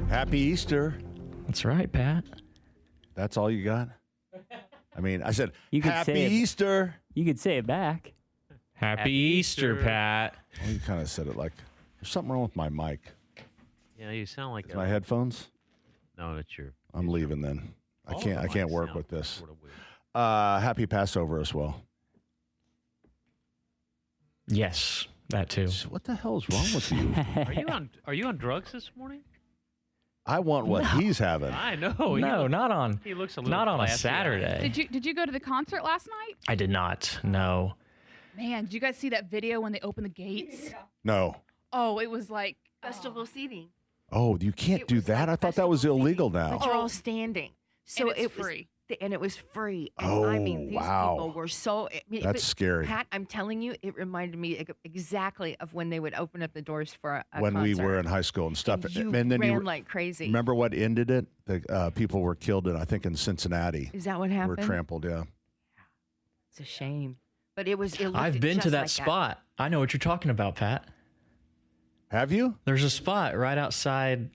Happy Easter. That's right, Pat. That's all you got? I mean, I said, You could Happy say it. Easter. You could say it back. Happy Easter, Pat. Well, you kind of said it like, there's something wrong with my mic. Yeah, you sound like My headphones? No, it's your. I'm leaving then. I all can't the work mics sound with this. Sort of weird. Happy Passover as well. Yes, that too. What the hell is wrong with you? Are you on drugs this morning? I want what he's having. I know. No, not on. He looks a little not on a classy. Saturday. Did you go to the concert last night? I did not. No. Man, did you guys see that video when they opened the gates? No. Oh, it was like Festival seating. Oh, you can't do that? I thought that was illegal now. But you're all standing. So And it's it was free. And it was free. And Oh, I mean, these wow. people were so. That's scary. Pat, I'm telling you, it reminded me exactly of when they would open up the doors for a When we concert. were in high school and stuff. And you then ran like crazy. remember what ended it? The people were killed in, I think, in Cincinnati. Is that what Were happened? trampled, yeah. It's a shame. But it was. It looked I've been to just that like spot. I know what you're talking about, Pat. Have you? There's a spot right outside.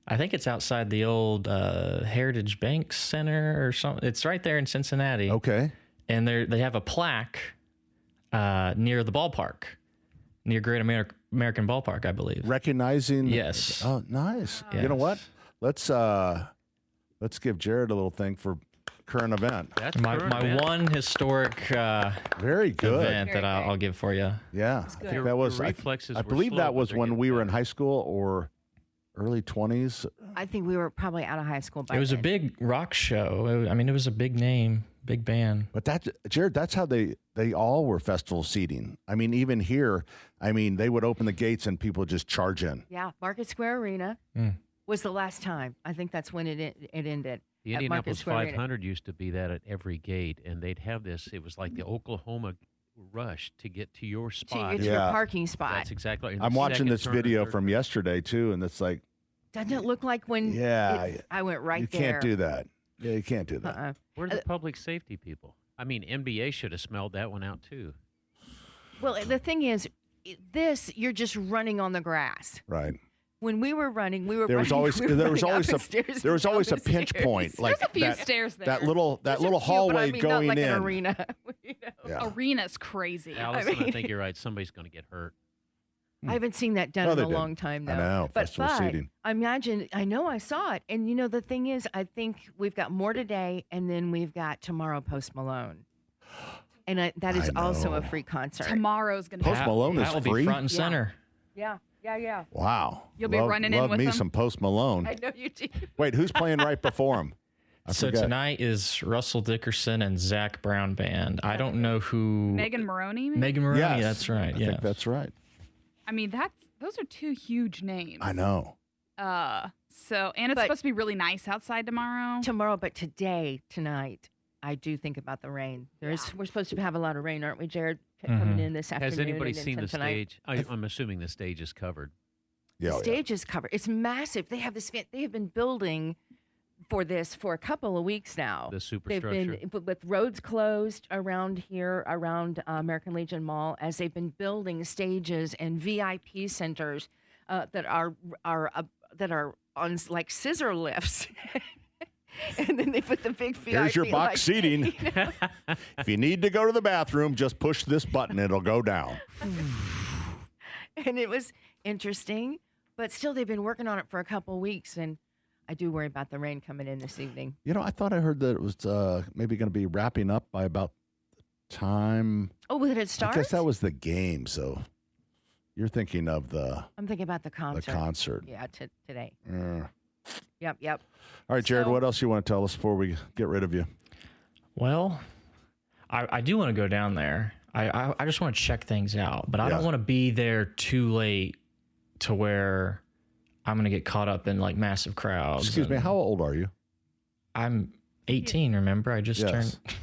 I think it's outside the old Heritage Bank Center or something. It's right there in Cincinnati. Okay. And they have a plaque near the ballpark, near Great American Ballpark, I believe. Recognizing. Yes. Oh, nice. Yes. You know what? Let's give Jared a little thing for current event. That's My current, man. one historic Very good. event that I'll give for you. Yeah. I think that was. Your reflexes I were believe slow, that but was they're when getting we were in better. high school or early 20s. I think we were probably out of high school by It was a then. big rock show. It was a big name, big band. But that, Jared, that's how they all were festival seating. I mean, even here, they would open the gates and people just charge in. Yeah, Market Square Arena was the last time. I think that's when it ended. The at Market Indianapolis Square Arena. 500 used to be that at every gate, and they'd have this. It was like the Oklahoma rush to get to your To spot. get to Yeah. your parking spot. That's exactly. and I'm the watching second this turn and video third from yesterday too, and it's like, Doesn't it look like when Yeah, I went right you there? can't do that. Yeah, you can't do that. Uh-uh. Where are the public safety people? I mean, NBA should have smelled that one out too. Well, the thing is, you're just running on the grass. Right. When we were running, we were There was running, always we were there was running always up a the stairs there was and always a down the pinch stairs. point, like There's a few that, stairs there. that little There's a few, but hallway I mean, going not like in. an arena. Yeah. Arena's crazy. Allison, I mean- think you're right. Somebody's going to get hurt. I haven't seen that done No, in they a didn't. long time, though. I know, But festival seating. I know I saw it. And, the thing is, I think we've got more today, and then we've got tomorrow Post Malone. And that is I also a know. free concert. Tomorrow's gonna Post be. Malone is That will free? be front and Yeah. center. Yeah. Wow. You'll be running in love with me them? some Post Malone. I know you do. Wait, who's playing right before him? I So forget. tonight is Russell Dickerson and Zach Brown Band. I don't know who. Megan Maroney. maybe? Megan Maroney. Yes, That's right. I Yeah. think that's right. I mean, those are two huge names. I know. So, and it's But- supposed to be really nice outside tomorrow. Tomorrow, but tonight, I do think about the rain. We're supposed to have a lot of rain, aren't we, Jared? Coming in this afternoon. Has anybody and then seen the tonight. stage? I'm assuming the stage is covered. Yeah. The oh, yeah. stage is covered. It's massive. They have this. They have been building for this for a couple of weeks now. The They've superstructure. been with roads closed around here, around American Legion Mall, as they've been building stages and VIP centers that are on like scissor lifts. And then they put the big VIP. Here's your box seating. you know? If you need to go to the bathroom, just push this button. It'll go down. And it was interesting, but still, they've been working on it for a couple of weeks, and I do worry about the rain coming in this evening. I thought I heard that it was maybe going to be wrapping up by about time. Oh, did it start? I guess that was the game. So you're thinking of the I'm thinking about the concert. concert. Yeah, today. Uh, Yep. All right, Jared, So- what else you want to tell us before we get rid of you? Well, I do want to go down there. I just want to check things out, but I don't Yeah. want to be there too late to where I'm going to get caught up in like massive crowds. Excuse me, and how old are you? I'm 18, remember? I just Yes. turned.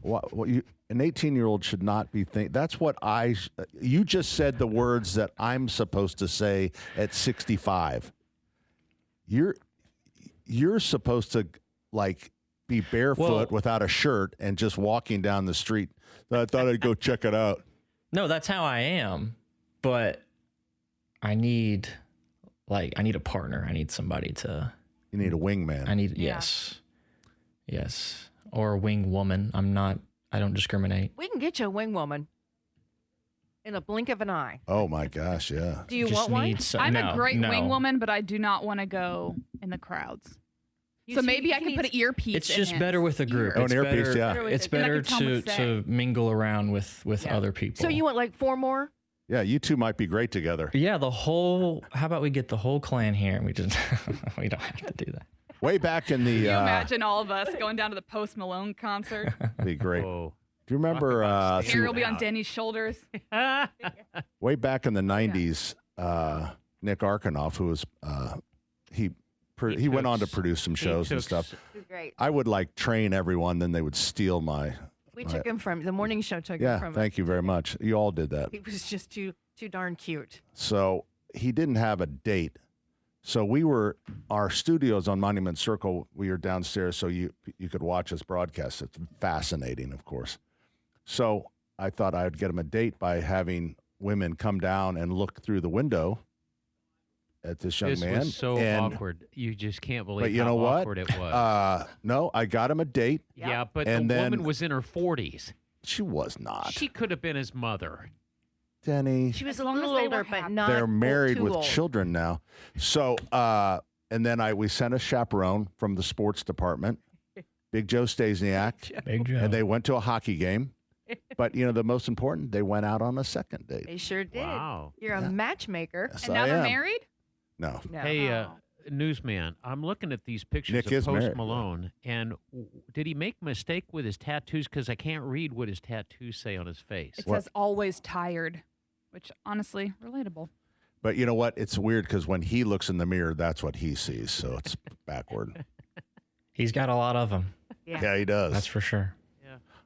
What an 18-year-old should not be think. That's what you just said the words that I'm supposed to say at 65. You're supposed to like be barefoot without a shirt and just walking down the street. I thought I'd go check it out. No, that's how I am, but I need like I need a partner. I need somebody to. You need a wingman. I need Yeah. yes, or a wing woman. I don't discriminate. We can get you a wing woman in a blink of an eye. Oh my gosh, yeah. Do you Just want one? need some- I'm no, a great no. wing woman, but I do not want to go in the crowds. You So see, maybe I he could put needs- an earpiece. It's in just his better with a group. ear. Oh, It's an earpiece, better, yeah. It's And I better can tell him to what to say. mingle around with Yeah. other people. So you want like 4 more? Yeah, you two might be great together. Yeah, how about we get the whole clan here and we just we don't have to do that. Way back in the Can you imagine all of us going down to the Post Malone concert? be great. Whoa. Do you remember Harry will be on Denny's shoulders. way back in the 90s, Nick Arkanoff, who was he went on to produce some shows and stuff. Great. I would like train everyone, then they would steal my. We took him from the morning show. Took him Yeah, from. thank you very much. You all did that. He was just too darn cute. So he didn't have a date. So our studios on Monument Circle, we were downstairs so you could watch us broadcast. It's fascinating, of course. So I thought I'd get him a date by having women come down and look through the window at this young This man. was so and, awkward. You just can't believe But you how know what? awkward it was. No, I got him a date. yeah, but And the then- woman was in her 40s. She was not. She could have been his mother. Denny. She was As a long as little they were older, but happy. not. They're married too with old. children now. So, and then we sent a chaperone from the sports department, Big Joe Stasiak, Big job. and they went to a hockey game. But, the most important, they went out on a second date. They sure did. Wow. You're a matchmaker. Yes, And now I they're am. married? No. No. Hey, Oh. newsman, I'm looking at these pictures Nick of is Post married. Malone, and did he make a mistake with his tattoos? Because I can't read what his tattoos say on his face. It What? says always tired, which honestly, relatable. But you know what? It's weird because when he looks in the mirror, that's what he sees. So it's backward. He's got a lot of them. Yeah, he does. That's for sure.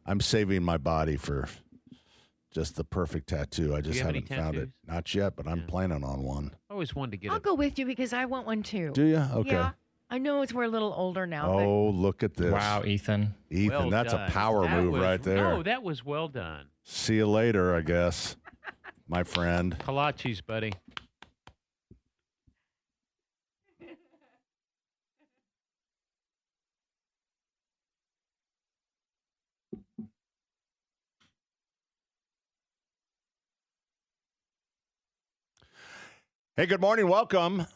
I'm saving my body for just the perfect tattoo. I just you have any haven't found it. tattoos? Not yet, but I'm Yeah. planning on one. I always wanted to get I'll a go with you because I want one too. Do you? Okay. Yeah. I know we're a little older now. Oh, look at this. Wow, Ethan. Ethan, well that's done. a power That move was- right there. No, that was well done. See you later, I guess, my friend. Kolaches, buddy. Hey, good morning. Welcome.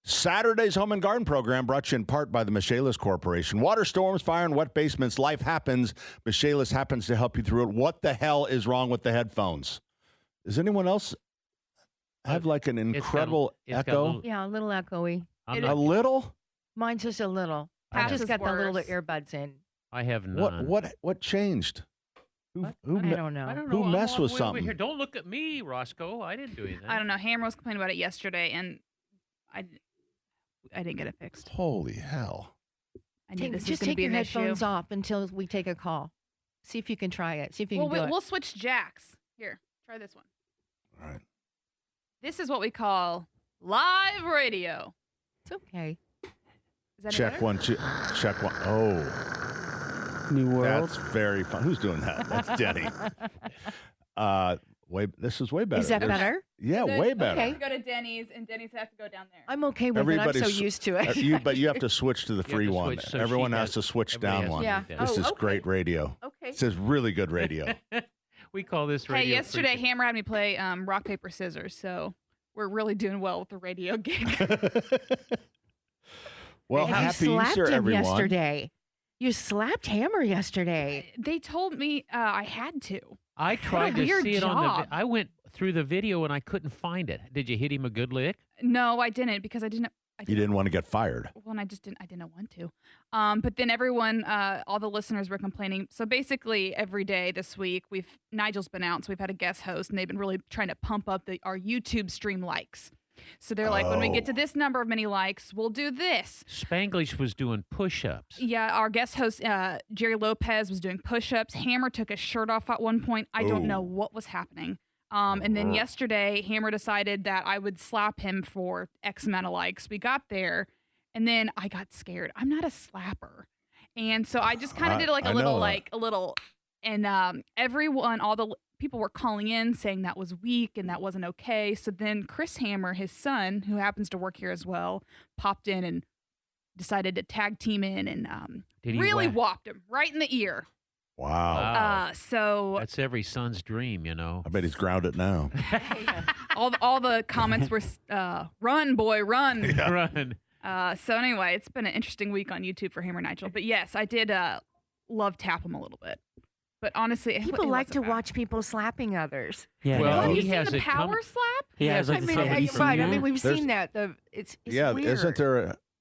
Saturday's Home and Garden Program brought to you in part by the Michaelis Corporation. Water storms, fire, and wet basements. Life happens. Michaelis happens to help you through it. What the hell is wrong with the headphones? Does anyone else have like an incredible it's got a echo? little- Yeah, a little echoey. I'm A not, little? Mine's just a little. I Pat's just is got the little worse. earbuds in. I have none. What changed? Who I me- don't know. I don't Who know. I'm messed on- with wait, something? Here, don't look at me, Roscoe. I didn't do anything. I don't know. Hammer was complaining about it yesterday, and I didn't get it fixed. Holy hell. I knew this was Just going to take be your an issue. headphones off until we take a call. See if you can try it. See if you Well, can do it. we'll switch jacks. Here, try this one. All right. This is what we call live radio. It's okay. Is that any Check better? 1, 2. Check 1. Oh, New World. that's very fun. Who's doing that? That's Denny. This is way better. Is that There's- better? Yeah, Then way better. I have to go to Denny's, and Denny's have to go down there. I'm okay with it. I'm so Everybody's- used to it. But you have to switch to the You have free to one. switch, so Everyone she has has- to switch everybody down has one. to Yeah. do that. This Oh, is okay. great radio. Okay. This is really good radio. We call this radio. Hey, yesterday freaking- Hammer had me play rock paper scissors, so we're really doing well with the radio gig. Well, And happy you slapped Easter, him everyone. yesterday. You slapped Hammer yesterday. They told me I had to. I tried to weird see it on the. job. I went through the video and I couldn't find it. Did you hit him a good lick? No, I didn't because I didn't. You didn't want to get fired. Well, and I just didn't. I didn't want to. But then everyone, all the listeners were complaining. So basically, every day this week, Nigel's been out, so we've had a guest host, and they've been really trying to pump up our YouTube stream likes. So they're like, when we get to this number of many likes, we'll do this. Spanglish was doing push-ups. Yeah, our guest host Jerry Lopez was doing push-ups. Hammer took his shirt off at one point. I don't know what was happening. And then yesterday, Hammer decided that I would slap him for X amount of likes. We got there, and then I got scared. I'm not a slapper, and so I just kind of did I like know that. a little, and everyone, all the people were calling in saying that was weak and that wasn't okay. So then Chris Hammer, his son, who happens to work here as well, popped in and decided to tag team in and Did he really whack- whopped him right in the ear. Wow. Wow. So That's every son's dream, you know. I bet he's grounded now. all the comments were, run, boy, run. Run. So anyway, it's been an interesting week on YouTube for Hammer Nigel. But yes, I did love tap him a little bit. But honestly, People it like wasn't to bad. watch people slapping others. Yeah. Well, Have he you seen has the it power come- slap? He has I like mean, somebody you're right. I mean, we've There's- seen that. It's Yeah, weird.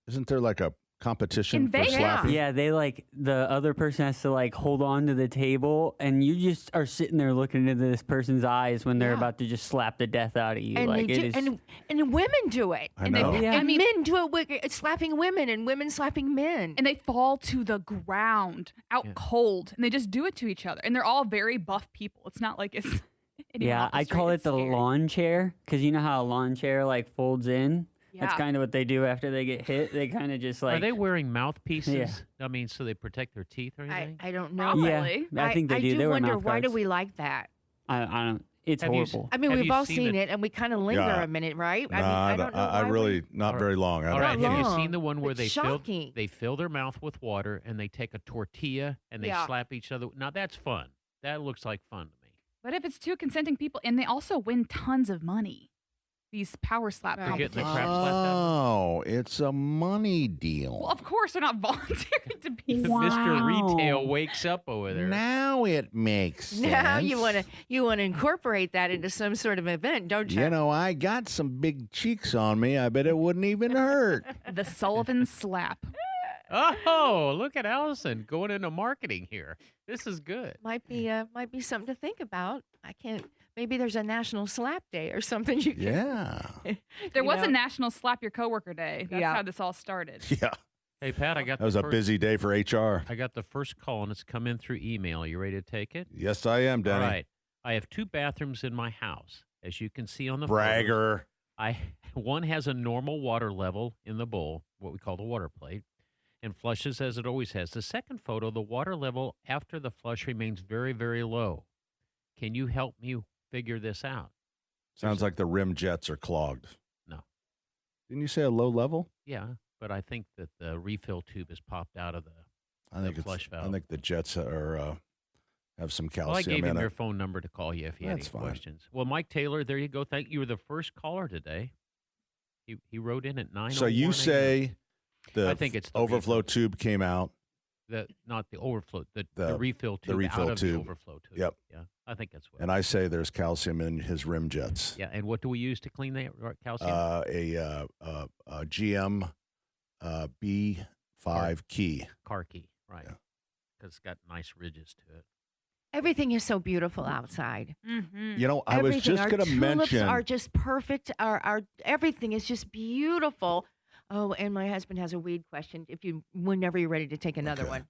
isn't there like a competition In for Vegas. slapping? Yeah, they like the other person has to like hold on to the table, and you just are sitting there looking into this person's eyes when they're Yeah. about to just slap the death out of you. And like they it do, is. and women do it. I And they- know. Yeah. And I mean- men do it with slapping women, and women slapping men. And they fall to the ground out Yeah. cold, and they just do it to each other. And they're all very buff people. It's not like it's anyone Yeah, off the I street. call it It's the scary. lawn chair because you know how a lawn chair like folds in. That's Yeah. kind of what they do after they get hit. They kind of just like Are they wearing mouthpieces? Yeah. I mean, so they protect their teeth or anything? I don't know. Probably. Yeah, I think they do. do They wear wonder mouth why do guards. we like that? I don't. It's Have you horrible. I mean, Have we've you all seen seen it? it, and we kind of linger Yeah. a minute, right? Nah, I mean, I don't know. I why really we, not very long. I All don't right, Not have you long, seen the one where but they shocking. fill their mouth with water and they take a tortilla and they Yeah. slap each other? Now that's fun. That looks like fun to me. But if it's two consenting people, and they also win tons of money, these power slap Right. For getting the competitions. crap slapped out Oh, it's a money deal. Well, of course, they're not volunteering to be. of them? Wow. Mr. Retail wakes up over there. Now it makes sense. now you want to incorporate that into some sort of event, don't you? You know, I got some big cheeks on me. I bet it wouldn't even hurt. The Sullivan slap. Oh, look at Allison going into marketing here. This is good. might be something to think about. I can't. Maybe there's a National Slap Day or something. You can, Yeah. There you was know? a National Slap Your Coworker Day. That's Yeah. how this all started. Yeah. Hey, Pat, I got That was the a first, busy day for HR. I got the first call, and it's come in through email. You ready to take it? Yes, I am, Denny. All right. I have 2 bathrooms in my house. As you can see on the photos, Bragger. one has a normal water level in the bowl, what we call the water plate, and flushes as it always has. The second photo, the water level after the flush remains very, very low. Can you help me figure this out? Sounds like the rim jets are clogged. No. Didn't you say a low level? Yeah, but I think that the refill tube has popped out of the. I think The flush I valve. think the jets are have some Well, I calcium gave him in your it. phone number to call you if you That's had fine. any questions. Well, Mike Taylor, there you go. Thank you. You were the first caller today. He wrote in at 9:01 So you a.m. say the I think it's the overflow refill. tube came out. not the overflow, the The- refill tube refill out of tube. the overflow tube. Yep. Yeah, I think that's what. And I say there's calcium in his rim jets. Yeah, and what do we use to clean that calcium? A GM B5 key. Car key, right? Yeah. Because it's got nice ridges to it. Everything is so beautiful outside. Mm-hmm. You know, I was Everything. just Our going to tulips mention. are just perfect. Our everything is just beautiful. Oh, and my husband has a weed question. Whenever you're ready to take another Okay. one,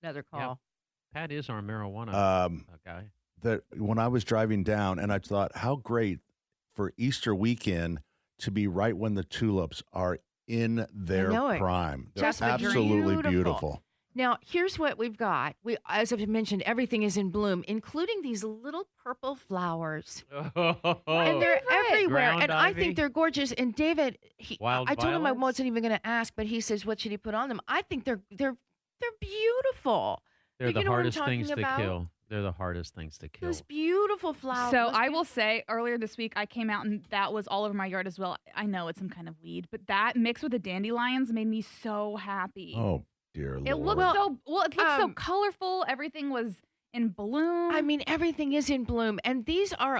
another call. Yeah. Pat is our marijuana guy. that when I was driving down, and I thought, how great for Easter weekend to be right when the tulips are in their know it. prime. They're Just absolutely beautiful. beautiful. Now, here's what we've got. As I've mentioned, everything is in bloom, including these little purple flowers. And they're everywhere. Ground And I ivy? think they're gorgeous. And David, Wild I told him I violets? wasn't even going to ask, but he says, what should he put on them? I think they're beautiful. They're You the know what I'm hardest things talking to about? kill. They're the hardest things to kill. Those beautiful flowers. So Those I will say, earlier this week, I came out and that was all over my yard as well. I know it's some kind of weed, but that mixed with the dandelions made me so happy. Oh, dear it Lord. looked so It looked so um, colorful. Everything was in bloom. I mean, everything is in bloom. And these are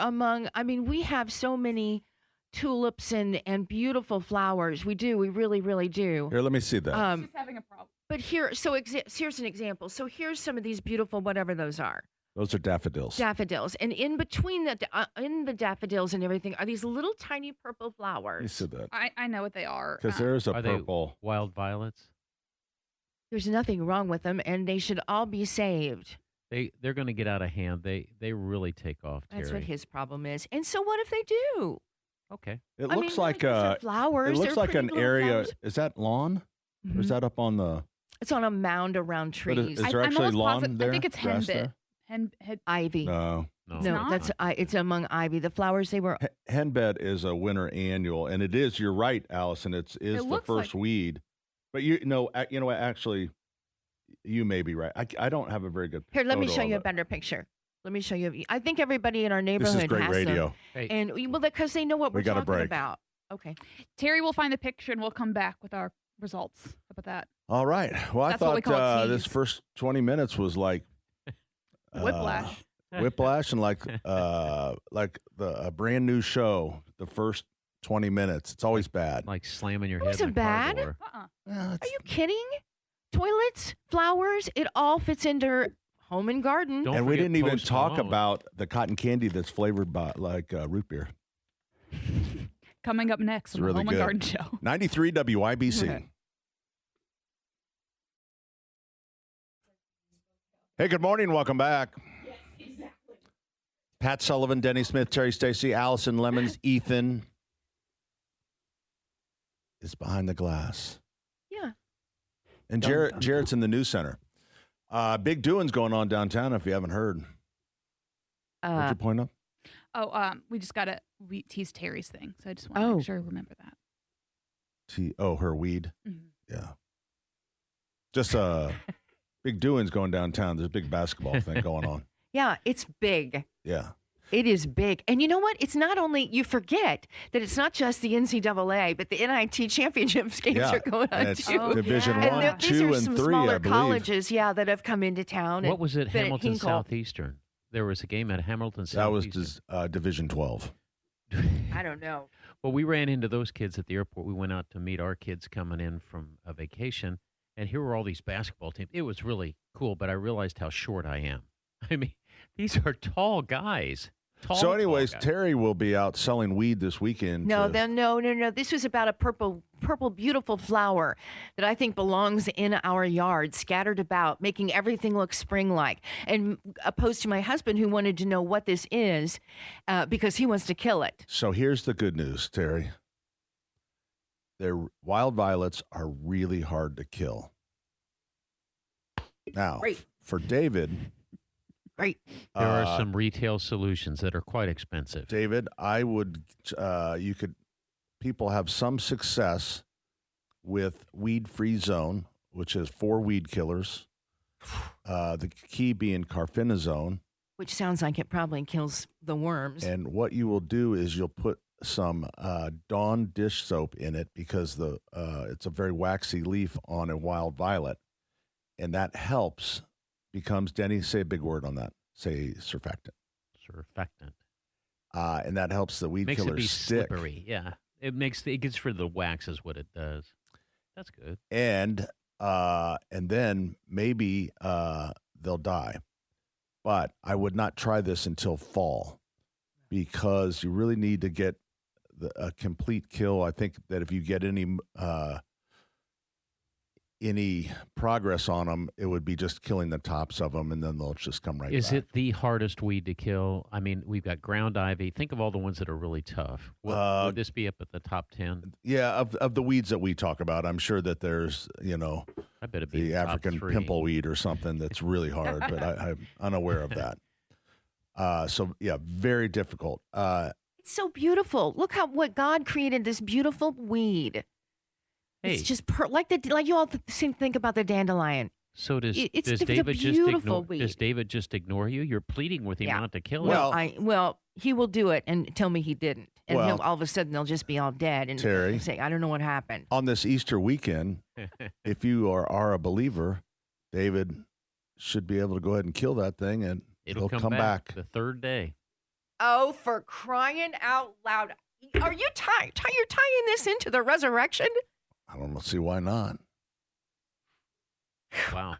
we have so many tulips and beautiful flowers. We do. We really, really do. Here, let me see that. she's having a problem. But here's an example. So here's some of these beautiful, whatever those are, Those are daffodils. daffodils. And in between in the daffodils and everything are these little tiny purple Let me flowers. see that. I know what they are. Because there's a Are they purple. wild violets? There's nothing wrong with them, and they should all be saved. They're going to get out of hand. They really take off, Terry. That's what his problem is. And so what if they do? Okay. It I looks mean, like these are flowers. it looks They're like an pretty little area. flowers. Is that lawn? Or is Mhm. that up on the? It's on a mound around But is trees. there I'm actually almost lawn positive. there? I think it's Grass henbit. there? Hen Ivy. No. No, No, not? that's it's among ivy. The flowers they were. Henbed is a winter annual, and it is. You're right, Allison. It is the looks first like- weed, but you know what? Actually, you may be right. I don't have a very good. Here, let me photo show of you a it. better picture. Let me show you. I think everybody in our This neighborhood is great has radio. Hey. them, and well, because they know what We we're got a talking break. about. Okay. Terry will find the picture and we'll come back with our results. How about that? All right. Well, I That's what we thought call a this tease. first 20 minutes was like Whiplash. whiplash, and like a brand new show. The first 20 minutes, it's always bad. like slamming your It head wasn't in a car bad. door. Are you kidding? Toilets, flowers, it all fits into home and garden. Don't and we forget didn't even Post talk Malone. about the cotton candy that's flavored by like root beer. Coming up next It's on the really Home and good. Garden Show. 93 WIBC. Okay. Hey, good morning. Welcome back. Pat Sullivan, Denny Smith, Terry Stacy, Allison Lemons, Ethan is behind the glass. Yeah. And Dum, Jarrett, dum, Jarrett's in the news center. Big doings going on downtown if you haven't heard. What'd you point up? Oh, we just got to tease Terry's thing. So I just want to Oh. make sure we remember that. Her weed. Mhm. Yeah. Just big doings going downtown. There's a big basketball thing going on. Yeah, it's big. Yeah. It is big. And you know what? It's not only, you forget that it's not just the NCAA, but the NIT championships games Yeah. are going on And it's too. Oh, Division yeah. And 1, there- these 2, are and some 3, smaller I believe. colleges, that have come into town. What was it? been at Hamilton Hinkle. Southeastern. There was a game at Hamilton That was Southeastern. Division 12. I don't know. Well, we ran into those kids at the airport. We went out to meet our kids coming in from a vacation, and here were all these basketball teams. It was really cool, but I realized how short I am. I mean, these are tall guys. So, anyways, tall guys. Terry will be out selling weed this weekend. No, to- no. This was about a purple, beautiful flower that I think belongs in our yard, scattered about, making everything look spring-like. And opposed to my husband, who wanted to know what this is, because he wants to kill it. So here's the good news, Terry. Their wild violets are really hard to kill. Now, Great. for David, Great. There are some retail solutions that are quite expensive. David, I would, people have some success with Weed Free Zone, which is 4 weed killers. The key being carfenazone. Which sounds like it probably kills the worms. And what you will do is you'll put some Dawn dish soap in it because it's a very waxy leaf on a wild violet, and that helps. Becomes, Denny, say a big word on that. Say surfactant. Surfactant. And that helps the weed Makes it killers be stick. slippery. Yeah. It gets rid of the wax is what it does. That's good. And then maybe they'll die. But I would not try this until fall because you really need to get a complete kill. I think that if you get any progress on them, it would be just killing the tops of them, and then they'll just come right Is back. it the hardest weed to kill? I mean, we've got ground ivy. Think of all the ones that are really tough. Would this be up at the top 10? Yeah, of the weeds that we talk about, I'm sure that there's, I bet it'd be the the top African 3. pimple weed or something that's really hard, but I'm unaware of that. So, yeah, very difficult. It's so beautiful. Look what God created, this beautiful weed. Hey, It's just like you all think about the dandelion. so does it's does the David just beautiful ignore? weed. Does David just ignore you? You're pleading with him Yeah. not to kill Well- him. Well, he will do it and tell me he didn't, and Well- all of a sudden they'll just be all dead and Terry. say, "I don't know what happened." On this Easter weekend, if you are a believer, David should be able to go ahead and kill that thing, and It'll he'll come back. the third day. Oh, for crying out loud! Are you tying? You're tying this into the resurrection? I don't see why not. Wow.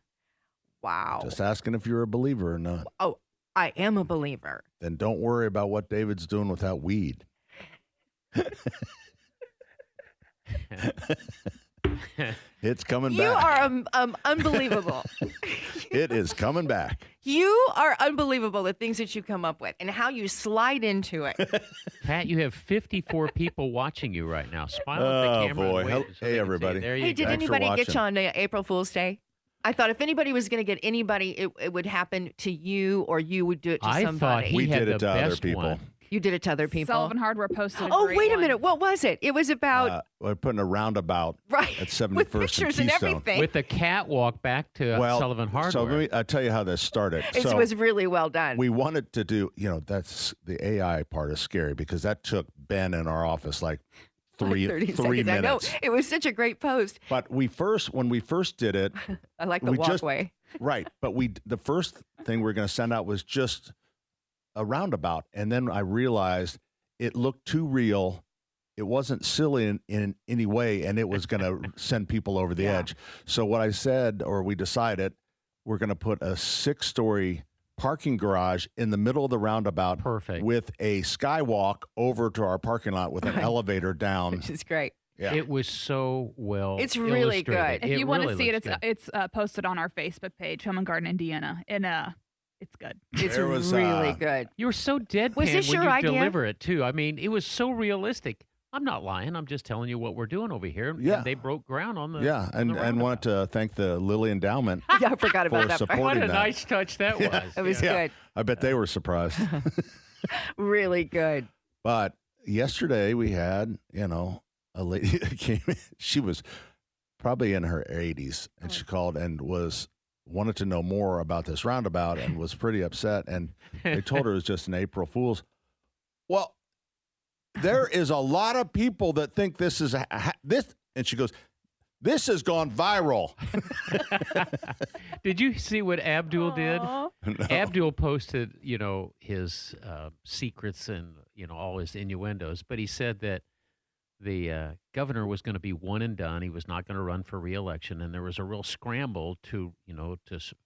Wow. Just asking if you're a believer or not. Oh, I am a believer. Then don't worry about what David's doing with that weed. It's coming You back. are unbelievable. It is coming back. You are unbelievable, the things that you come up with and how you slide into it. Pat, you have 54 people watching you right now. Smile at the Oh, camera. and boy. wave Hey, so they can see you. everybody. There you Hey, go. did Thanks for anybody get watching. you on April Fool's Day? I thought if anybody was going to get anybody, it would happen to you, or you would do it to I somebody. thought he We had did it the to other best people. one. You did it to other people. Sullivan Hardware posted. Oh, great wait a one. minute. What was it? It was about We're putting a roundabout right at 71st with pictures and Keystone. everything. With the catwalk back to Sullivan Hardware. So I'll tell you how this started. It So was really well done. we wanted to do, that's the AI part is scary because that took Ben in our office like three 30 three seconds. I know. minutes. It was such a great post. But when we first did it, I like the we just- walkway. right. But the first thing we were going to send out was just a roundabout. And then I realized it looked too real. It wasn't silly in any way, and it was going to send people over the edge. So what I said, or we decided, we're going to put a 6-story parking garage in the middle of the roundabout. Perfect. With a skywalk over to our parking lot with an elevator down. Which is great. Yeah. It was so well. It's really illustrated. good. If you want to really see it, looks it's posted on our Facebook page, Home and Garden Indiana, and it's good. It's There was, really good. You were so deadpan Was this when your you idea? deliver it too. I mean, it was so realistic. I'm not lying. I'm just telling you what we're doing over here. Yeah. And they broke ground on the Yeah, on and the wanted roundabout. to thank the Lilly Endowment. Yeah, I forgot about For that part. What supporting a that. nice touch that was. It was Yeah. good. I bet they were surprised. Really good. But yesterday we had, a lady that came in. She was probably in her 80s, and she called and wanted to know more about this roundabout and was pretty upset. And they told her it was just an April Fool's. Well, there is a lot of people that think this is this, and she goes, "This has gone viral." Did you see what Abdul did? Aw. No. Abdul posted, his secrets and, all his innuendos, but he said that the governor was going to be one and done. He was not going to run for re-election, and there was a real scramble to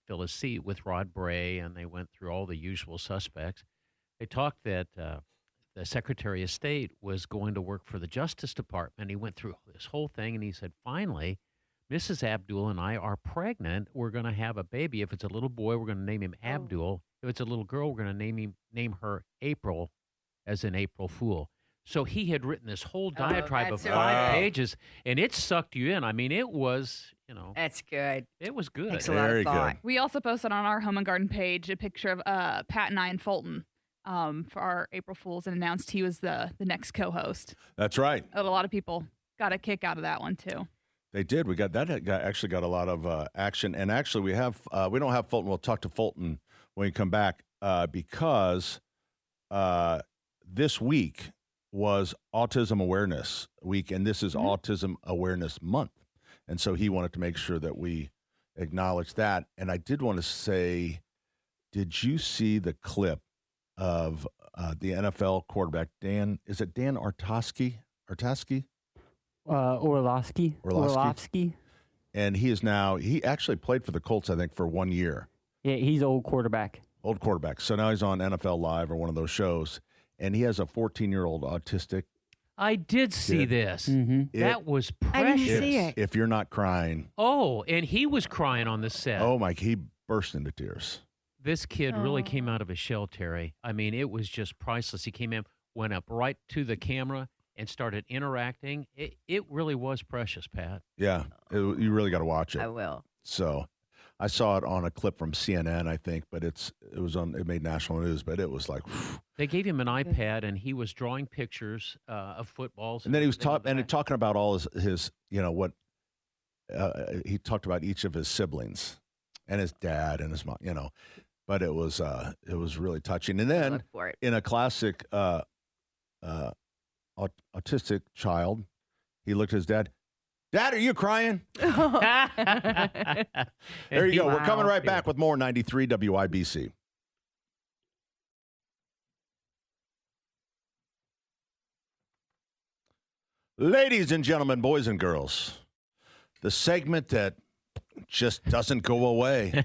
fill a seat with Rod Bray, and they went through all the usual suspects. They talked that the Secretary of State was going to work for the Justice Department. He went through this whole thing, and he said, finally, Mrs. Abdul and I are pregnant. We're going to have a baby. If it's a little boy, we're going to name him Abdul. If it's a little girl, we're going to name her April, as in April Fool. So he had written this whole diatribe of that's 5 it. pages, and it sucked you in. I mean, it was, That's good. it was good. Takes a lot Very of thought. good. We also posted on our Home and Garden page a picture of Pat and I in Fulton for our April Fools, and announced he was the next co-host. That's right. A lot of people got a kick out of that one too. They did. We got that. Actually got a lot of action, and actually we don't have Fulton. We'll talk to Fulton when we come back because this week was Autism Awareness Week, and this is Autism Awareness Month, and so he wanted to make sure that we acknowledge that. And I did want to say, did you see the clip of the NFL quarterback Dan? Is it Dan Orlovsky? Orlovsky. And he actually played for the Colts, I think, for 1 year. Yeah, he's old quarterback. Old quarterback. So now he's on NFL Live or one of those shows, and he has a 14-year-old autistic. I did see Kid. this. Mm-hmm. That was I didn't precious. see it. If you're not crying, Oh, and he was crying on the set. oh my, he burst into tears. This kid really came out of his shell, Terry. I mean, it was just priceless. He came in, went up right to the camera, and started interacting. It really was precious, Pat. Yeah, you really got to watch I it. will. So I saw it on a clip from CNN, I think, but it made national news, but it was like, They gave him an iPad, and he was drawing pictures of footballs. and then he was they went back. talking about all his what he talked about each of his siblings and his dad and his mom, but it was really touching. And I then look for it. in a classic autistic child, he looked at his dad. Dad, are you crying? There you go. We're coming right back with more 93 WIBC. Ladies and gentlemen, boys and girls, the segment that just doesn't go away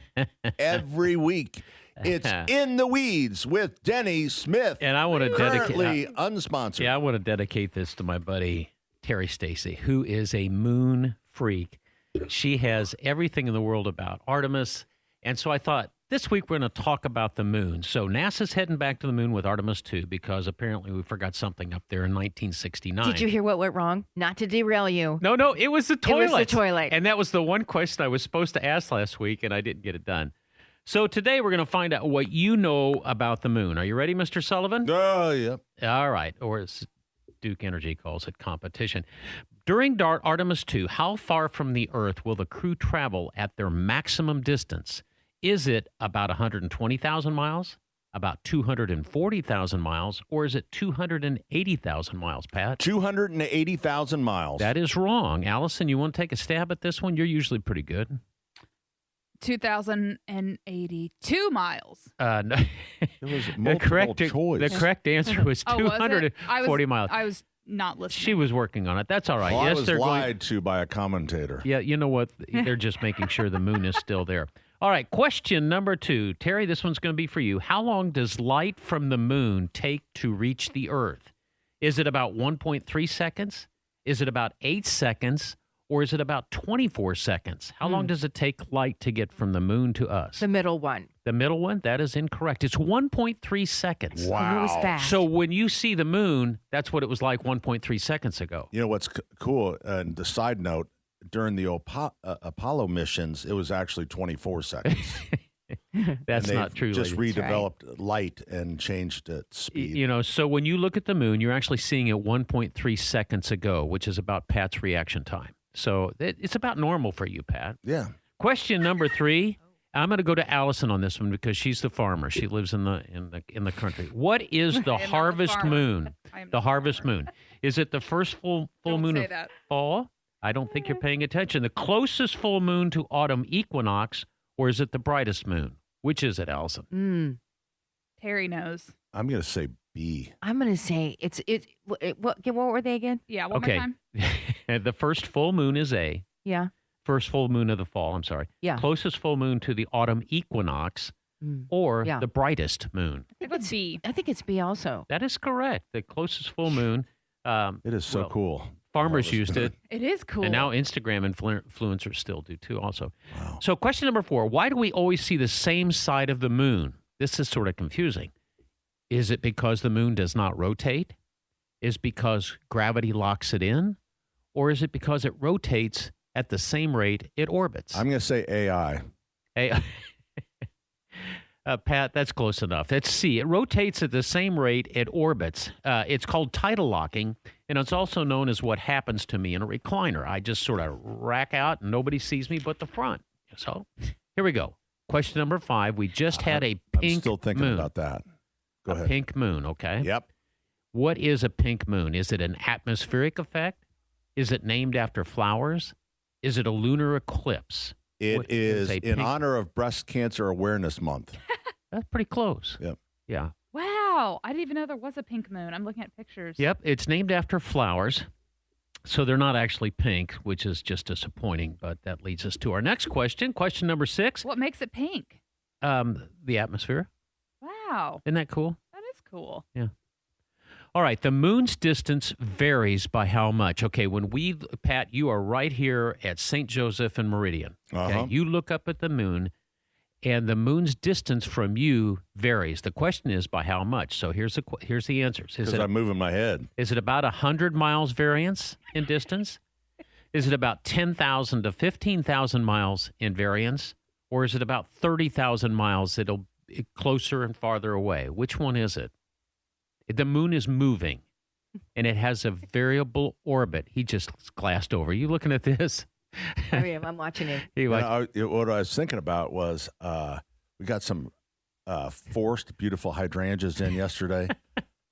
every week. It's In the Weeds with Denny Smith. And I want to currently unsponsored. Yeah, I want to dedicate this to my buddy Terry Stacy, who is a moon freak. She has everything in the world about Artemis. And so I thought, This week, we're going to talk about the moon. So NASA's heading back to the moon with Artemis 2 because apparently we forgot something up there in 1969. Did you hear what went wrong? Not to derail you. No, it was the toilet. It was the toilet. And that was the one question I was supposed to ask last week, and I didn't get it done. So today we're going to find out what you know about the moon. Are you ready, Mr. Sullivan? Oh, yeah. All right. Or as Duke Energy calls it, competition. During Artemis 2, how far from the Earth will the crew travel at their maximum distance? Is it about 120,000 miles, about 240,000 miles, or is it 280,000 miles, Pat? 280,000 miles. That is wrong. Allison, you want to take a stab at this one? You're usually pretty good. 2,082 miles. No. It was multiple choice. The correct answer was Oh, was it? 240 miles. I was not listening. She was working on it. That's all right. Well, yes, I was they're lied to by a commentator. Yeah, you know what? They're just making sure the moon is still there. All right, question number 2. Terry, this one's going to be for you. How long does light from the moon take to reach the Earth? Is it about 1.3 seconds? Is it about 8 seconds? Or is it about 24 seconds? How long does it take light to get from the moon to us? The middle one. The middle one? That is incorrect. It's 1.3 seconds. Wow. It was fast. So when you see the moon, that's what it was like 1.3 seconds ago. You know what's cool? And the side note, during the Apollo missions, it was actually 24 seconds. That's And not they've true. Just ladies. redeveloped light and changed its speed. You know, so when you look at the moon, you're actually seeing it 1.3 seconds ago, which is about Pat's reaction time. So it's about normal for you, Pat. Yeah. Question number 3. I'm going to go to Allison on this one because she's the farmer. She lives in the country. What is the I am not the harvest farmer. moon? I am The not harvest farmer. moon. Is it the first full Don't moon say of that. fall? I don't think you're paying attention. The closest full moon to autumn equinox, or is it the brightest moon? Which is it, Allison? Terry knows. I'm going to say B. I'm going to say what were they again? Yeah, one Okay. more time. And the first full moon is A. Yeah. First full moon of the fall, I'm sorry. Yeah. Closest full moon to the autumn equinox, or Yeah. the brightest moon. I think it's B. I think it's B also. That is correct. The closest full moon. It is so well, cool. Farmers Harvest used moon. it. It is cool. And now Instagram influencers still do too also. Wow. So question number 4, why do we always see the same side of the moon? This is sort of confusing. Is it because the moon does not rotate? Is it because gravity locks it in? Or is it because it rotates at the same rate it orbits? I'm going to say AI. Hey, Pat, that's close enough. It's C. It rotates at the same rate it orbits. It's called tidal locking, and it's also known as what happens to me in a recliner. I just sort of rack out, and nobody sees me but the front. So here we go. Question number 5. We just had a pink I'm still thinking moon. about that. Go a ahead. pink moon, okay? Yep. What is a pink moon? Is it an atmospheric effect? Is it named after flowers? Is it a lunar eclipse? It What is a in pink- honor of Breast Cancer Awareness Month. That's pretty close. Yep. Yeah. Wow. I didn't even know there was a pink moon. I'm looking at pictures. Yep, it's named after flowers. So they're not actually pink, which is just disappointing, but that leads us to our next question. Question number 6. What makes it pink? The atmosphere. Wow. Isn't that cool? That is cool. All right, the moon's distance varies by how much? Okay, Pat, you are right here at St. Joseph and Meridian. Okay, Uh-huh. you look up at the moon, and the moon's distance from you varies. The question is by how much? So here's the answers. Because I'm moving my head. Is it about 100 miles variance in distance? Is it about 10,000 to 15,000 miles in variance? Or is it about 30,000 miles closer and farther away? Which one is it? The moon is moving, and it has a variable orbit. He just glassed over. You looking at this? I am. I'm watching it. He You like, know, what I was thinking about was we got some forced beautiful hydrangeas in yesterday.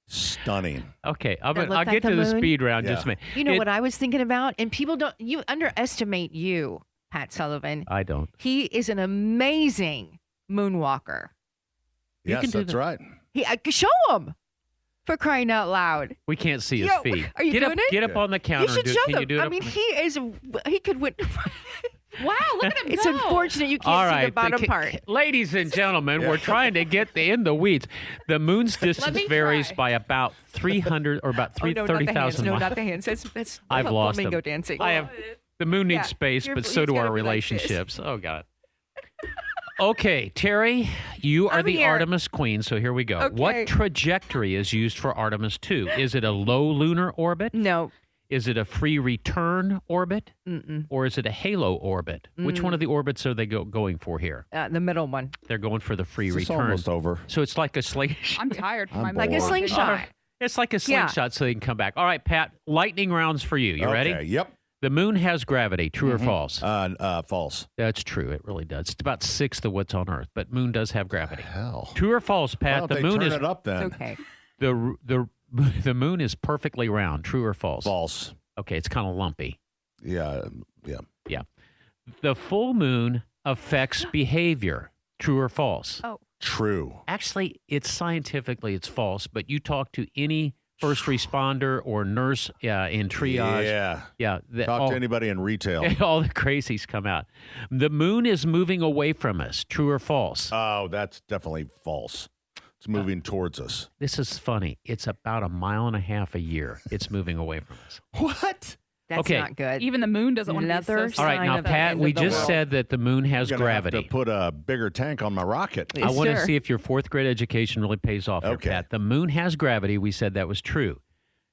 Stunning. okay, That look I'll like get the to the moon? speed round just a Yeah. minute. You know It- what I was thinking about? And people you underestimate you, Pat Sullivan. I don't. He is an amazing moonwalker. Yes, can do that's that. right. I could show him, for crying out loud. We can't see his Yo, feet. are you get doing up, it? Get up on the counter. You should and do show it. Can them. you do it? I up- mean, he could win. Wow, look at him It's go. unfortunate you can't All see right, the bottom part. ladies and gentlemen, we're trying to get in the weeds. The moon's distance me varies try. by about 300 or about Oh, no, not the hands. 30,000 No, miles. not the hands. That's I've lost flamingo them. dancing. I have. The moon needs Yeah, space, you're- but so he's do gotta our be like this. relationships. Oh God. Okay, Terry, you are I'm the here. Artemis Queen, so here we go. Okay. What trajectory is used for Artemis 2? Is it a low lunar orbit? No. Is it a free return orbit? Or is it a halo orbit? Which one of the orbits are they going for here? The middle one. They're going for the free It's return. almost over. So it's like a slingshot. I'm tired from my I'm Like a bored. slingshot. It's like a Yeah. slingshot so they can come back. All right, Pat, lightning rounds for you. You Okay, ready? Yep. The moon has gravity, true or false? False. That's true. It really does. It's about 1/6 of what's on Earth, but moon does have gravity. Hell. True or false, Why Pat? don't The they moon turn is it up then? Okay. the moon is perfectly round. True or false? False. Okay, it's kind of lumpy. Yeah. Yeah. The full moon affects behavior. True or false? Oh. True. Actually, it's scientifically it's false, but you talk to any first responder or nurse in triage. Yeah. Talk to anybody in retail. All the crazies come out. The moon is moving away from us. True or false? Oh, that's definitely false. It's moving towards us. This is funny. It's about 1.5 miles a year. It's moving away from us. What? That's Okay. not good. Even the moon doesn't want to be Another associated. All right, sign now, of the Pat, end we of the just world. said that the moon has I'm gonna gravity. have to put a bigger tank on my rocket. I want to Sure. see if your fourth grade education really pays off here, Okay. Pat. The moon has gravity. We said that was true.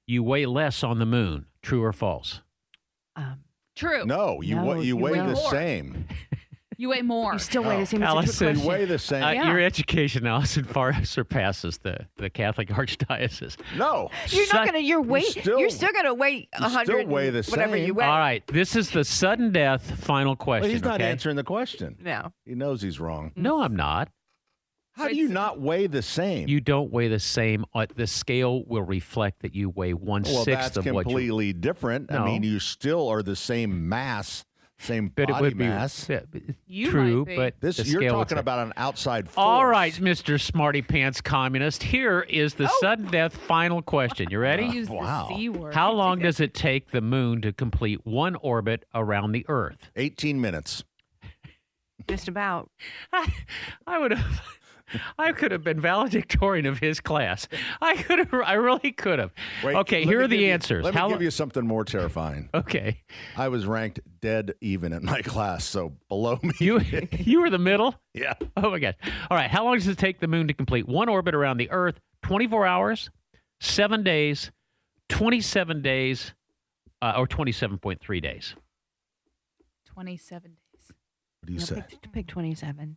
You weigh less on the moon. True or false? True. No, you No, you you weigh weigh the more. same. You weigh more. You still weigh the same. Allison, It's a trick You question. weigh the same. Yeah. Your education, Allison, far surpasses the Catholic Archdiocese. No. You're not gonna. Your weight. still- You're still gonna weigh you still 100. weigh the whatever you same. weigh. All right, this is the sudden death final question. Well, he's not okay? answering the question. No. He knows he's wrong. No, I'm not. How do you not weigh the same? You don't weigh the same. The scale will reflect that you weigh 1/6 well, that's of what you. completely different. I No. mean, you still are the same mass, same But it body would be mass. You true, might be. but This the you're scale would talking say- about an outside force. All right, Mr. Smarty Pants Communist. Here is the sudden death final question. You ready? Use Wow. the C word. How long does it take the moon to complete one orbit around the Earth? 18 minutes. Just about. I would have. I could have been valedictorian of his class. I really could have. Wait, Okay, let here me are the give you- answers. Let me How give lo- you something more terrifying. Okay, I was ranked dead even in my class, so below me. you were the middle. Yeah. Oh my gosh! All right, how long does it take the moon to complete one orbit around the Earth? 24 hours, 7 days, 27 days, or 27.3 days. 27 days. What do you No, say? pick 27.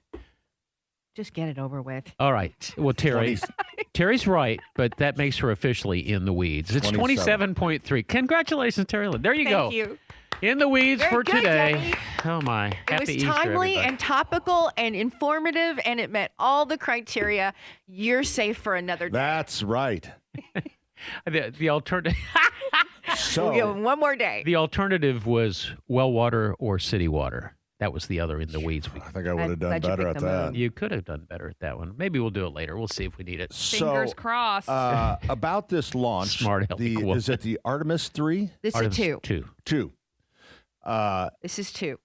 Just get it over with. All right. Well, Terry, 20 Terry's right, but that makes her officially in the weeds. It's 27. 27.3. Congratulations, Terry Lynn. There you go. Thank you. In the weeds Very for good, today. Debbie. Oh my! It Happy was Easter, timely everybody. and topical and informative, and it met all the criteria. You're safe for another day. That's right. The alternative. So, We'll give 'em one more day. The alternative was well water or city water. That was the other in the weeds. I think I would have done glad you better picked at the that. moon. You could have done better at that one. Maybe we'll do it later. We'll see if we need it. Fingers So, crossed. about this launch, Smart aleck woman. is it the Artemis 3? This is Artemis 2. 2. 2. This is 2.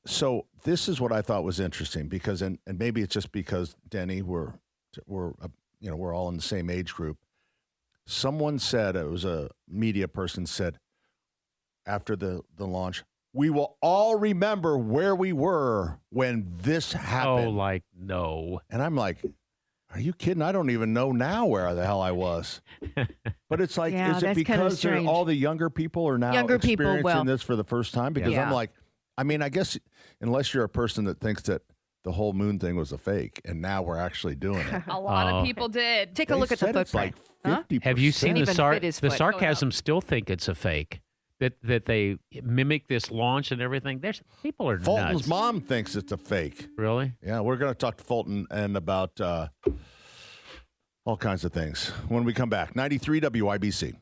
So this is what I thought was interesting because, and maybe it's just because Denny, we're all in the same age group. Someone said, it was a media person said, after the launch, we will all remember where we were when this happened. Oh, like no. And I'm like, are you kidding? I don't even know now where the hell I was. But it's like, Yeah, is it that's kinda because strange. all the younger people are now Younger people experiencing will. this for the first time? Because I'm Yeah. like, I mean, I guess unless you're a person that thinks that the whole moon thing was a fake and now we're actually doing it. a lot Oh. of people did. Take a look at the They said it's footprint. like 50%. Have you seen Can't the even fit his the foot. sarcasm? Still think it's a fake. That they mimic this launch and everything. There's people are Fulton's nuts. mom thinks it's a fake. Really? Yeah, we're going to talk to Fulton and about all kinds of things when we come back. 93 WIBC.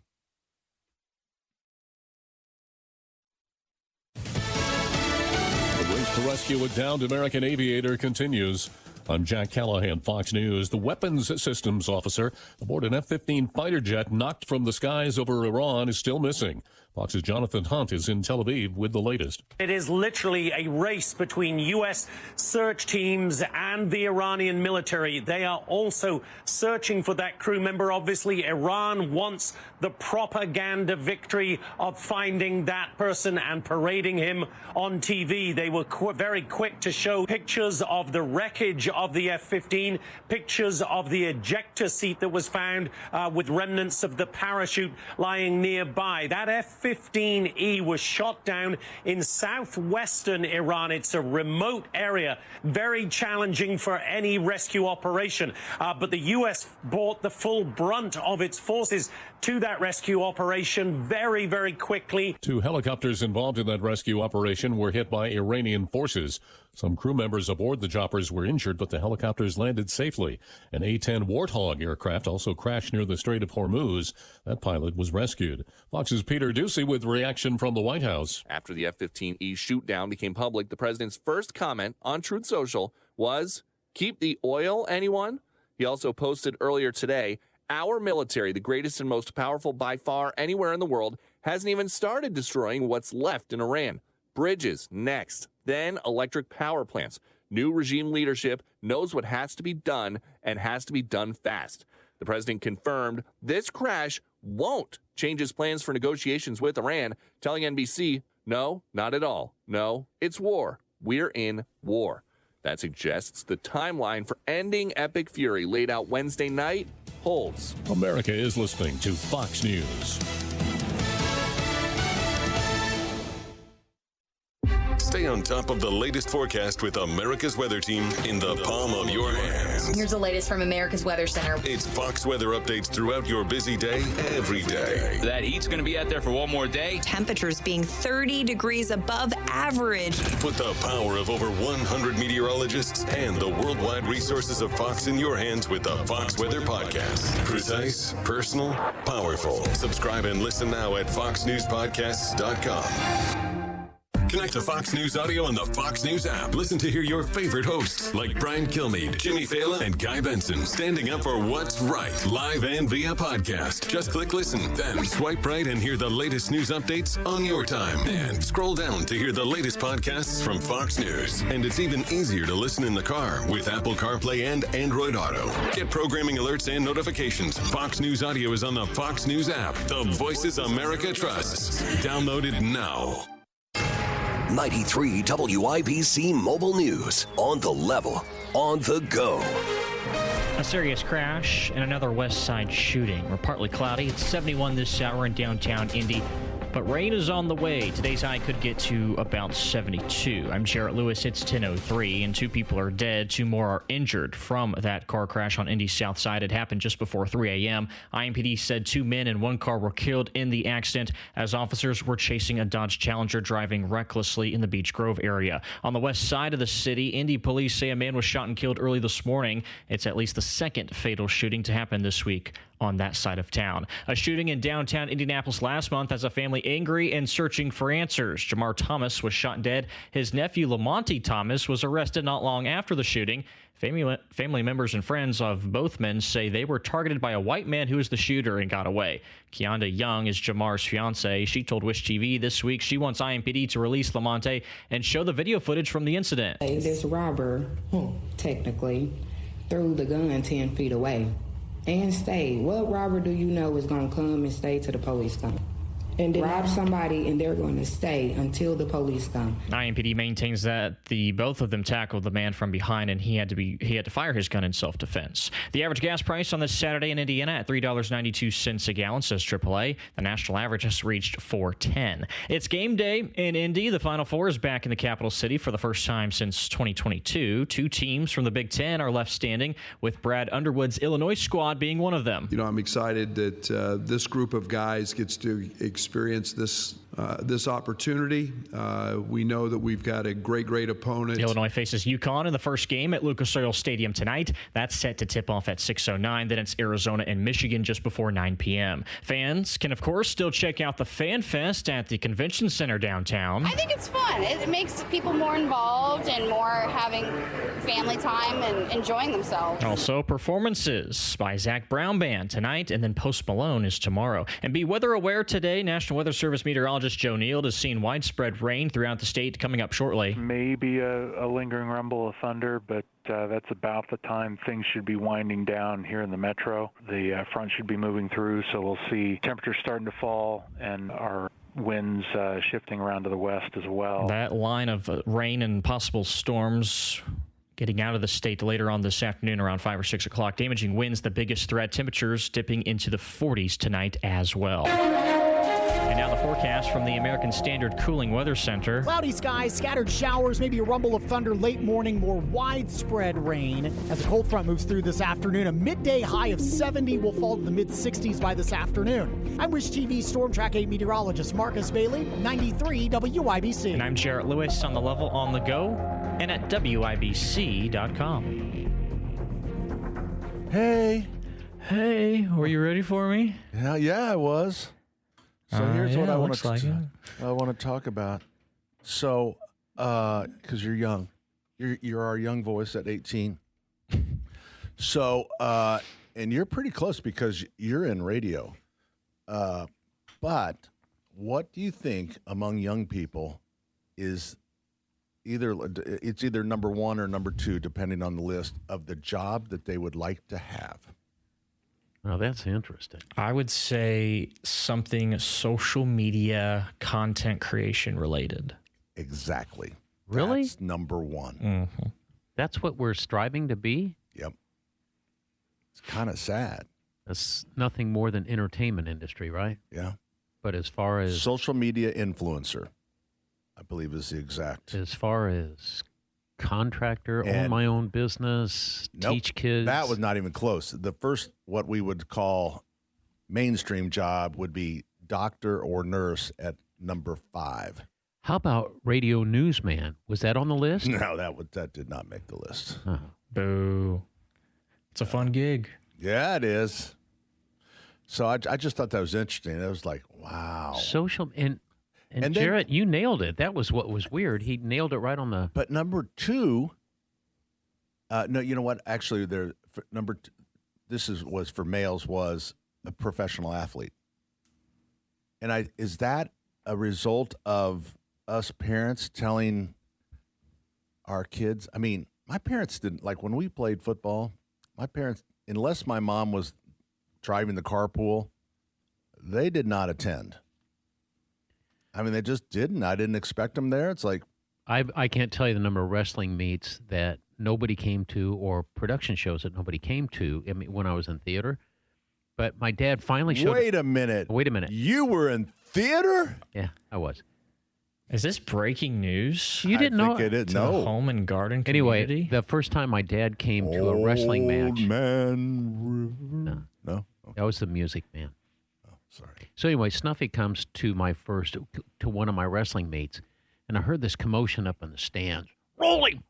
The race to rescue a downed American aviator continues. I'm Jack Callahan, Fox News. The weapons systems officer aboard an F-15 fighter jet knocked from the skies over Iran is still missing. Fox's Jonathan Hunt is in Tel Aviv with the latest. It is literally a race between U.S. search teams and the Iranian military. They are also searching for that crew member. Obviously, Iran wants the propaganda victory of finding that person and parading him on TV. They were very quick to show pictures of the wreckage of the F-15, pictures of the ejector seat that was found with remnants of the parachute lying nearby. That F-15E was shot down in southwestern Iran. It's a remote area, very challenging for any rescue operation. But the U.S. brought the full brunt of its forces to that rescue operation very, very quickly. 2 helicopters involved in that rescue operation were hit by Iranian forces. Some crew members aboard the choppers were injured, but the helicopters landed safely. An A-10 Warthog aircraft also crashed near the Strait of Hormuz. That pilot was rescued. Fox's Peter Ducey with reaction from the White House. After the F-15E shoot-down became public, the president's first comment on Truth Social was, "Keep the oil, anyone?" He also posted earlier today, "Our military, the greatest and most powerful by far anywhere in the world, hasn't even started destroying what's left in Iran. Bridges next, then electric power plants. New regime leadership knows what has to be done and has to be done fast." The president confirmed this crash won't change his plans for negotiations with Iran, telling NBC, "No, not at all. No, it's war. We're in war." That suggests the timeline for ending epic fury laid out Wednesday night holds. America is listening to Fox News. Stay on top of the latest forecast with America's Weather Team in the palm of your hands. Here's the latest from America's Weather Center. It's Fox weather updates throughout your busy day, every day. That heat's going to be out there for one more day. Temperatures being 30 degrees above average. Put the power of over 100 meteorologists and the worldwide resources of Fox in your hands with the Fox Weather Podcast. Precise, personal, powerful. Subscribe and listen now at foxnewspodcasts.com. Connect to Fox News Audio on the Fox News app. Listen to hear your favorite hosts like Brian Kilmeade, Jimmy Fallon, and Guy Benson standing up for what's right, live and via podcast. Just click listen, then swipe right and hear the latest news updates on your time. And scroll down to hear the latest podcasts from Fox News. And it's even easier to listen in the car with Apple CarPlay and Android Auto. Get programming alerts and notifications. Fox News Audio is on the Fox News app. The voices America trusts. Download it now. 93 WIBC Mobile News. On the level, on the go. A serious crash and another West Side shooting. We're partly cloudy. It's 71 this hour in downtown Indy. But rain is on the way. Today's high could get to about 72. I'm Jarrett Lewis. It's 10:03, and 2 people are dead. 2 more are injured from that car crash on Indy's south side. It happened just before 3 a.m. IMPD said 2 men and 1 car were killed in the accident as officers were chasing a Dodge Challenger driving recklessly in the Beach Grove area. On the west side of the city, Indy police say a man was shot and killed early this morning. It's at least the second fatal shooting to happen this week on that side of town. A shooting in downtown Indianapolis last month has a family angry and searching for answers. Jamar Thomas was shot dead. His nephew Lamonte Thomas was arrested not long after the shooting. Family members and friends of both men say they were targeted by a white man who was the shooter and got away. Keonda Young is Jamar's fiance. She told Wish TV this week she wants IMPD to release Lamonte and show the video footage from the incident. This robber, technically, threw the gun 10 feet away and stayed. What robber do you know is going to come and stay till the police come? And rob somebody and they're going to stay until the police come. IMPD maintains that both of them tackled the man from behind and he had to fire his gun in self-defense. The average gas price on this Saturday in Indiana at $3.92 a gallon, says AAA. The national average has reached $4.10. It's game day in Indy. The Final Four is back in the capital city for the first time since 2022. 2 teams from the Big Ten are left standing, with Brad Underwood's Illinois squad being one of them. You know, I'm excited that this group of guys gets to experience this opportunity. We know that we've got a great opponent. Illinois faces UConn in the first game at Lucas Oil Stadium tonight. That's set to tip off at 6:09. Then it's Arizona and Michigan just before 9 p.m. Fans can, of course, still check out the Fan Fest at the Convention Center downtown. I think it's fun. It makes people more involved and more having family time and enjoying themselves. Also, performances by Zach Brown Band tonight, and then Post Malone is tomorrow. And be weather aware today. Now National Weather Service meteorologist Joe Neild is seeing widespread rain throughout the state coming up shortly. Maybe a lingering rumble of thunder, but that's about the time things should be winding down here in the metro. The front should be moving through, so we'll see temperatures starting to fall and our winds shifting around to the west as well. That line of rain and possible storms getting out of the state later on this afternoon around 5 or 6 o'clock. Damaging winds, the biggest threat. Temperatures dipping into the 40s tonight as well. And now the forecast from the American Standard Cooling Weather Center. Cloudy skies, scattered showers, maybe a rumble of thunder late morning, more widespread rain. As a cold front moves through this afternoon, a midday high of 70 will fall to the mid-60s by this afternoon. I'm Wish TV Storm Track 8 meteorologist Marcus Bailey, 93 WIBC. And I'm Jarrett Lewis on the level on the go and at WIBC.com. Hey. Hey, were you ready for me? Yeah, I was. So here's what I want to talk about. So, because you're young, you're our young voice at 18. So, and you're pretty close because you're in radio. But what do you think among young people is either number one or number two, depending on the list of the job that they would like to have? Well, that's interesting. I would say something social media content creation related. Exactly. Really? That's number one. Mm-hmm. That's what we're striving to be? Yep. It's kind of sad. That's nothing more than entertainment industry, right? Yeah. But as far as social media influencer, I believe is the exact. As far as contractor, own my own business, teach kids. That was not even close. The first, what we would call mainstream job would be doctor or nurse at number 5. How about radio newsman? Was that on the list? No, that did not make the list. Oh. Boo. It's a fun gig. Yeah, it is. So I just thought that was interesting. It was like, wow. Social and then, Jarrett, you nailed it. That was what was weird. He nailed it right on the. But number 2, no, you know what? Actually, this was for males, was a professional athlete. And is that a result of us parents telling our kids? I mean, my parents didn't, like when we played football, my parents, unless my mom was driving the carpool, they did not attend. I mean, they just didn't. I didn't expect them there. It's like, I can't tell you the number of wrestling meets that nobody came to or production shows that nobody came to. I mean, when I was in theater. But my dad finally showed. Wait a minute. You were in theater? Yeah, I was. Is this breaking news? You didn't know? It is. To No. the home and garden community? Anyway, the first time my dad came to a wrestling match. Old Man River. No? Okay. That was the Music Man. Oh, sorry. So anyway, Snuffy comes to one of my wrestling meets, and I heard this commotion up in the stands. Rolling,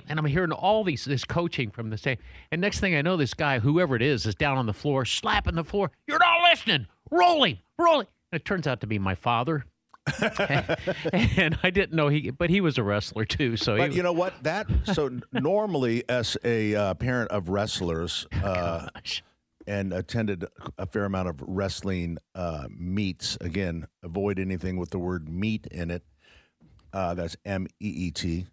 and I'm hearing all this coaching from the stand. And next thing I know, this guy, whoever it is down on the floor, slapping the floor. You're not listening. Rolling. And it turns out to be my father. And I didn't know but he was a wrestler too. So, but you know what? Normally, as a parent of wrestlers, and attended a fair amount of wrestling meets. Again, avoid anything with the word meat in it. That's MEET.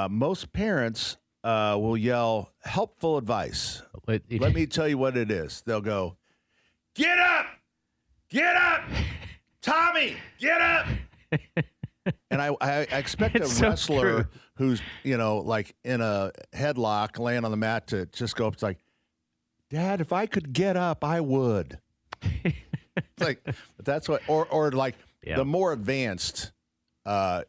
Most parents will yell helpful advice. Let me tell you what it is. They'll go, "Get up! Get up! Tommy, get up!" And I expect a wrestler who's, like in a headlock, laying on the mat, to just go up. It's like, "Dad, if I could get up, I would." It's like, that's what, or like the more advanced, the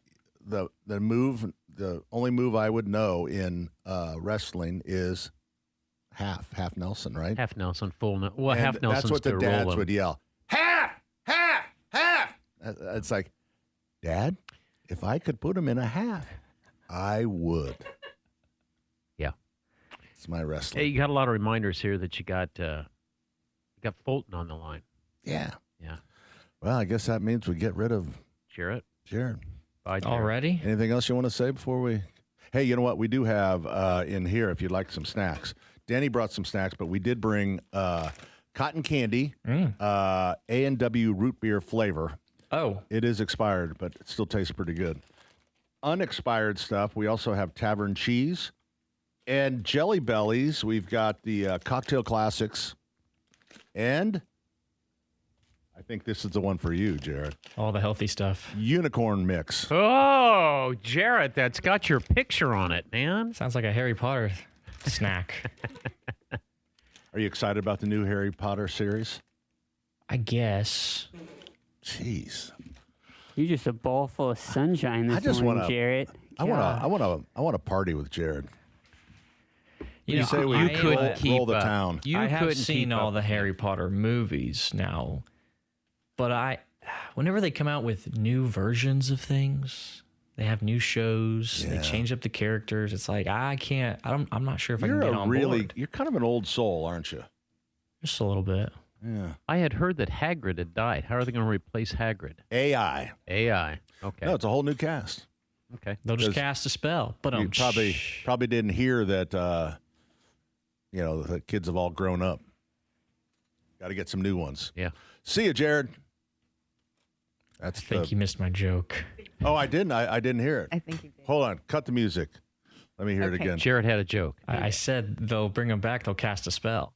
only move I would know in wrestling is half Nelson, right? Half Nelson, full Nelson. Well, half Nelson. That's what the dads would yell. Half. It's like, "Dad, if I could put him in a half, I would." Yeah. It's my wrestling. Hey, you got a lot of reminders here that you got Fulton on the line. Yeah. Yeah. Well, I guess that means we get rid of Jarrett. Bye, Jarrett. Already? Anything else you want to say before we? Hey, you know what? We do have in here, if you'd like some snacks. Danny brought some snacks, but we did bring cotton candy, A&W root beer flavor. Oh. It is expired, but it still tastes pretty good. Unexpired stuff, we also have Tavern Cheese. And Jelly Bellies, we've got the Cocktail Classics. And I think this is the one for you, Jared. All the healthy stuff. Unicorn Mix. Oh, Jarrett, that's got your picture on it, man. Sounds like a Harry Potter snack. Are you excited about the new Harry Potter series? I guess. Jeez. You're just a ball full of sunshine this I just morning, want to. Jarrett. I want to party with Jared. You say we roll the town. I have seen all the Harry Potter movies now, but whenever they come out with new versions of things, they have new shows, they change up the characters. It's like I'm not sure if I can get on board. You're kind of an old soul, aren't you? Just a little bit. Yeah. I had heard that Hagrid had died. How are they going to replace Hagrid? AI. Okay. No, it's a whole new cast. Okay. They'll just cast a spell. But you probably didn't hear that. The kids have all grown up. Got to get some new ones. Yeah. See you, Jared. I think you missed my joke. Oh, I didn't. I didn't hear it. I think you did. Hold on. Cut the music. Let me hear it again. Jared had a joke. I said they'll bring them back. They'll cast a spell.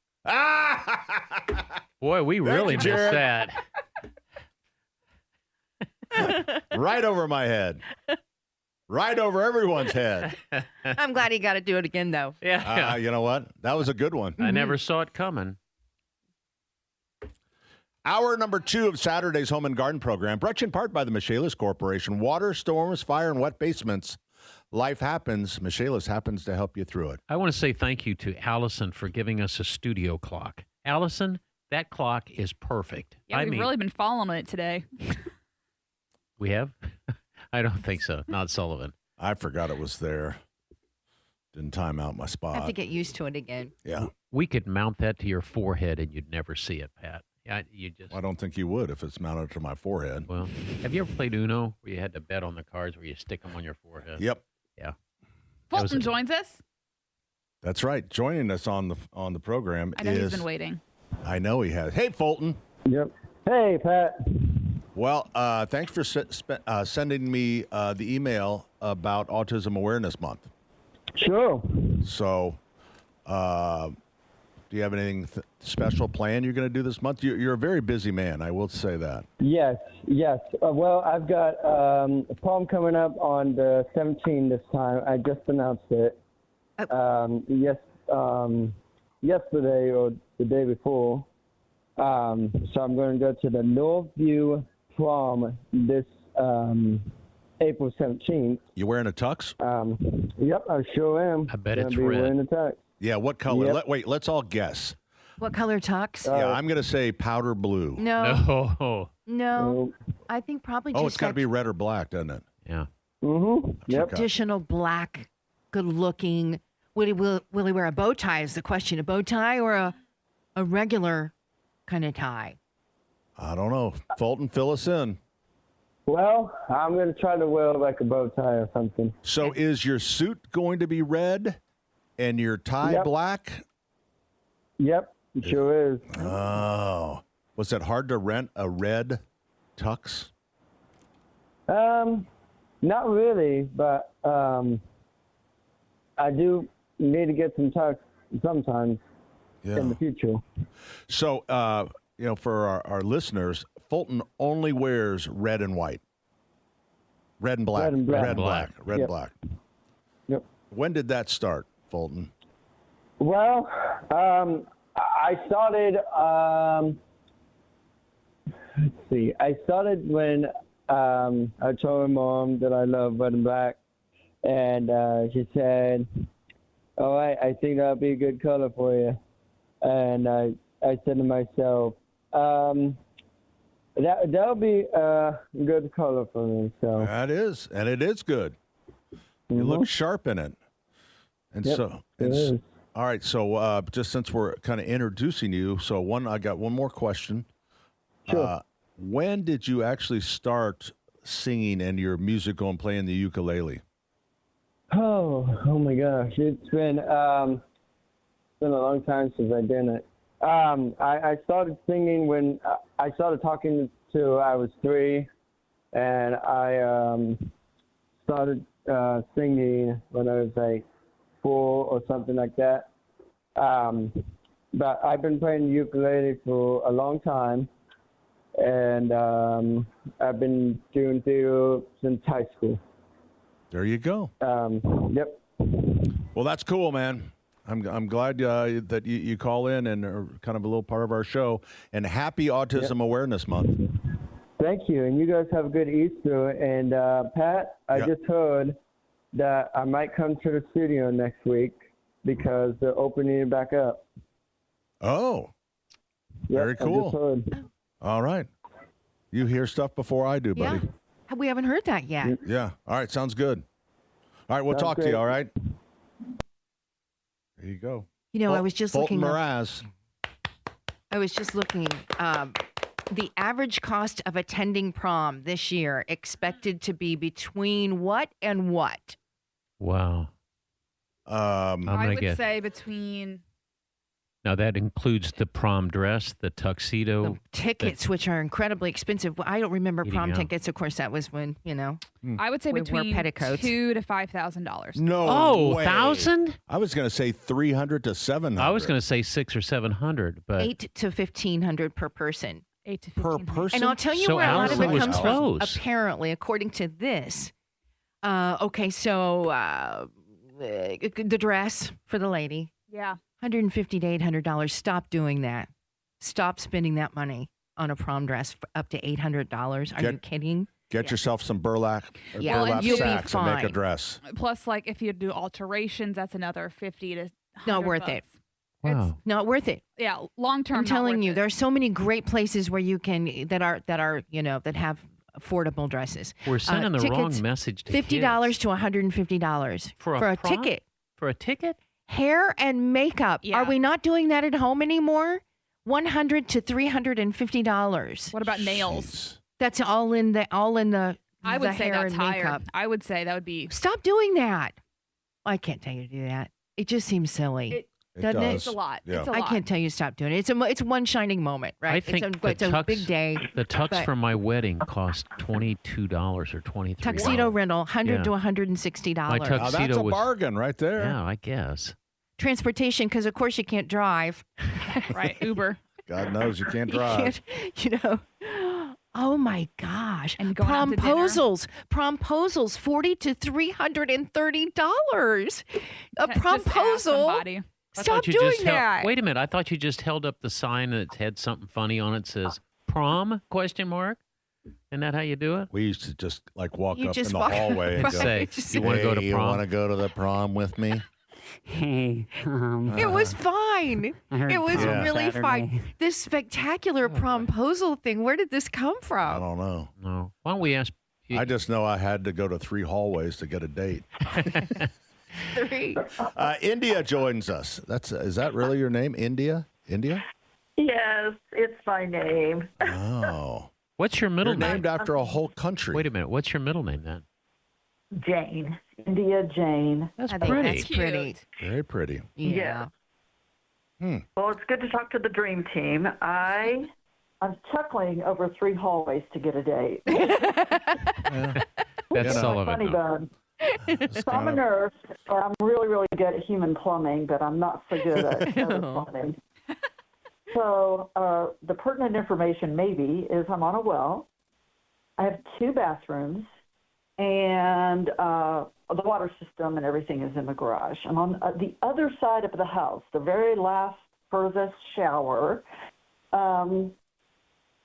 Boy, we really missed that. Right over my head. Right over everyone's head. I'm glad he got to do it again, though. Yeah. You know what? That was a good one. I never saw it coming. Hour number 2 of Saturday's Home and Garden program, brought to you in part by the Michaelis Corporation. Water, storms, fire, and wet basements. Life happens. Michaelis happens to help you through it. I want to say thank you to Allison for giving us a studio clock. Allison, that clock is perfect. Yeah, we've really been following it today. We have? I don't think so. Not Sullivan. I forgot it was there. Didn't time out my spot. I have to get used to it again. Yeah. We could mount that to your forehead and you'd never see it, Pat. Yeah, I don't think you would if it's mounted to my forehead. Well, have you ever played Uno where you had to bet on the cards where you stick them on your forehead? Yep. Yeah. Fulton joins us. That's right. Joining us on the program I know he's been waiting. I know he has. Hey, Fulton. Yep. Hey, Pat. Well, thanks for sending me the email about Autism Awareness Month. Sure. So, do you have anything special planned you're going to do this month? You're a very busy man, I will say that. Yes. Well, I've got a poem coming up on the 17th this time. I just announced it. Yesterday or the day before. So I'm going to go to the Northview Prom this April 17th. You wearing a tux? Yep, I sure am. I bet it's red. Wearing a tux. Yeah, what color? Yep. Wait, let's all guess. What color tux? Yeah, I'm going to say powder blue. No. I think probably just it's got to be red or black, doesn't it? Yeah. Mm-hmm. Yep. Traditional black, good-looking. Will he wear a bow tie is the question. A bow tie or a regular kind of tie? I don't know. Fulton, fill us in. Well, I'm going to try to wear like a bow tie or something. So is your suit going to be red and your tie black? Yep, it sure is. Oh. Was it hard to rent a red tux? Not really, but I do need to get some tux sometimes in the future. So, for our listeners, Fulton only wears red and white. Red and black. Red and black. Red and black. Red and black. Yep. When did that start, Fulton? Well, I started, let's see. I started when I told my mom that I love red and black. And she said, all right, I think that'll be a good color for you. And I said to myself, that'll be a good color for me. So that is, and it is good. You look sharp in it. And all right. So just since we're kind of introducing you, I got one more question. Sure. When did you actually start singing and your musical and playing the ukulele? Oh my gosh. It's been a long time since I did it. I started singing when I started talking to I was 3, and I started singing when I was like 4 or something like that. But I've been playing ukulele for a long time, and I've been doing theater since high school. There you go. Yep. Well, that's cool, man. I'm glad that you call in and are kind of a little part of our show. And happy Autism Awareness Month. Thank you, and you guys have a good Easter. And Pat, I just heard that I might come to the studio next week because they're opening it back up. Oh, very cool. I just heard. All right. You hear stuff before I do, buddy. Yeah. We haven't heard that yet. Yeah. All right. Sounds good. All right. We'll talk to you. All right. There you go. You know, I was just Fulton looking. Mraz. I was just looking. The average cost of attending prom this year expected to be between what and what? Wow. I would say between. Now, that includes the prom dress, the tuxedo. Tickets, which are incredibly expensive. I don't remember prom out. tickets. Of course, that was when, I would say we wore between petticoats. $2,000 to $5,000. No way. 1,000? I was going to say 300 to 700. I was going to say 600 or 700, but $800 to $1,500 per person. $800 to per $1,500. person. And I'll tell you So where a lot of Allison it was comes close. from. Apparently, according to this. Okay, so the dress for the lady. Yeah. $150 to $800. Stop doing that. Stop spending that money on a prom dress for up to $800. Are you kidding? Get yourself some burlap, Yeah. burlap You'll be sacks and make a fine. dress. Plus, like, if you do alterations, that's another $50 to $100. Not worth it. wow. Not worth it. Yeah, long term. I'm telling you, there are so many great places where you can that have affordable dresses. We're sending the tickets, wrong message to $50 kids. to $150 For a prom? ticket. For a ticket? Hair and makeup. Yeah. Are we not doing that at home anymore? $100 to $350. What about nails? That's all in the I would the say hair that's and higher. makeup. I would say that would be. Stop doing that. I can't tell you to do that. It just seems silly. Doesn't it? It's a lot. Yeah. It's a I lot. can't tell you to stop doing it. It's one shining moment, right? I think it's a big day. The tux but- from my wedding cost $22 or $23. Tuxedo rental, $100 Yeah. to $160. My Now, that's tuxedo a was bargain right there. Yeah, I guess. Transportation, because of course you can't drive. Right, Uber. God knows you can't You drive. can't, Oh my gosh! And going out to dinner. Promposals, $40 to $330. A Just ask promposal. somebody. I Stop thought you doing just held- that. Wait a minute. I thought you just held up the sign and it had something funny on it. Says prom? Question mark. Isn't that how you do it? We used to just like walk You up just in the walk- hallway and Right. go, Say, Just- you want to go "Hey, to you prom? want to go to the prom with me? Hey, It was fine. I heard It was prom really fine. Saturday. This spectacular promposal thing. Where did this come I from? don't know. No. Why don't we ask? I just know I had to go to 3 hallways to get a date. 3. India joins us. Is that really your name, India? India? Yes, it's my name. Oh. What's your middle You're name? named after a whole country. Wait a minute. What's your middle name then? Jane. India Jane. That's I think pretty. that's pretty. Very pretty. Yeah. Well, it's good to talk to the dream team. I'm chuckling over 3 hallways to get a date. That's Sullivan. Funny no. bone. So I'm a nurse, or I'm really, really good at human plumbing, but I'm not so good at other plumbing. So the pertinent information maybe is I'm on a well. I have 2 bathrooms, and the water system and everything is in the garage. I'm on the other side of the house, the very last furthest shower.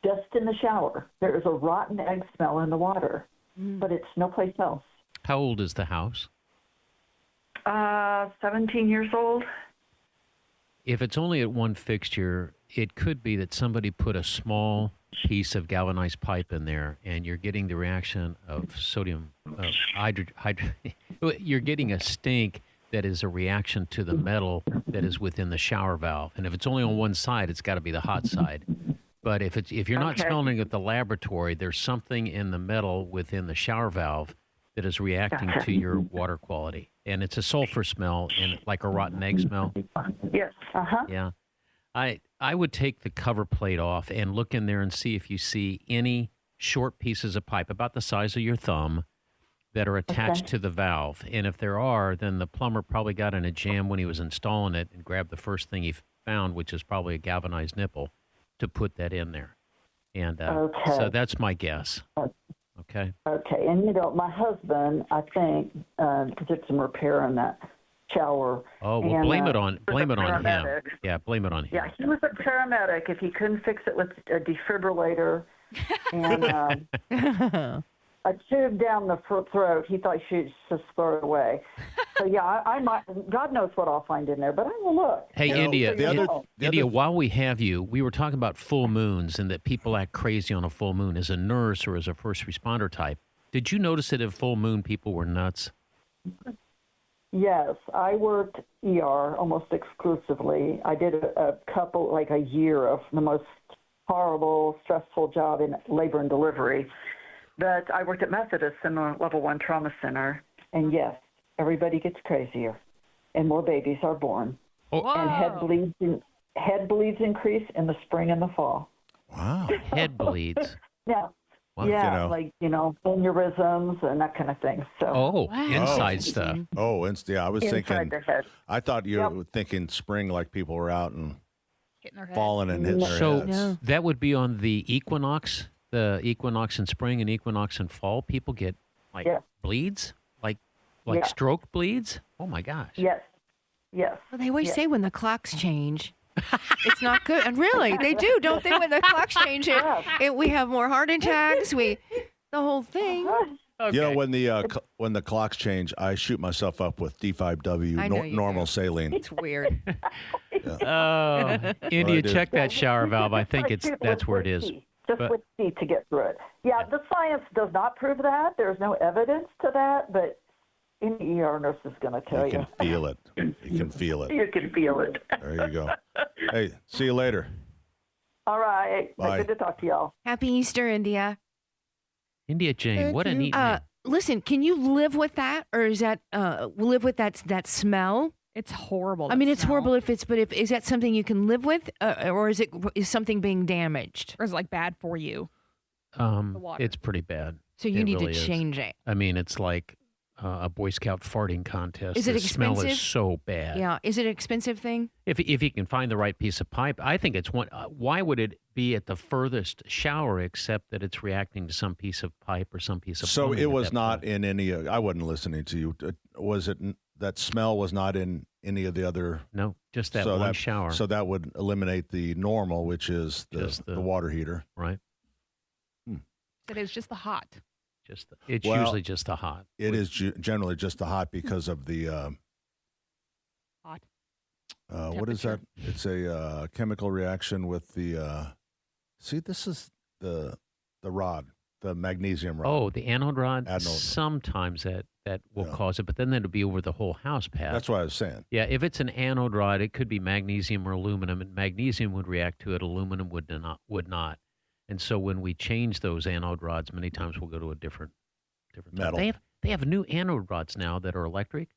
Just in the shower, there is a rotten egg smell in the water, but it's no place else. How old is the house? 17 years old. If it's only at one fixture, it could be that somebody put a small piece of galvanized pipe in there, and you're getting the reaction of sodium you're getting a stink that is a reaction to the metal that is within the shower valve. And if it's only on one side, it's got to be the hot side. But if you're not smelling it at the laboratory, there's something in the metal within the shower valve that is reacting to your water quality. And it's a sulfur smell and like a rotten egg smell. Yes. Uh-huh. Yeah. I would take the cover plate off and look in there and see if you see any short pieces of pipe about the size of your thumb that are attached to the valve. And if there are, then the plumber probably got in a jam when he was installing it and grabbed the first thing he found, which is probably a galvanized nipple, to put that in there. And so that's my guess. Okay. Okay. And, my husband, I think, did some repair on that shower. Oh, well, and, blame it on him. paramedic. Yeah, blame it on him. Yeah, he was a paramedic. If he couldn't fix it with a defibrillator and a tube down the throat, he thought he should just throw it away. So, yeah, I might. God knows what I'll find in there, but I will look. Hey, India, India, while we have you, we were talking about full moons and that people act crazy on a full moon. As a nurse or as a first responder type, did you notice that at full moon people were nuts? Yes, I worked ER almost exclusively. I did a couple, like a year of the most horrible, stressful job in labor and delivery. But I worked at Methodist in a level 1 trauma center. And yes, everybody gets crazier and more babies are born. And head bleeds increase in the spring and the fall. Wow. Head bleeds. Yeah. Wow. Yeah, aneurysms and that kind of thing. So. Inside stuff. Oh, I was Inside thinking. the head. I thought you were thinking spring, like people were out and falling and hitting their So heads. that would be on the equinox in spring and equinox in fall. People get bleeds, like stroke bleeds. Oh my gosh. Yes. Well, they always say when the clocks change, it's not good. And really, they do, don't they? When the clocks change, we have more heart attacks. The whole thing. Okay. When the clocks change, I shoot myself up with D5W normal saline. It's weird. Oh, India, check that shower valve. I think that's where it is. With C to get through it. Yeah, the science does not prove that. There's no evidence to that, but any ER nurse is going to tell you. You can feel it. You can feel it. You can feel it. There you go. Hey, see you later. All right. Bye. Good to talk to y'all. Happy Easter, India. India Jane, what a neat name. Listen, can you live with that, or is that live with that smell? It's horrible. I mean, it's horrible if is that something you can live with, or is something being damaged, or is it bad for you? It's pretty bad. So you need really to change it. I mean, it's like a Boy Scout farting contest. Is it the expensive? smell is so bad. Yeah. Is it an expensive thing? If you can find the right piece of pipe, I think it's one. Why would it be at the furthest shower except that it's reacting to some piece of pipe or some piece of? So it was not point? in any. I wasn't listening to you. Was it that smell was not in any of the other? No, just that one shower. So that would eliminate the normal, which is the water heater, right? It is just the hot. It's usually just the hot. It is generally just the hot because of the hot. What is that? It's a chemical reaction with the. See, this is the rod, the magnesium rod. Oh, the anode rod. Sometimes that will cause it, but then that'll be over the whole house, Pat. That's what I was saying. Yeah, if it's an anode rod, it could be magnesium or aluminum, and magnesium would react to it. Aluminum would not. And so when we change those anode rods, many times we'll go to a different metal. They have new anode rods now that are electric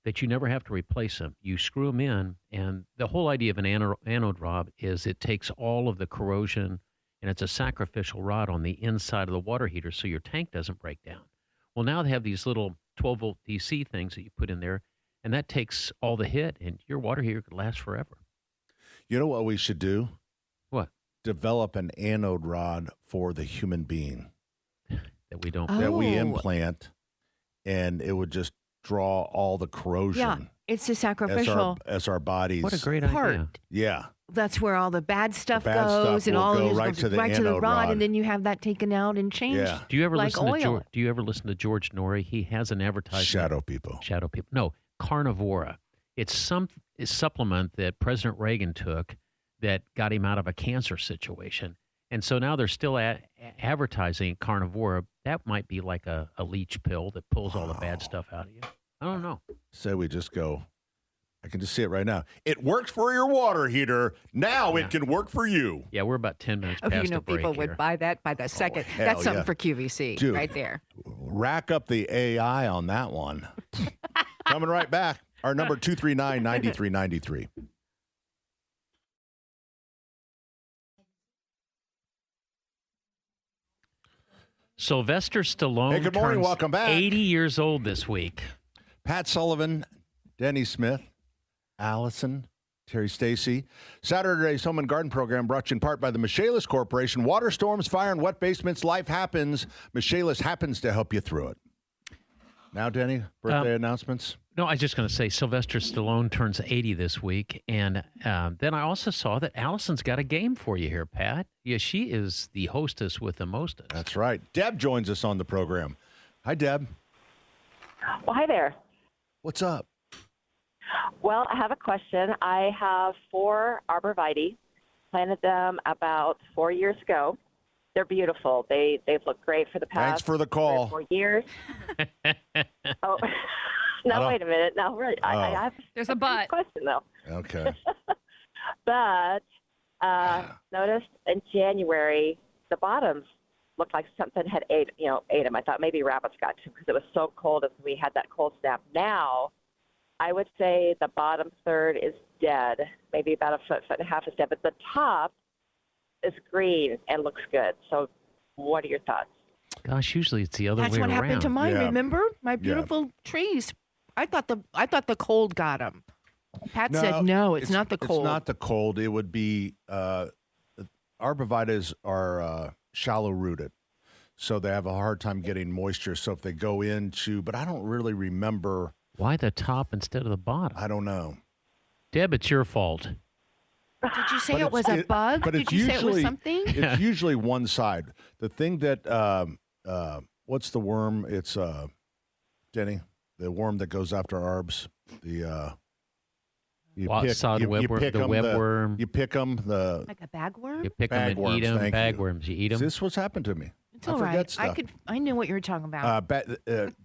that you never have to replace them. You screw them in, and the whole idea of an anode rod is it takes all of the corrosion, and it's a sacrificial rod on the inside of the water heater so your tank doesn't break down. Well, now they have these little 12-volt DC things that you put in there, and that takes all the hit, and your water heater could last forever. You know what we should do? What? Develop an anode rod for the human being that we implant, and it would just draw all the corrosion. Yeah, it's a sacrificial as our bodies. What a great part. idea! Yeah, that's where all the bad stuff bad goes, stuff and will all go of right to the right to the anode rod, rod. and then you have that taken out and changed. Yeah. Do you ever like listen oil. to Do you ever listen to George Norrie? He has an advertisement. Shadow people. No, Carnivora. It's some supplement that President Reagan took that got him out of a cancer situation. And so now they're still advertising Carnivora. That might be like a leech pill that pulls all the bad stuff out of you. I don't know. So we just go, I can just see it right now. It works for your water heater. Now it can work for you. Yeah, we're about 10 minutes past the break people here. would buy that by the second. hell That's something yeah. for QVC Dude, right there. Rack up the AI on that one. Coming right back. Our number 239-9393. Sylvester Stallone Hey, good morning. turns Welcome back. 80 years old this week. Pat Sullivan, Denny Smith, Allison, Terry Stacy. Saturday's Home and Garden program brought to you in part by the Michaelis Corporation. Water, storms, fire, and wet basements. Life happens. Michaelis happens to help you through it. Now, Denny, birthday announcements? No, I was just going to say Sylvester Stallone turns 80 this week. And then I also saw that Allison's got a game for you here, Pat. Yeah, she is the hostess with the mostest. That's right. Deb joins us on the program. Hi, Deb. Well, hi there. What's up? Well, I have a question. I have 4 arborvitae, planted them about 4 years ago. They're beautiful. They've looked great for the past Thanks for the call. 4 years. Oh, no, wait a minute. No, really. I have There's a but. question, though. Okay. But noticed in January, the bottoms looked like something had ate them. I thought maybe rabbits got to them because it was so cold as we had that cold snap. Now, I would say the bottom third is dead, maybe about a foot and a half is dead, but the top is green and looks good. So what are your thoughts? Gosh, usually it's the other That's way what around. happened to mine. Remember my beautiful trees? I thought the cold got them. Pat said no. It's not the cold. It's not the cold. It would be arborvitaes are shallow rooted, so they have a hard time getting moisture. So if they go into, but I don't really remember why the top instead of the bottom. I don't know. Deb, it's your fault. Did you say it was a bug? But Did you say it was something? It's usually one side. The thing that what's the worm? It's Denny, the worm that goes after arbs. The you pick the webworm. You pick them. Like a bagworm? You pick them and eat them. Bagworms. You eat them. This what's happened to me. It's all right. I knew what you were talking about.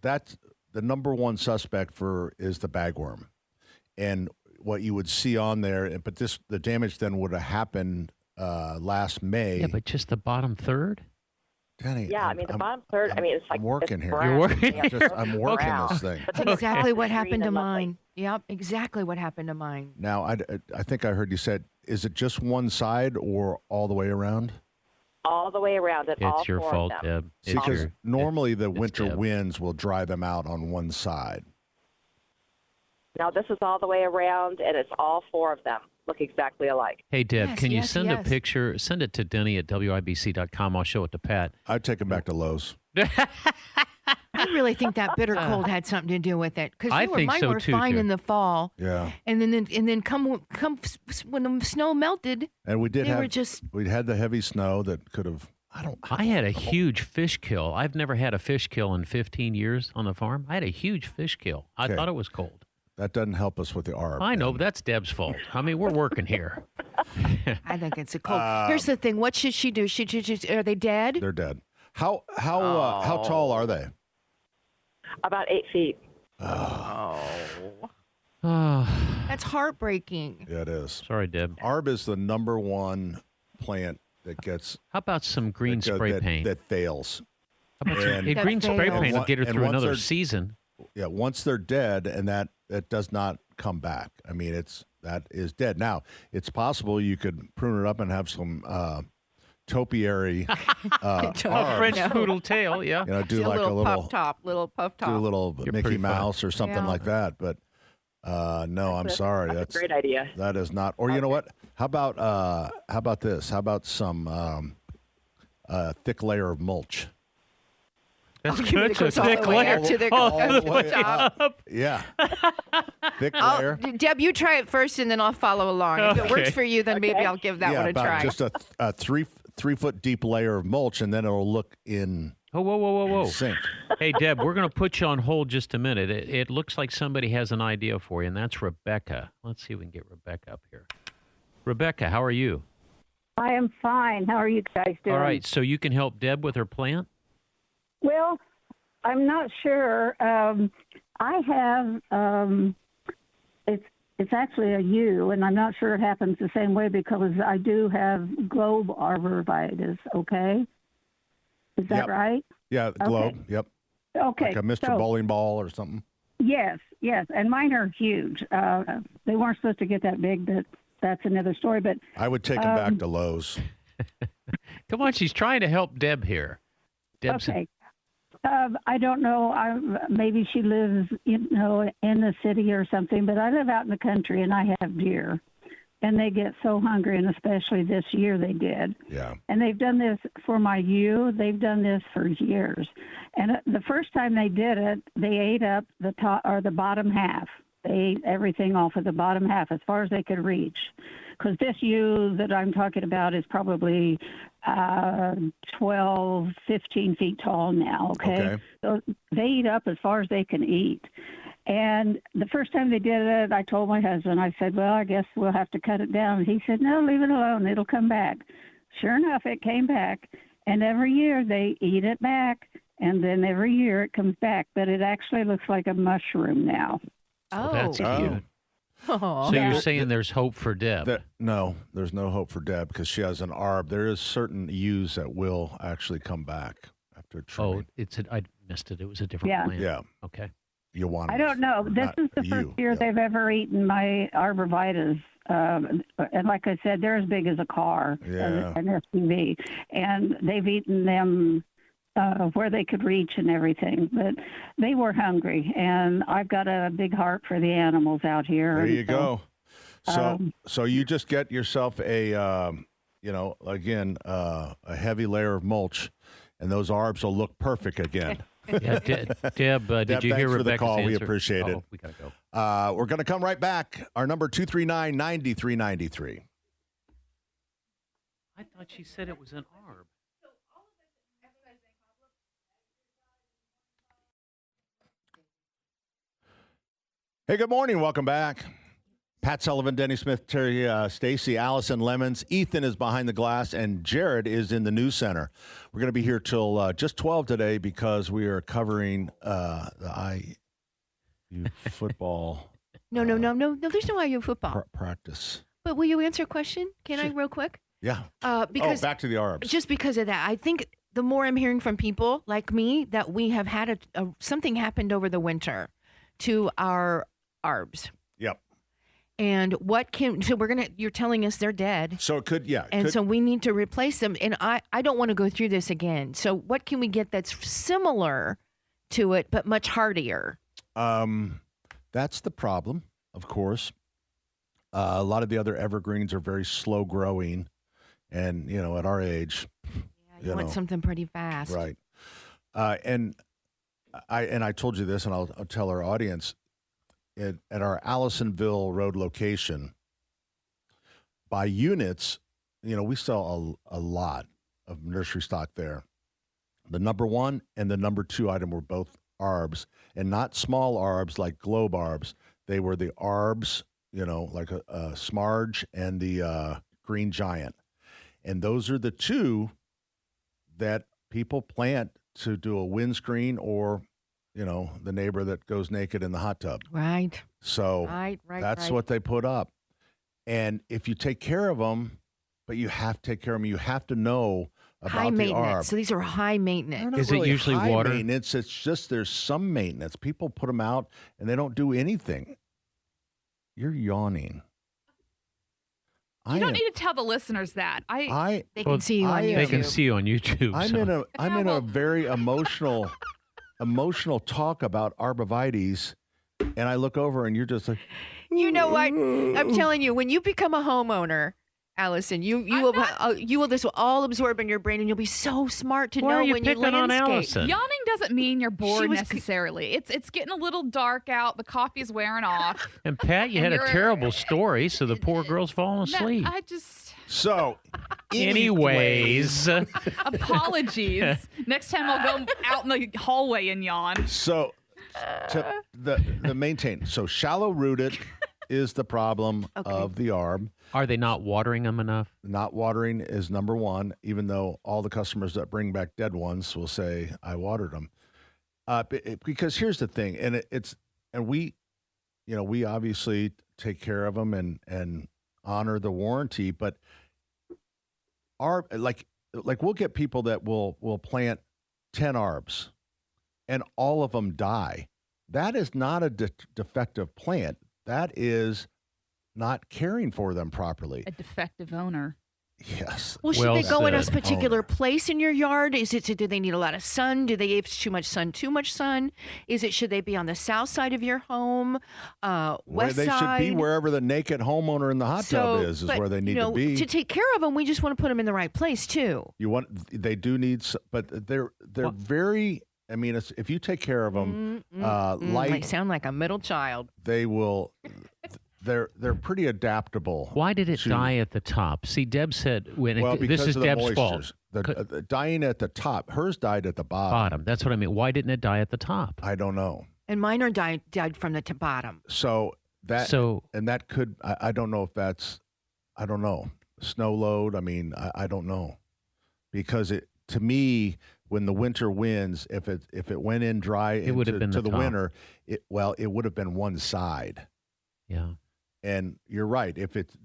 That's the number one suspect is the bagworm, and what you would see on there. But the damage then would have happened last May. Yeah, but just the bottom third. Danny, yeah, the bottom third. It's like I'm working here. You're working. I'm working this thing. That's exactly what happened to mine. Yep, exactly what happened to mine. Now, I think I heard you said, is it just one side or all the way around? All the way around. It's your fault, Deb. Because normally the winter winds will dry them out on one side. Now, this is all the way around, and it's all 4 of them look exactly alike. Hey, Deb, can you send a picture? Send it to Denny at WIBC.com. I'll show it to Pat. I'd take him back to Lowe's. I really think that bitter cold had something to do with it because mine were fine in the fall. Yeah, and then come when the snow melted, and we had the heavy snow that could have. I had a huge fish kill. I've never had a fish kill in 15 years on the farm. I had a huge fish kill. I thought it was cold. That doesn't help us with the arb. I know, but that's Deb's fault. We're working here. I think it's a cold. Here's the thing. What should she do? Are they dead? They're dead. How tall are they? About 8 feet. That's heartbreaking. Yeah, it is. Sorry, Deb. Arb is the number one plant that gets. How about some green spray paint that fails? How about some green spray paint will get her through another season? Yeah, once they're dead, and that does not come back. That is dead. Now, it's possible you could prune it up and have some topiary French poodle tail, yeah. Do like a little puff top, do a little Mickey Mouse or something like that. But no, I'm sorry. That's a great idea. That is not. Or you know what? How about this? How about some thick layer of mulch? That's good. Thick layer to the top. Yeah. Thick layer. Deb, you try it first, and then I'll follow along. If it works for you, then maybe I'll give that one a try. Just a 3 foot deep layer of mulch, and then it'll look in. Whoa. Sink. Hey, Deb, we're going to put you on hold just a minute. It looks like somebody has an idea for you, and that's Rebecca. Let's see if we can get Rebecca up here. Rebecca, how are you? I am fine. How are you guys doing? All right, so you can help Deb with her plant? Well, I'm not sure. I have, it's actually a U, and I'm not sure it happens the same way because I do have globe arborvitaes, okay? Is that right? Yeah, the globe, yep. Okay. Like a Mr. Bowling Ball or something? Yes, and mine are huge. They weren't supposed to get that big, but that's another story. But I would take them back to Lowe's. Come on, she's trying to help Deb here. Deb's Okay. I don't know. Maybe she lives, in the city or something, but I live out in the country and I have deer. And they get so hungry, and especially this year they did. Yeah. And they've done this for my ewe. They've done this for years. And the first time they did it, they ate up the top or the bottom half. They ate everything off of the bottom half as far as they could reach. Because this ewe that I'm talking about is probably 12, 15 feet tall now, okay? So they eat up as far as they can eat. And the first time they did it, I told my husband, I said, well, I guess we'll have to cut it down. He said, no, leave it alone. It'll come back. Sure enough, it came back. And every year they eat it back. And then every year it comes back. But it actually looks like a mushroom now. Oh, that's cute. Oh. So you're saying there's hope for Deb? No, there's no hope for Deb because she has an ARB. There is certain ewes that will actually come back after trimming. I missed it. It was a different plant. Yeah. Okay. You want? I don't know. This is the first year they've ever eaten my arborvitaes. And like I said, they're as big as a car, an SUV. And they've eaten them where they could reach and everything. But they were hungry. And I've got a big heart for the animals out here. There you go. So you just get yourself a, a heavy layer of mulch, and those arbs will look perfect again. Yeah, Deb, did you hear thanks for the Rebecca's call. answer? We appreciate it. We got to go. We're going to come right back. Our number 239-9393. I thought she said it was an arb. Hey, good morning. Welcome back. Pat Sullivan, Denny Smith, Terry, Stacy, Allison Lemons. Ethan is behind the glass, and Jared is in the news center. We're going to be here till just 12 today because we are covering the IU football. No. There's no IU football Practice. But will you answer a question? Can I real quick? Yeah. Because back to the ARBs. Just because of that, I think the more I'm hearing from people like me that we have had something happened over the winter to our ARBs. Yep. And you're telling us they're dead. So it could, so we need to replace them. And I don't want to go through this again. So what can we get that's similar to it, but much hardier? That's the problem, of course. A lot of the other evergreens are very slow growing. And, at our age, you want something pretty fast. Right. And I told you this, and I'll tell our audience, at our Allisonville Road location, by units, we sell a lot of nursery stock there. The number one and the number two item were both ARBs, and not small ARBs like globe ARBs. They were the ARBs, like a Smarge and the Green Giant. And those are the two that people plant to do a windscreen or the neighbor that goes naked in the hot tub. Right. So that's what they put up. And if you take care of them, but you have to take care of them, you have to know about high the maintenance. ARB. So these are high maintenance. Is it usually high water? Maintenance. It's just there's some maintenance. People put them out and they don't do anything. You're yawning. You don't need to tell the listeners that. They can see you on YouTube. They can see you on YouTube. I'm in a very emotional talk about arborvitaes, and I look over and you're just like, you know what? I'm telling you, when you become a homeowner, Allison, you will this will all absorb in your brain, and you'll be so smart to know when you landscape. Yawning doesn't mean you're bored necessarily. It's getting a little dark out. The coffee's wearing off. And Pat, you had a terrible story, so the poor girl's falling asleep. I just. So, anyways. Apologies. Next time I'll go out in the hallway and yawn. So, the maintain. So, shallow rooted is the problem of the ARB. Are they not watering them enough? Not watering is number one, even though all the customers that bring back dead ones will say, I watered them. Because here's the thing, and we obviously take care of them and honor the warranty, but like we'll get people that will plant 10 ARBs and all of them die. That is not a defective plant. That is not caring for them properly. A defective owner. Yes. Well, should they go in a said. particular place in your yard? Do they need a lot of sun? If it's too much sun? Should they be on the south side of your home? West they side? should be wherever the naked homeowner in the hot tub is but, where they need to be. To take care of them, we just want to put them in the right place too. They do need, but they're very. I mean, if you take care of them, I sound like a middle child. They will. They're pretty adaptable. Why did it die at the top? See, Deb said this is of Deb's the fault. The dying at the top. Hers died at the bottom. That's what I mean. Why didn't it die at the top? I don't know. And mine died from the bottom. That could. I don't know if that's. I don't know. Snow load. I mean, I don't know, because to me, when the winter winds, if it went in dry, it would have been to the top. winter. It would have been one side. Yeah. And you're right. If it's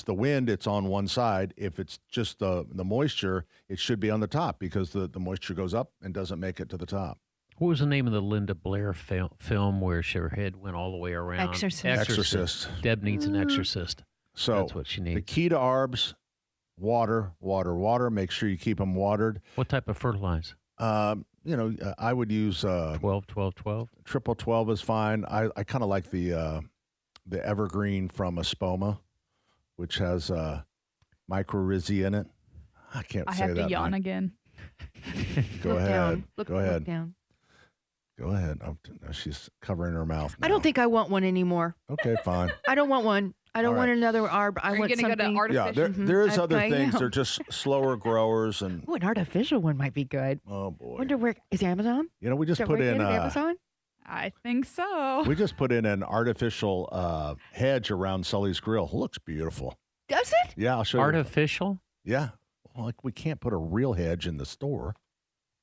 the wind, it's on one side. If it's just the moisture, it should be on the top, because the moisture goes up and doesn't make it to the top. What was the name of the Linda Blair film where her head went all the way around? Exorcist. Deb needs an exorcist. So that's what she needs. The key to arbs: water. Make sure you keep them watered. What type of fertilizer? I would use 12, 12, 12. Triple 12 is fine. I kind of like the evergreen from Espoma, which has mycorrhizia in it. I can't say that. I have to yawn again. Go ahead. Look down. Go ahead. She's covering her mouth now. I don't think I want one anymore. Okay, fine. I don't want one. I don't want another arb. I want you gonna something. go to artificial? Yeah, there is other I things. know. They're just slower growers, and Ooh, an artificial one might be good. oh boy. Wonder where is Amazon? We just Is that put where you in get it, Amazon. I think so. we just put in an artificial hedge around Sully's Grill. Looks beautiful. Does it? Yeah, I'll show you. Artificial? Yeah. Well, we can't put a real hedge in the store.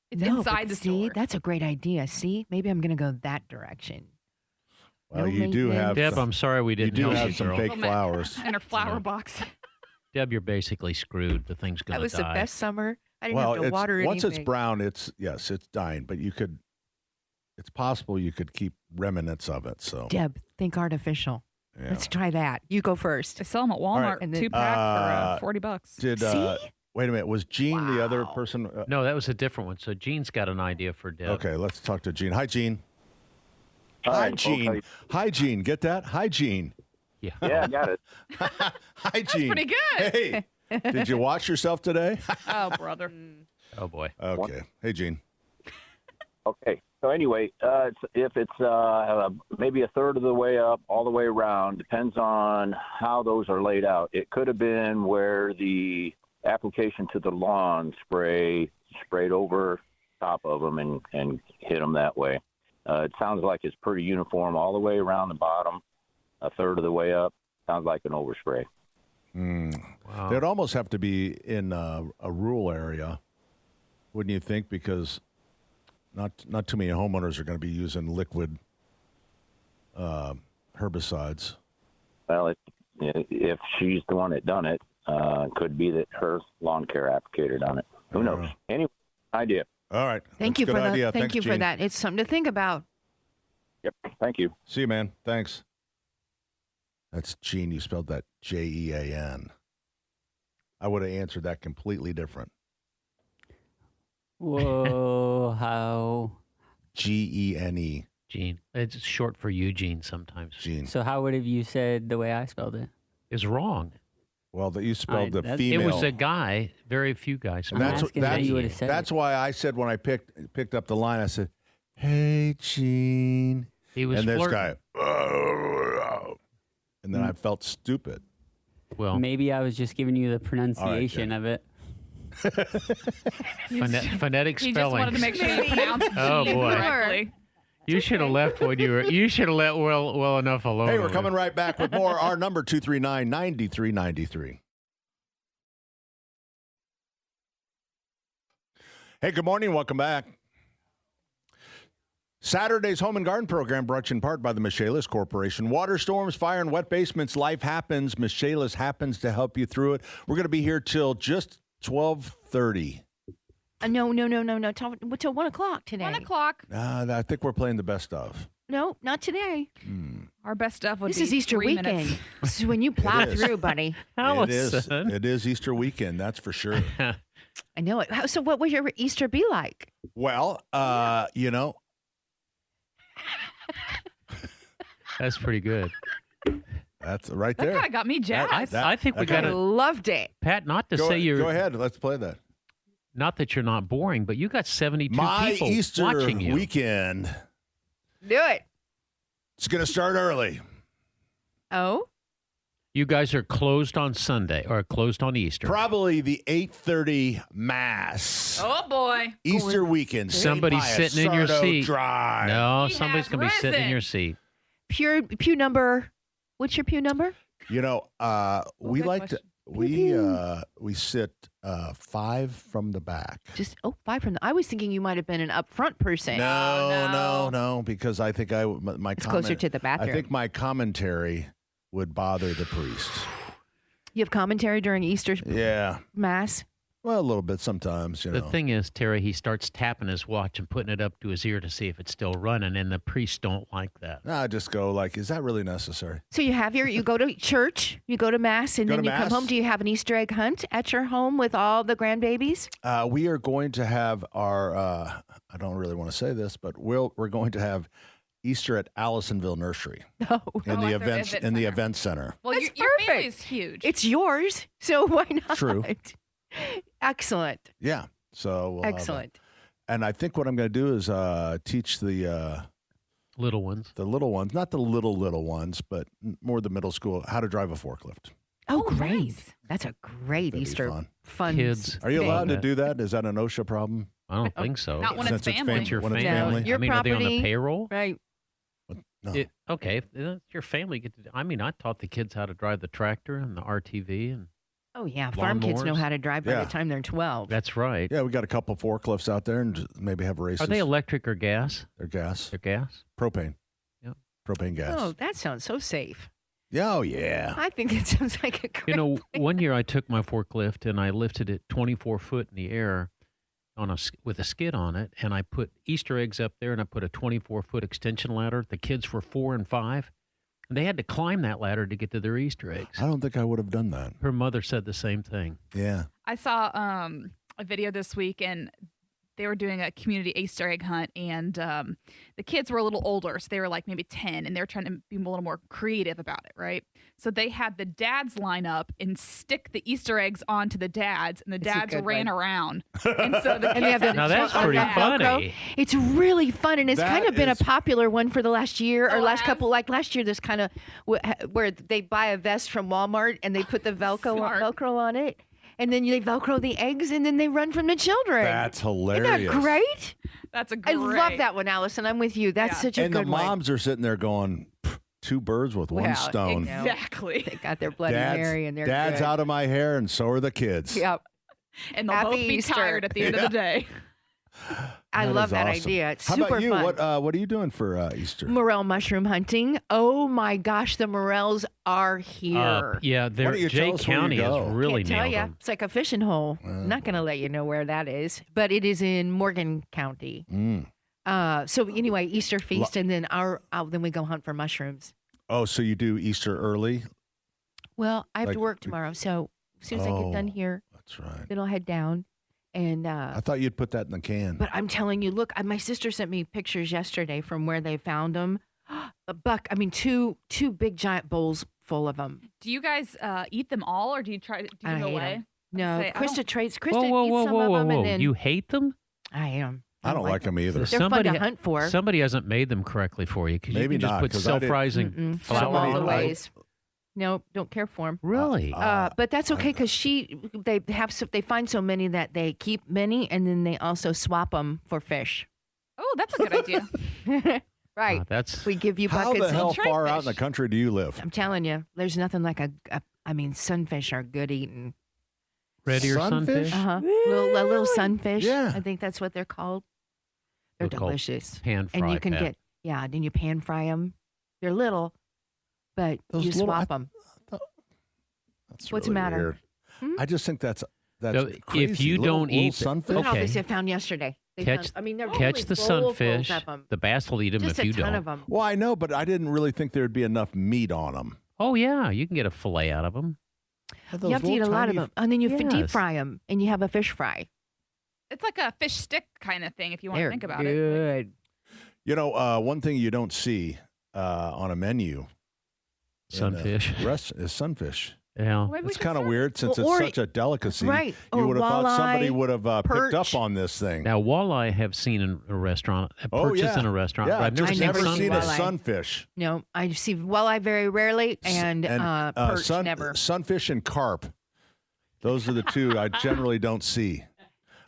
It's No, inside but the see, store. that's a great idea. See, maybe I'm going to go that direction. Well, No you do maintenance. have. Deb, I'm sorry we didn't You do help have you, some girl. fake flowers. in her flower box. Deb, you're basically screwed. The thing's going That to was die. the best summer. I didn't have to water anything. once it's brown, it's dying. But it's possible you could keep remnants of it. So Deb, think artificial. yeah. Let's try that. You go first. They sell them at Walmart, And then- 2-pack for $40. Did See? wait a minute? Was Jean the other person? No, that was a different one. So Jean's got an idea for Deb. Okay, let's talk to Jean. Hi, Jean. Hi, Hi, Jean. okay. Hi, Jean. Get that? Hi, Jean. Yeah. Yeah, I got it. Hi, Jean. Pretty good. Hey, did you watch yourself today? Oh, brother. Oh, boy. Okay. Hey, Jean. Okay. So anyway, if it's maybe a third of the way up, all the way around, depends on how those are laid out. It could have been where the application to the lawn sprayed over top of them and hit them that way. It sounds like it's pretty uniform all the way around the bottom, a third of the way up. Sounds like an overspray. Wow. They'd almost have to be in a rural area, wouldn't you think? Because not too many homeowners are going to be using liquid herbicides. Well, if she's the one that done it, could be that her lawn care applicator done it. Who knows? Anyway, idea. All right. Thank That's you a good for that. idea. Thank Thanks, you for Jean. that. It's something to think about. Yep. Thank you. See you, man. Thanks. That's Jean. You spelled that Jean. I would have answered that completely different. Whoa, how? Gene. Gene. It's short for Eugene sometimes. Gene. So how would have you said the way I spelled it? Is wrong. Well, that you spelled the that's- female. It was a guy. Very few guys. And I'm asking how you would have said that's it. why I said when I picked up the line, I said, "Hey, Gene." He was and this flirting. guy, and then I felt stupid. Well, Maybe I was just giving you the pronunciation of it. phonetic He just spelling. wanted to make sure you pronounced Oh, Gene boy. correctly. You should have left when you were. You should have let well enough alone. Hey, we're coming right back with more. Our number 239-9393. Hey, good morning. Welcome back. Saturday's Home and Garden program brought to you in part by the Michaelis Corporation. Water storms, fire, and wet basements. Life happens. Michaelis happens to help you through it. We're going to be here till just 12:30. No. Till 1 o'clock today. 1 o'clock. I think we're playing the best of. no, not today. Our best stuff would This be is Easter 3 weekend. minutes. This is when you plow It is. through, buddy. It is Easter weekend, that's for sure. I know it. So what would your Easter be like? Well, you know, That's pretty good. that's right That there. kind of got me jazzed. I think we got I to, loved it. Pat, not to Go, say you're, go ahead. Let's play that. not that you're not boring, but you got 72 My people Easter watching you. weekend. Do it. It's going to start early. Oh? You guys are closed on Sunday or closed on Easter. Probably the 8:30 mass. Oh, boy. Easter weekend. Somebody's St. sitting in your Pius seat. Drive. No, He somebody's has going to be sitting in risen. your seat. Pew number. What's your pew number? You know, we good like to we sit 5 from the back. Just 5 from the. I was thinking you might have been an upfront person. No, because I think my It's closer to the bathroom. I think my commentary would bother the priests. You have commentary during Easter Yeah, Mass? well, a little bit sometimes. You The know, thing is, Terry, he starts tapping his watch and putting it up to his ear to see if it's still running, and the priests don't like that. I just go like, is that really necessary? So you go to church, you go to Mass, and Go then to you come Mass. home. Do you have an Easter egg hunt at your home with all the grandbabies? We are going to have our. I don't really want to say this, but we're going to have Easter at Allisonville Nursery No. in the at their events event in the center. event center. Well, That's your perfect. family is huge. It's yours, so why not? True. Excellent. Yeah. So we'll have Excellent. and I think what I'm going to do is teach the Little ones. little ones, not the little ones, but more the middle school, how to drive a forklift. Oh, great. nice. That's a great That'd be Easter fun. Kids. Are you thing. allowed to do that? Is that an OSHA problem? I don't think so. Not when it's Since family. It's your when it's family. family? Your I mean, are they on property. the payroll? Right. No. Okay, if it's your family. I mean, I taught the kids how to drive the tractor and the RTV, and Oh, yeah. Farm kids know Lawnmowers. how to drive by Yeah. the time they're 12. that's right. Yeah, we got a couple forklifts out there, and just maybe have races. Are they electric or gas? They're gas, They're gas. propane. Yep. Propane gas. Oh, that sounds so safe. Yeah, oh yeah. I think it sounds like a great You know, plan. one year I took my forklift and I lifted it 24 foot in the air with a skid on it, and I put Easter eggs up there, and I put a 24-foot extension ladder. The kids were 4 and 5, and they had to climb that ladder to get to their Easter eggs. I don't think I would have done that. Her mother said the same thing. Yeah. I saw a video this week, and they were doing a community Easter egg hunt, and the kids were a little older, so they were like maybe 10, and they're trying to be a little more creative about it, right? So they had the dads line up and stick the Easter eggs onto the dads, and the It's a dads good ran one. around. And so the And they have kids the- Now that's on pretty that Velcro. funny. It's really fun, and it's That kind of been is- a popular one for the last year or Oh, it last has? couple. Like last year, there's kind of where they buy a vest from Walmart and they put the Smart. Velcro on it, and then they Velcro the eggs, and then they run from the children. That's Isn't hilarious. that great? That's a I great. love that one, Allison. I'm with you. That's Yeah. such a And the good one. moms are sitting there going, two birds with one Well, stone. Exactly. They got their Bloody Dad's, Mary, and they're Dad's good. out of my hair, and so are the kids. Yep. And they'll Happy both be Easter. tired at the end of the day. I That love is that awesome. idea. It's How super about you? fun. What are you doing for Easter? Morel mushroom hunting. Oh my gosh, the morels are here. Yeah, Why don't you Jay tell us where you County has go? really Can't tell nailed ya. them. It's like a fishing hole. I'm not going to let you know where that is, but it is in Morgan County. Mm. So anyway, Easter feast, and then then we go hunt for mushrooms. Oh, so you do Easter early? Well, I have Like- to work tomorrow, so as soon as I get done Oh, here, That's right. then I'll head down. And I thought you'd put that in the can. but I'm telling you, look, my sister sent me pictures yesterday from where they found them. Two big giant bowls full of them. Do you guys eat them all, or do you try to do I them hate away? 'em. No, Say, I Krista don't- trades. Krista Whoa, eats some of them, and then You hate them? I am. I don't like them either. They're fun to hunt for. Somebody hasn't made them correctly for you because you Maybe can just not, put 'cause I didn't- self-rising Mm-mm. flour Some all on the it. ways. Nope, don't care for them. Really? But that's okay because they find so many that they keep many, and then they also swap them for fish. Oh, that's a good idea. Right. That's We give you How buckets. the hell and far out in the country do you live? I'm telling you, there's nothing like sunfish are good eating. red ear Sunfish? sunfish. Uh-huh. Little sunfish. Yeah. I think that's what they're called. They're They're called delicious. pan And you fry, can Pat. then you pan fry them. They're little, but Those you little- swap them. That's What's the really matter? weird. I just think that's So crazy. if you Little don't eat sunfish. Look at all Okay. this I found yesterday. They've Catch, done, I mean, they're catch really the full sunfish. of them. The bass will eat them Just if a you ton don't. of them. Well, I know, but I didn't really think there'd be enough meat on them. Oh, yeah. You can get a fillet out of them. You have to eat a lot of them, and then you deep Yes. fry them, and you have a fish fry. It's like a fish stick kind of thing if you want They're to think about it. good. You know, one thing you don't see on a menu Sunfish. Is sunfish. Yeah. It's kind of weird since Well, or- it's such a delicacy. right. You Or would have thought somebody walleye, would have picked up perch. on this thing. Now, walleye I have seen in a restaurant. Oh, Purchased yeah. in a restaurant. Yeah, but I've never I've seen never sunfish. seen a walleye. sunfish. No, I see walleye very rarely, and perch never. Sunfish and carp. Those are the two I generally don't see.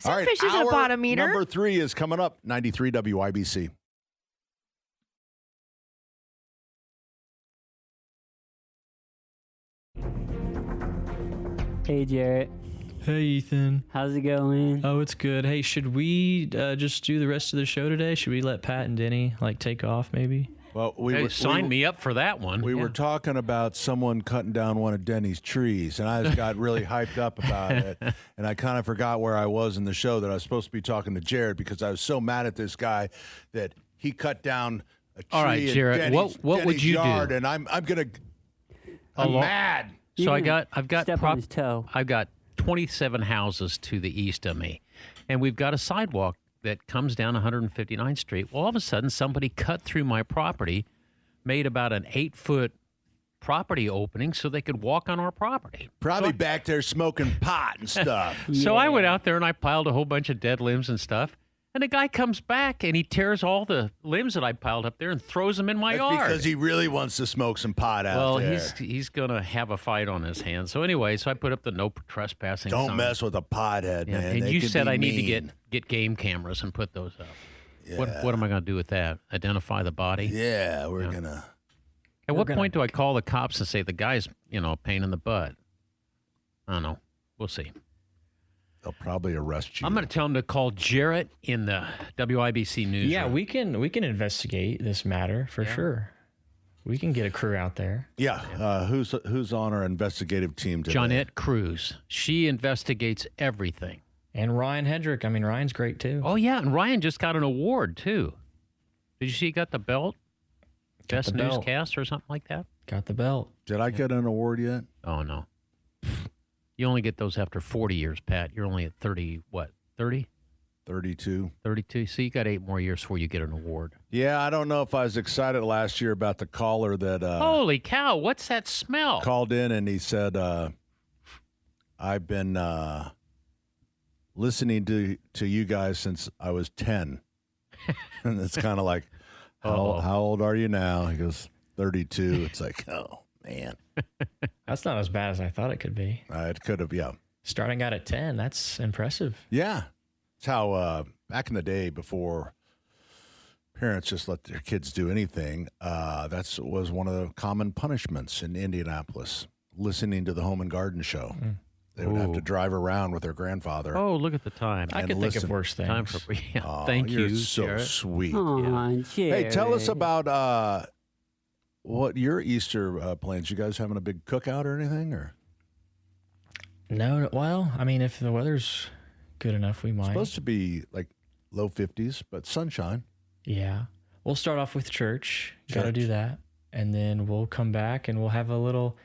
All right, Sunfish isn't a hour bottom eater. Number 3 is coming up. 93 WIBC. Hey, Jarrett. Hey, Ethan. How's it going? Oh, it's good. Hey, should we just do the rest of the show today? Should we let Pat and Denny take off maybe? Well, Hey, sign me up for that one. We were talking about someone cutting down one of Denny's trees, and I just got really hyped up about it. And I kind of forgot where I was in the show, that I was supposed to be talking to Jared, because I was so mad at this guy that he cut down a tree All right, in Jared, Denny's, what would Denny's you do? yard, and I'm mad. So I've got step on his toe. I've got 27 houses to the east of me, and we've got a sidewalk that comes down 159th Street. Well, all of a sudden, somebody cut through my property, made about an 8-foot property opening so they could walk on our property. Probably back there smoking pot and stuff. So I went out there and I piled a whole bunch of dead limbs and stuff. And the guy comes back and he tears all the limbs that I piled up there and throws them in my That's yard. because he really wants to smoke some pot out Well, there. he's going to have a fight on his hands. So anyway, I put up the no trespassing Don't sign. mess with a pothead, Yeah, man. and They you can said be I need to mean. get game cameras and put those up. Yeah. What am I going to do with that? Identify the body? Yeah, we're gonna. At what point do I call the cops and say the guy's, a pain in the butt? I don't know. We'll see. They'll probably arrest you. I'm going to tell them to call Jarrett in the WIBC news. Yeah, we can investigate this matter for sure. We can get a crew out there. Yeah. Who's on our investigative team today? Jeanette Cruz. She investigates everything. And Ryan Hedrick. I mean, Ryan's great too. Oh, yeah. And Ryan just got an award, too. Did you see he got the belt? Best the belt. newscaster or something like that? Got the belt. Did I get an award yet? Oh, no. You only get those after 40 years, Pat. You're only at 30, what, 30? 32. 32. So you got 8 more years before you get an award. Yeah, I don't know if I was excited last year about the caller that Holy cow, what's that smell? called in and he said, I've been listening to you guys since I was 10. And it's kind of like, how old are you now? He goes, 32. It's like, oh, man. That's not as bad as I thought it could be. It could have, yeah. Starting out at 10, that's impressive. Yeah. It's how back in the day, before parents just let their kids do anything, that was one of the common punishments in Indianapolis, listening to the Home and Garden Show. They would have to drive around with their grandfather. Oh, look at the time. I could think of worse things. Time for thank you're you, so Jarrett. sweet. Aw, Hey, tell us Jared. about what your Easter plans. You guys having a big cookout or anything? Or No, well, I mean, if the weather's good enough, we might. supposed to be like low 50s, but sunshine. Yeah. We'll start off with church. Got to Church. do that. And then we'll come back and we'll have a little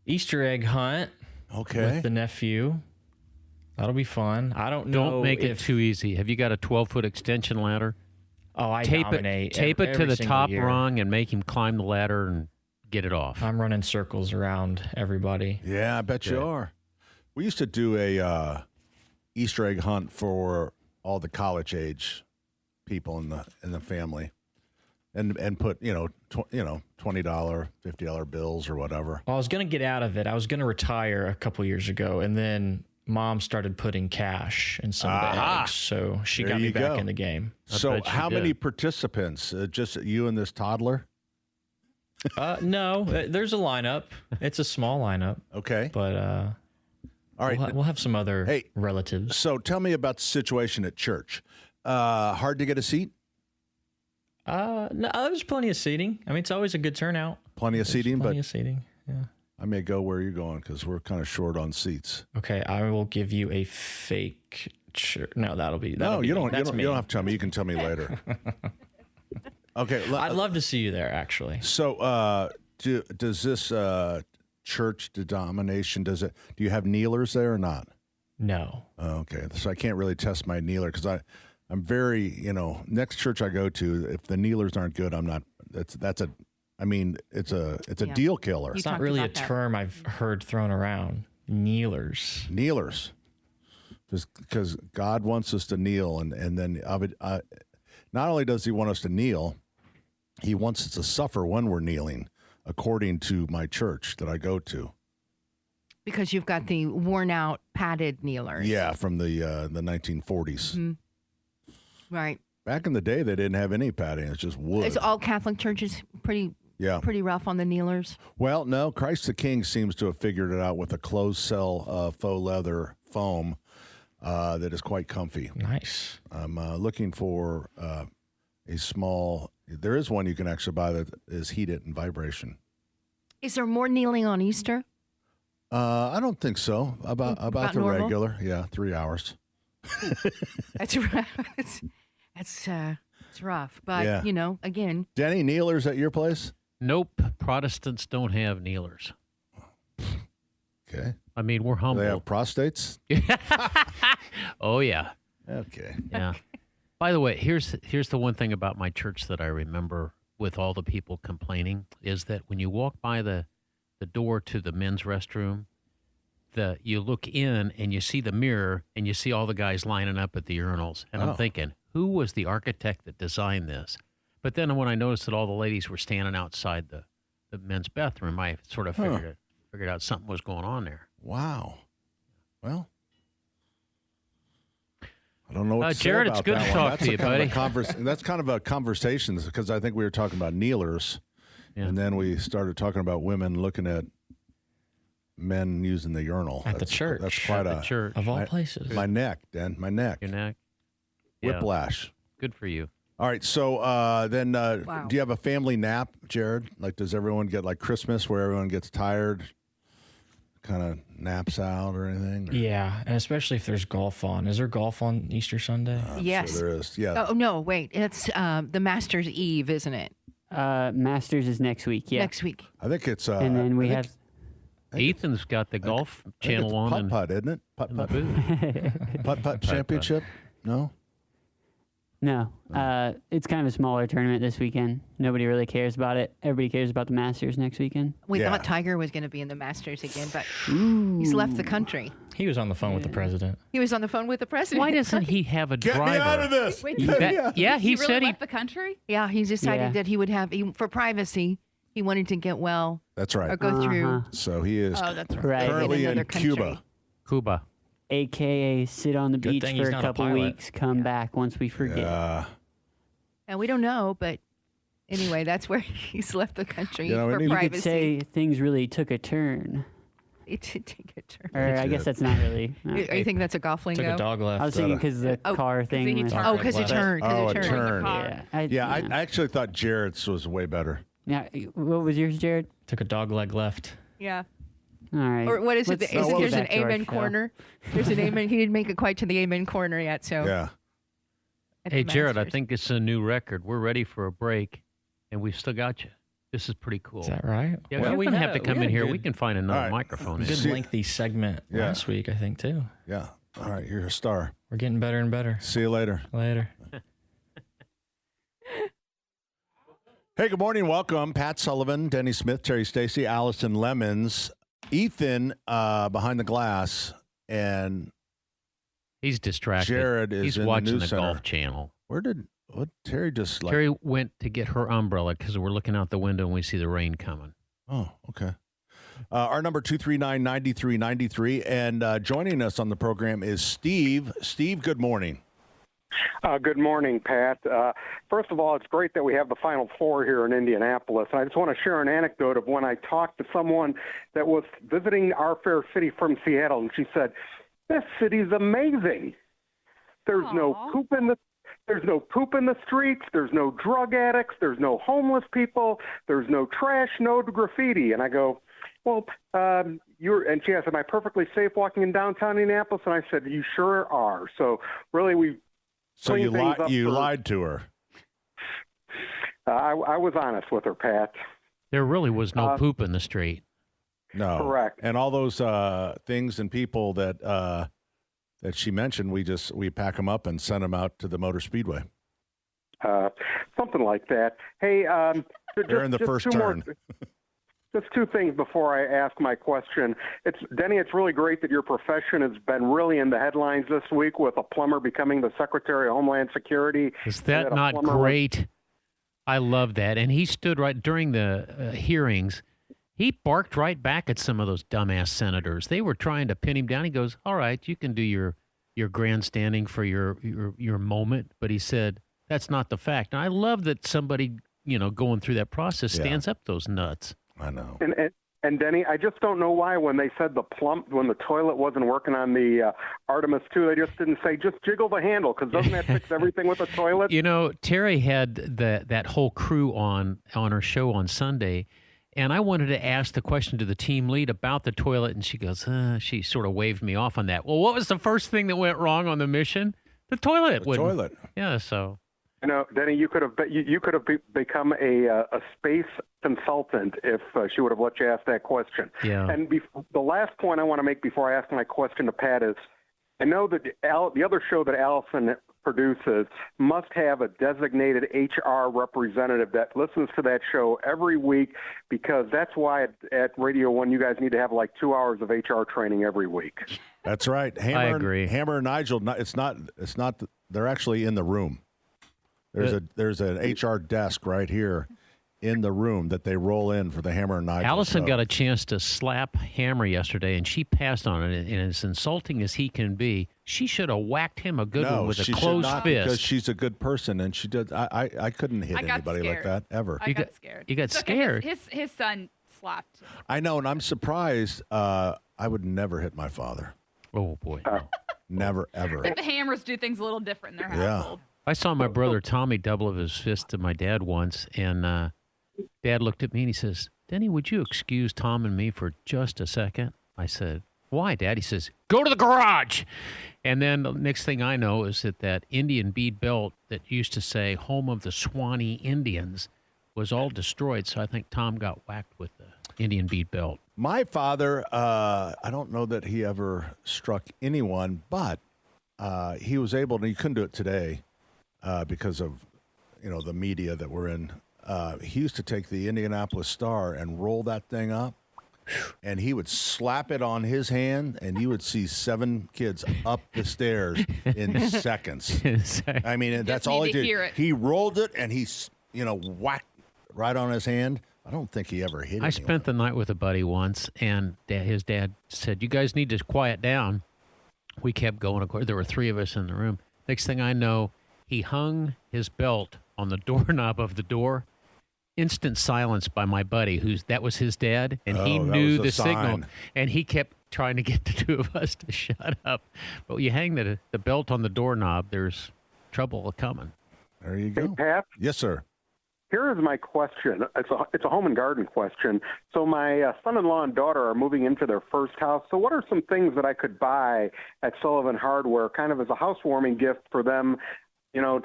Easter egg hunt Okay. with the nephew. That'll be fun. I don't know. Don't make it if, too easy. Have you got a 12-foot extension ladder? Oh, I tape dominate. Tape it to every the single top year. rung and make him climb the ladder and get it off. I'm running circles around everybody. Yeah, I bet you Good. are. We used to do a Easter egg hunt for all the college age people in the family, and put $20, $50 bills or whatever. Well, I was going to get out of it. I was going to retire a couple years ago, and then Mom started putting cash in some of the Aha. eggs, so she There got me you back go. in the game. So bet you how many did. participants? Just you and this toddler? No, there's a lineup. It's a small lineup, Okay. but All right. we'll have some other Hey, relatives. So tell me about the situation at church. Hard to get a seat? No, there's plenty of seating. I mean, it's always a good turnout. Plenty of There's seating, plenty but of seating. Yeah. I may go where you're going because we're kind of short on seats. Okay, I will give you a fake Sure. No, that'll be. No, you don't. That's You me. don't have to tell me. You can tell me later. Okay. I'd love to see you there, actually. So, does this church denomination do you have kneelers there or not? No. Okay. So I can't really test my kneeler because I'm very, next church I go to, if the kneelers aren't good, I'm not. It's a deal killer. It's not really a term I've heard thrown around. Kneelers. Kneelers. Because God wants us to kneel, and then not only does he want us to kneel, he wants us to suffer when we're kneeling, according to my church that I go to. Because you've got the worn out padded kneelers. Yeah, from the 1940s. Mm-hmm. Right. Back in the day, they didn't have any padding. It's just wood. It's all Catholic churches pretty rough on the kneelers. Well, no, Christ the King seems to have figured it out with a closed cell faux leather foam that is quite comfy. Nice. I'm looking for a small. There is one you can actually buy that is heated and vibration. Is there more kneeling on Easter? I don't think so. About the normal? regular. Yeah, 3 hours. That's rough. It's rough, but again. Denny, kneelers at your place? Nope. Protestants don't have kneelers. Okay. I mean, we're humble. Do they have prostates? Oh, yeah. Okay. Yeah. By the way, here's the one thing about my church that I remember with all the people complaining is that when you walk by the door to the men's restroom, you look in and you see the mirror and you see all the guys lining up at the urinals. And I'm thinking, who was the architect that designed this? But then when I noticed that all the ladies were standing outside the men's bathroom, I sort of figured out something was going on there. Wow. Well, I don't know what to say Jared, about it's good that to one. talk to you, buddy. That's kind of a conversation because I think we were talking about kneelers, and then we started talking about women looking at men using the urinal. At the church. That's quite At the church. Of all places. My neck, Dan. My neck. Your neck. Yeah. Whiplash. Good for you. All right. So then do you have a family nap, Jared? Like, does everyone get like Christmas where everyone gets tired, kind of naps out or anything? Or? Yeah, and especially if there's golf on. Is there golf on Easter Sunday? Yes. Sure there is. Yeah. Oh, no, wait. It's the Masters Eve, isn't it? Masters is next week, yeah. Next week. I think it's. And then we have. Ethan's got the golf channel on. Putt-putt, isn't it? Putt-putt. Putt-putt championship? No? No. It's kind of a smaller tournament this weekend. Nobody really cares about it. Everybody cares about the Masters next weekend. We thought Tiger was going to be in the Masters again, but he's left the country. He was on the phone with the president. He was on the phone with the president. Why doesn't he have a driver? Get me out of this! Wait, He he said really he left the country? Yeah, he decided that he would have, for privacy, he wanted to get well. That's right. Or go through. So he is that's currently in in another country. Cuba. AKA sit on the Good beach thing for he's a not a couple pilot. weeks, come back once we forget. And we don't know, but anyway, that's where he's left the country for You privacy. could say things really took a turn. It did take a turn. Or I guess that's not really. You think that's a golf lingo? Took a dog left. I was thinking because the car thing. was- Oh, because it turned. Oh, Because a it turned. turn. Yeah. I actually thought Jared's was way better. Yeah. What was yours, Jared? Took a dog leg left. Yeah. All right. Or what is it? Let's There's get an back to our amen show. corner. There's an amen. He didn't make it quite to the amen corner yet. So Yeah. at the Hey, Jared, I Masters. think it's a new record. We're ready for a break, and we've still got you. This is pretty cool. Is that right? Yeah, Well, you we don't had have to a- come we in had a here. good- We can find another All right. microphone. Good in. lengthy segment last week, I think, too. Yeah. All right. You're a star. We're getting better and better. See you later. Later. Hey, good morning. Welcome. Pat Sullivan, Denny Smith, Terry Stacy, Allison Lemons, Ethan behind the glass, and He's distracted. Jared is He's in watching the the news center. Golf Channel. What Terry just like? Terry went to get her umbrella because we're looking out the window and we see the rain coming. Oh, okay. Our number 239-9393, and joining us on the program is Steve. Steve, good morning. Good morning, Pat. First of all, it's great that we have the Final Four here in Indianapolis. And I just want to share an anecdote of when I talked to someone that was visiting our fair city from Seattle, and she said, "This city's amazing. There's no poop in the streets. There's no drug addicts. There's no homeless people. There's no trash, no graffiti." And I go, "Well, and she asked, am I perfectly safe walking in downtown Indianapolis? And I said, you sure are. So really, So you lied to her. I was honest with her, Pat. There really was no poop in the street. No. Correct. And all those things and people that she mentioned, we pack them up and send them out to the Motor Speedway. Something like that. Hey, they're in the first turn. Just two things before I ask my question. Denny, it's really great that your profession has been really in the headlines this week with a plumber becoming the Secretary of Homeland Security. Is that not great? I love that. And he stood right during the hearings. He barked right back at some of those dumbass senators. They were trying to pin him down. He goes, all right, you can do your grandstanding for your moment. But he said, that's not the fact. And I love that somebody, going through that process stands up those nuts. I know. And Denny, I just don't know why when they said when the toilet wasn't working on the Artemis II, they just didn't say just jiggle the handle, because doesn't that fix everything with the toilet? Terry had that whole crew on her show on Sunday, and I wanted to ask the question to the team lead about the toilet, and she goes, she sort of waved me off on that. Well, what was the first thing that went wrong on the mission? The toilet. Toilet. Yeah, so. Denny, you could have become a space consultant if she would have let you ask that question. Yeah. And the last point I want to make before I ask my question to Pat is, I know that the other show that Allison produces must have a designated HR representative that listens to that show every week, because that's why at Radio 1 you guys need to have like 2 hours of HR training every week. That's right. I agree. Hammer and Nigel. It's not. They're actually in the room. There's an HR desk right here in the room that they roll in for the Hammer and Nigel Allison show. got a chance to slap Hammer yesterday, and she passed on it. And as insulting as he can be, she should have whacked him a good one with a closed fist. Because she's a good person, and she did. I couldn't hit anybody like that ever. I got scared. You got scared. His son slapped. I know, and I'm surprised. I would never hit my father. Oh boy, never ever. The Hammers do things a little different in their household. I saw my brother Tommy double of his fist to my dad once, and Dad looked at me and he says, Denny, would you excuse Tom and me for just a second? I said, why, Dad? He says, go to the garage. And then the next thing I know is that Indian bead belt that used to say home of the Swanee Indians was all destroyed. So I think Tom got whacked with the Indian bead belt. My father, I don't know that he ever struck anyone, but he was able to, he couldn't do it today because of, the media that we're in. He used to take the Indianapolis Star and roll that thing up, and he would slap it on his hand, and you would see 7 kids up the stairs in seconds. I mean, that's all he did. He rolled it, and he, whacked right on his hand. I don't think he ever hit anyone. I spent the night with a buddy once, and his dad said, you guys need to quiet down. We kept going. Of course, there were 3 of us in the room. Next thing I know, he hung his belt on the doorknob of the door. Instant silence by my buddy, that was his dad, and he knew the signal, and he kept trying to get the 2 of us to shut up. But when you hang the belt on the doorknob, there's trouble coming. There you go. Hey, Pat? Yes, sir. Here is my question. It's a home and garden question. So my son-in-law and daughter are moving into their first house. So what are some things that I could buy at Sullivan Hardware kind of as a housewarming gift for them,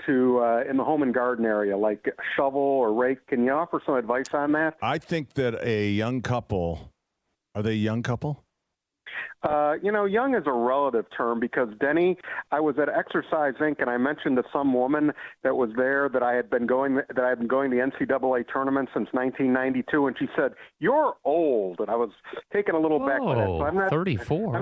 to in the home and garden area, like a shovel or rake? Can you offer some advice on that? I think that a young couple, are they a young couple? Young is a relative term, because Denny, I was at Exercise Inc. and I mentioned to some woman that was there that I had been going to the NCAA tournament since 1992, and she said, "You're old," and I was taken a little back by that. So I'm not 34.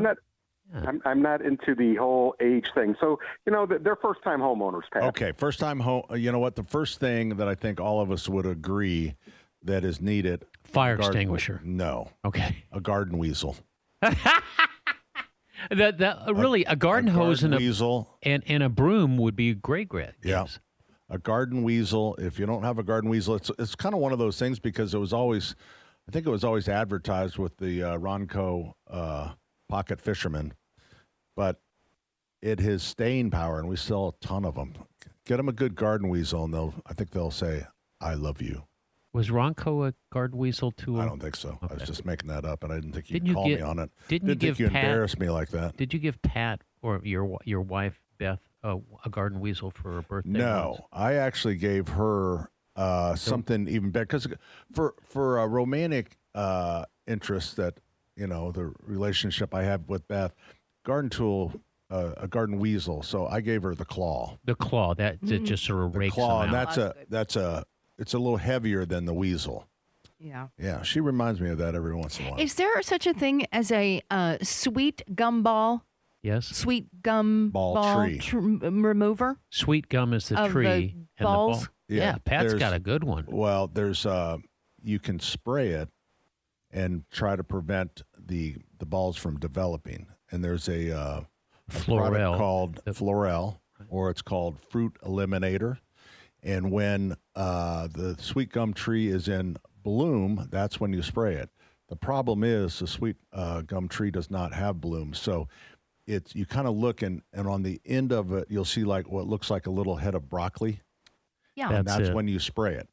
I'm not into the whole age thing. So, they're first-time homeowners, Pat. Okay, first-time home. You know what? The first thing that I think all of us would agree that is needed. Fire extinguisher. No. Okay. A garden weasel. Really, a garden hose and weasel and a broom would be great. Yeah. Yes. A garden weasel. If you don't have a garden weasel, it's kind of one of those things, because I think it was always advertised with the Ronco pocket fisherman, but it has staying power, and we sell a ton of them. Get them a good garden weasel, and I think they'll say, "I love you." Was Ronco a garden weasel too? I don't think so. I was just making that up, and I didn't think you'd Didn't you call get- me on it. didn't you think give you Pat- embarrass me like that. Did you give Pat or your wife Beth a garden weasel for her birthday? No, once? I actually gave her something even better because for a romantic interest that the relationship I have with Beth, garden tool, a garden weasel. So I gave her the claw. The claw that just sort of rakes Claw, them and out. it's a little heavier than the weasel. Yeah. Yeah, she reminds me of that every once in a while. Is there such a thing as a sweet gum ball? Yes. Sweet gum Ball tree. Remover? Sweet gum is the Of the tree. And balls? the ball. Yeah, Pat's there's- got a good one. Well, there's you can spray it and try to prevent the balls from developing. And there's a product Florel. called Florel, or it's called Fruit Eliminator. And when the sweet gum tree is in bloom, that's when you spray it. The problem is the sweet gum tree does not have bloom, so you kind of look and on the end of it you'll see like what looks like a little head of broccoli. Yeah. And that's it. when you spray it.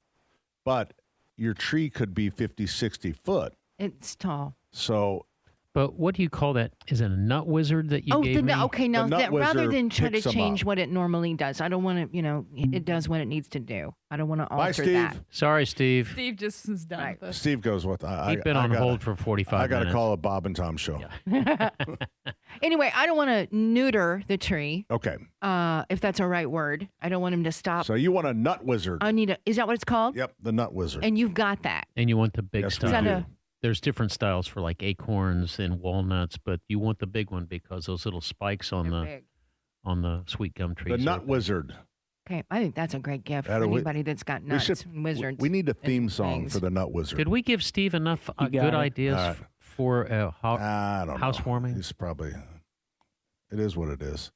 But your tree could be 50, 60 foot. It's tall. So But what do you call that? Is it a nut wizard that you gave me? Okay, no, The nut rather wizard than try to picks 'em change up. what it normally does, I don't want to, it does what it needs to do. I don't want to alter Bye, Steve. that. Sorry, Steve. Steve just is done with us. Steve goes with He's been on hold for 45 I got to minutes. call a Bob and Tom show. Anyway, I don't want to neuter the tree, Okay. if that's a right word. I don't want him to stop. So you want a nut wizard? I need is that what it's called? Yep, the nut wizard. And you've got that. And you want the big Yes, we style. do. There's different styles for like acorns and walnuts, but you want the big one because those little spikes on the sweet gum tree. The nut wizard. Okay, I think that's a great gift That for we- anybody that's got We nuts should- and wizards. We need a theme and song things. for the nut wizard. Did we give Steve enough You got good it. ideas All right. for I don't know. housewarming? It's probably. It is what it is.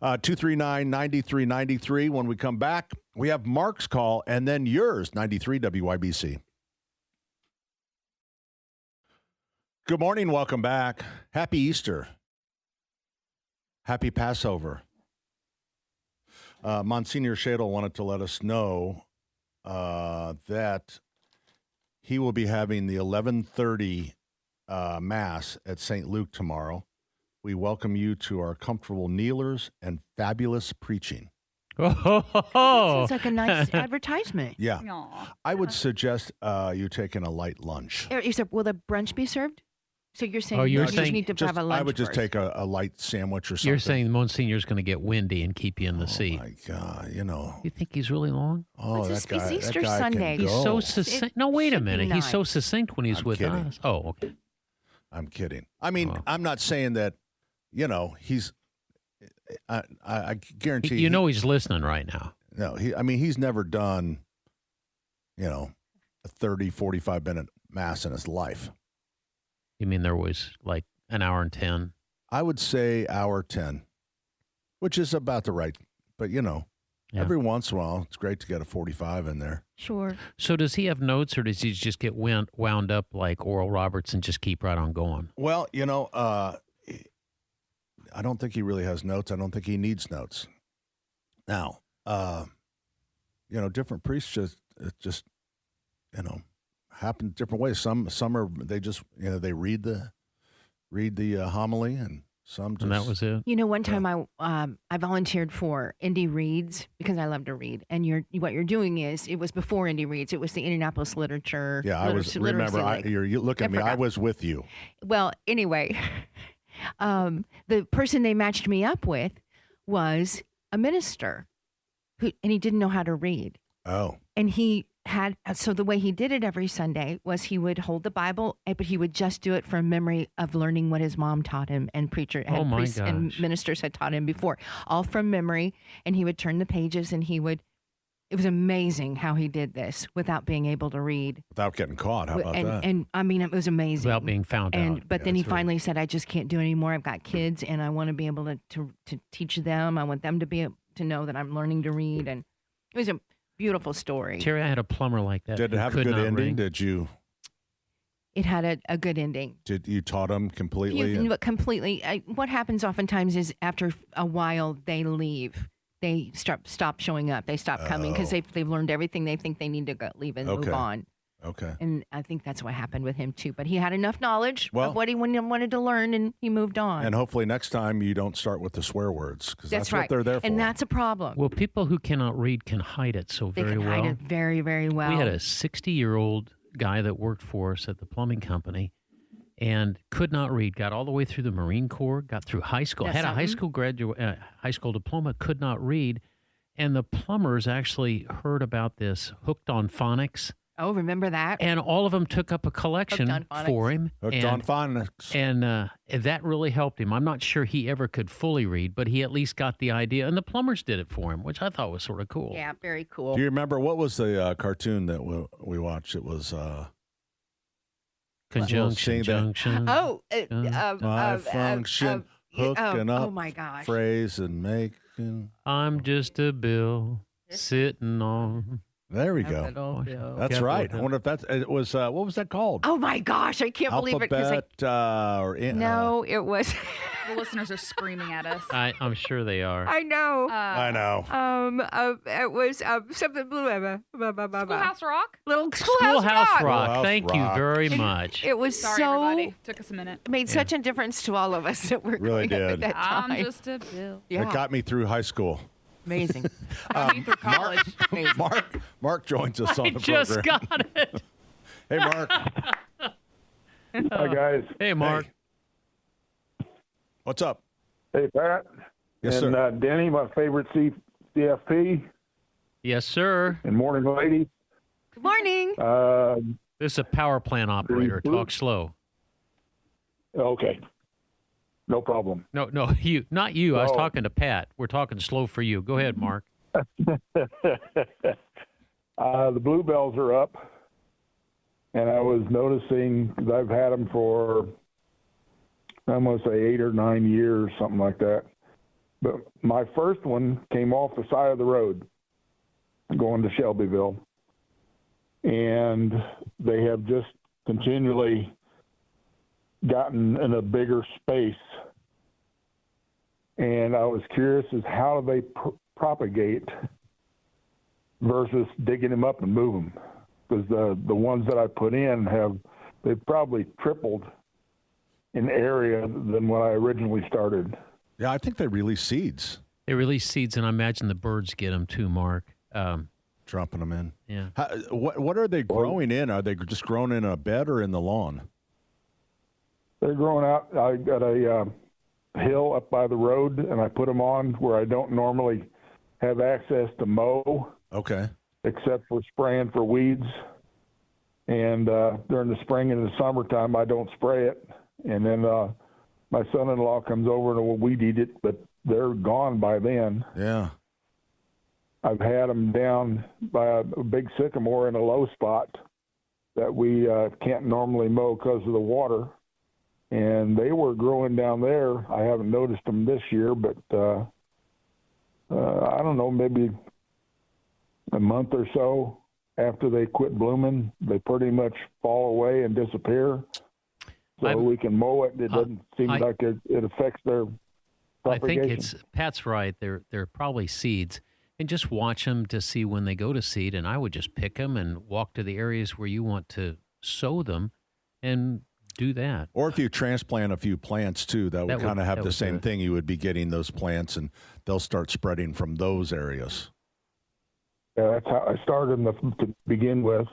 239-9393. When we come back, we have Mark's call and then yours, 93 WIBC. Good morning. Welcome back. Happy Easter. Happy Passover. Monsignor Shadle wanted to let us know that he will be having the 11:30 Mass at St. Luke tomorrow. We welcome you to our comfortable kneelers and fabulous preaching. Sounds like a nice advertisement. Yeah. I would suggest you taking a light lunch. Will the brunch be served? So you're saying you're you just saying need to have a lunch I would just first. take a light sandwich or something. You're saying Monsignor's going to get windy and keep you in the seat. Oh, my God, You think he's really long? Oh, It's that guy. Easter that guy Sunday. Can He's go. so succinct. No, wait a should be minute. He's so nice. succinct when he's I'm with kidding. us. Oh, okay. I'm kidding. I mean, Oh. I'm not saying that, he's, I guarantee He's listening right now. No, he's never done, a 30, 45-minute Mass in his life. You mean there was like an hour and 10? I would say hour 10, which is about the right. But, every once in a while, it's great to get a 45 in there. Sure. So does he have notes or does he just get wound up like Oral Roberts and just keep right on going? Well, I don't think he really has notes. I don't think he needs notes. Now, different priests just happen different ways. Some are they just they read the homily, and some just. And that was it? One time I volunteered for Indy Reads because I love to read. And what you're doing is, it was before Indy Reads. It was the Indianapolis Literature. Yeah, I was. Remember, you look at me. I was with you. Well, anyway, the person they matched me up with was a minister, and he didn't know how to read. Oh. And so the way he did it every Sunday was he would hold the Bible, but he would just do it from memory of learning what his mom taught him and priests and ministers had taught him before, all from memory. And he would turn the pages and it was amazing how he did this without being able to read. Without getting caught. How about that? And I mean, it was amazing. Without being found out. But then he finally said, I just can't do it anymore. I've got kids and I want to be able to teach them. I want them to know that I'm learning to read. And it was a beautiful story. Terry, I had a plumber like that. Did it have a good ending? Did you? It had a good ending. Did you taught them completely? Completely. What happens oftentimes is after a while they leave. They stop showing up. They stop coming because they've learned everything they think they need to leave and move on. Okay. And I think that's what happened with him, too. But he had enough knowledge Well- of what he wanted to learn, and he moved on. And hopefully next time you don't start with the swear words because that's right. what they're there for. And that's a problem. Well, people who cannot read can hide it so They very can well. hide it very, very well. We had a 60-year-old guy that worked for us at the plumbing company and could not read, got all the way through the Marine Corps, got through high school, That's had a high something. high school diploma, could not read. And the plumbers actually heard about this, hooked on phonics. Oh, remember that? And all of them took up a collection Hooked on for him. Hooked on phonics. And that really helped him. I'm not sure he ever could fully read, but he at least got the idea. And the plumbers did it for him, which I thought was sort of cool. Yeah, very cool. Do you remember what was the cartoon that we watched? It was Conjunction, junction. Oh, my function, hooking up oh my gosh. phrase and making. I'm just a bill sitting on. There we go. That's right. I wonder if it was. What was that called? Oh my gosh, I can't believe it. 'Cause no, it was. The listeners are screaming at us. I'm sure they are. I know. I know. It was something. Schoolhouse Rock? Little Schoolhouse Rock. Schoolhouse Thank you Rock. very much. It was Sorry, so. everybody. Took us a minute. Made such a difference to all of us that we're Really growing up did. at that time. I'm just a bill. Yeah. It got me through high school. Amazing. Through college. Mark joins us on I the just program. got it. Hey, Mark. Hi, guys. Hey, Mark. What's up? Hey, Pat. Yes, and sir. Denny, my favorite CFP. Yes, sir. And morning, lady. Good morning. This is a power plant operator. Talk slow. Okay. No problem. No, you, not you. I was Oh. talking to Pat. We're talking slow for you. Go ahead, Mark. The bluebells are up, and I was noticing because I've had them for I'm going to say 8 or 9 years, something like that. But my first one came off the side of the road going to Shelbyville, and they have just continually gotten in a bigger space. And I was curious as how do they propagate versus digging them up and move them, because the ones that I put in they've probably tripled in area than when I originally started. Yeah, I think they release seeds. They release seeds, and I imagine the birds get them too, Mark. Dropping them in. Yeah. What are they growing in? Are they just grown in a bed or in the lawn? They're growing out. I got a hill up by the road, and I put them on where I don't normally have access to mow. Okay. Except for spraying for weeds. And during the spring and the summertime, I don't spray it. And then my son-in-law comes over and will weed eat it, but they're gone by then. Yeah. I've had them down by a big sycamore in a low spot that we can't normally mow because of the water. And they were growing down there. I haven't noticed them this year, but I don't know, maybe a month or so after they quit blooming, they pretty much fall away and disappear. So we can mow it. It doesn't seem like it affects their propagation. I think Pat's right. They're probably seeds. And just watch them to see when they go to seed. And I would just pick them and walk to the areas where you want to sow them and do that. Or if you transplant a few plants too, that would kind of have the same thing. You would be getting those plants and they'll start spreading from those areas. Yeah, that's how I started to begin with.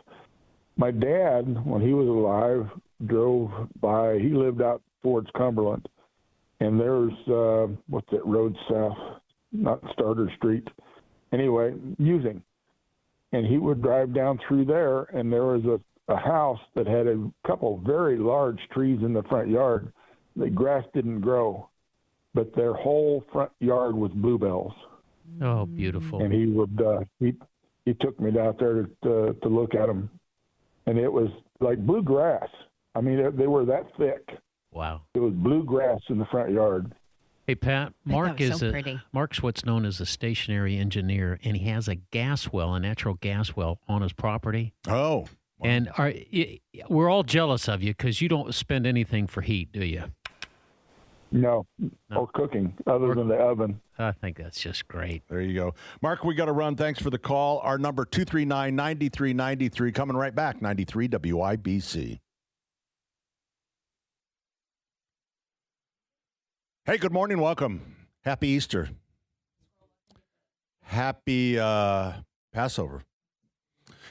My dad, when he was alive, drove by. He lived out towards Cumberland, and there's what's that road south? Not Starter Street. Anyway, Using, and he would drive down through there, and there was a house that had a couple very large trees in the front yard. The grass didn't grow, but their whole front yard was bluebells. Oh, beautiful! And he would he took me down there to look at them, and it was like blue grass. I mean, they were that thick. Wow! It was blue grass in the front yard. Hey, Pat, Mark pretty. Mark's what's known as a stationary engineer, and he has a natural gas well on his property. Oh. Wow. And we're all jealous of you because you don't spend anything for heat, do you? No, or cooking other than the oven. I think that's just great. There you go. Mark, we got to run. Thanks for the call. Our number 239-9393. Coming right back, 93 WIBC. Hey, good morning. Welcome. Happy Easter. Happy Passover.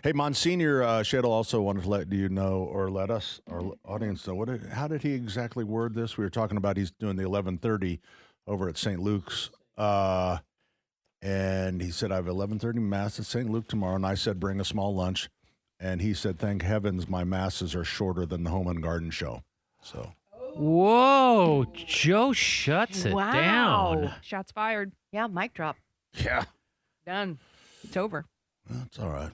Hey, Monsignor Shadle also wanted to let you know, or let us, our audience know, how did he exactly word this? We were talking about he's doing the 11:30 over at St. Luke's. And he said, I have 11:30 Mass at St. Luke tomorrow. And I said, bring a small lunch. And he said, thank heavens my Masses are shorter than the Home and Garden show. So. Whoa, Joe shuts it down. Shots fired. Yeah, mic drop. Yeah. Done. It's over. That's all right.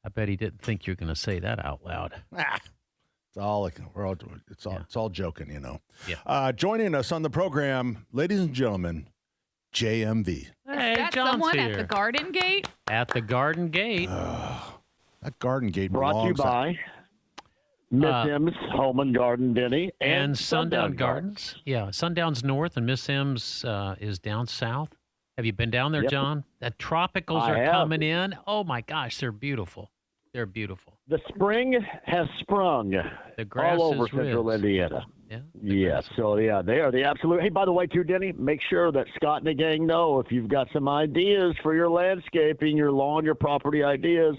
I bet he didn't think you were going to say that out loud. It's all joking, you know. Yeah. Joining us on the program, ladies and gentlemen, JMV. Hey, Is that John's someone here. at the Garden Gate? At the Garden Gate. That Garden Gate Brought to you belongs by Miss M's Home and Garden Denny and Sundown Gardens. Yeah, Sundown's north and Miss M's is down south. Have you been down there, Yep. John? The tropicals I are have. coming in. Oh, my gosh, they're beautiful. They're beautiful. The spring has sprung The grass all over is central rich. Indiana. Yeah. Yes, so yeah, they are the absolute. Hey, by the way, too, Denny, make sure that Scott and the gang know if you've got some ideas for your landscaping, your lawn, your property ideas,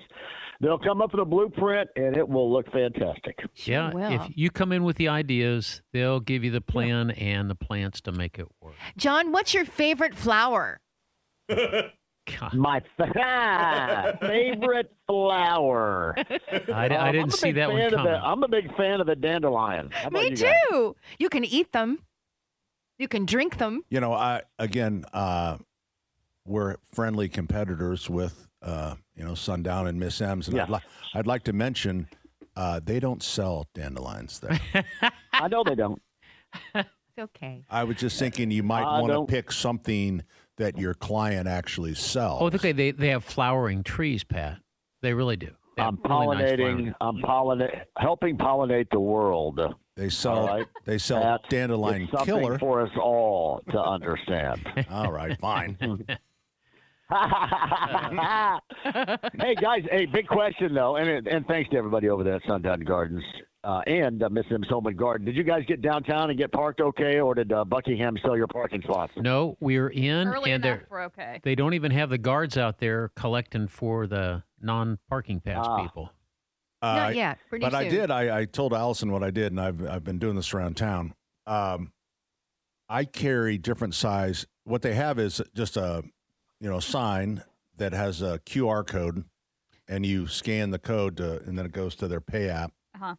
they'll come up with a blueprint and it will look fantastic. Yeah, if you come in with the ideas, they'll give you the plan and the plants to make it work. John, what's your favorite flower? My favorite flower. I didn't see that one coming. I'm a big fan of the dandelion. How about Me you too. guys? You can eat them. You can drink them. You know, we're friendly competitors with, Sundown and Miss M's. And Yeah. I'd like to mention they don't sell dandelions there. I know they don't. It's okay. I was just thinking you might I want to don't- pick something that your client actually sells. Oh, I think they have flowering trees, Pat. They really do. They have really nice flowering- Helping pollinate the world. They sell All right? they sell Pat, dandelion it's something killer. for us all to understand. All right, fine. Hey guys, big question though, and thanks to everybody over there at Sundown Gardens and Miss M's Home and Garden. Did you guys get downtown and get parked okay, or did Buckingham sell your parking spots? No, we're in, Early and enough, we're okay. they don't even have the guards out there collecting for the non-parking pass people. Not yet. Pretty But soon. I did. I told Allison what I did, and I've been doing this around town. I carry different size. What they have is just a sign that has a QR code, and you scan the code and then it goes to their pay app. Uh-huh.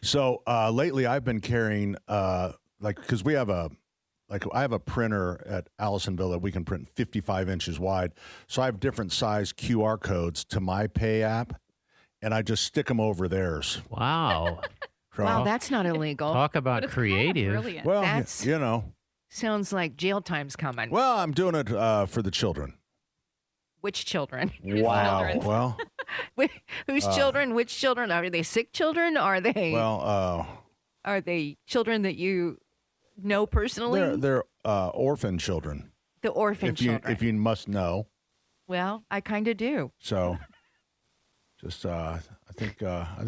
So lately, I've been carrying because we have I have a printer at Allisonville that we can print 55 inches wide. So I have different size QR codes to my pay app, and I just stick them over theirs. Wow. Wow, that's not illegal. Talk about But it's creative. Kind of brilliant. Well, That's- Sounds like jail time's coming. Well, I'm doing it for the children. Which children? Wow. children's? Well, Whose children? Which children? Are they sick children? Are they are they children that you know personally? they're orphan children. The orphan children. If you must know. Well, I kind of do. So, just I think.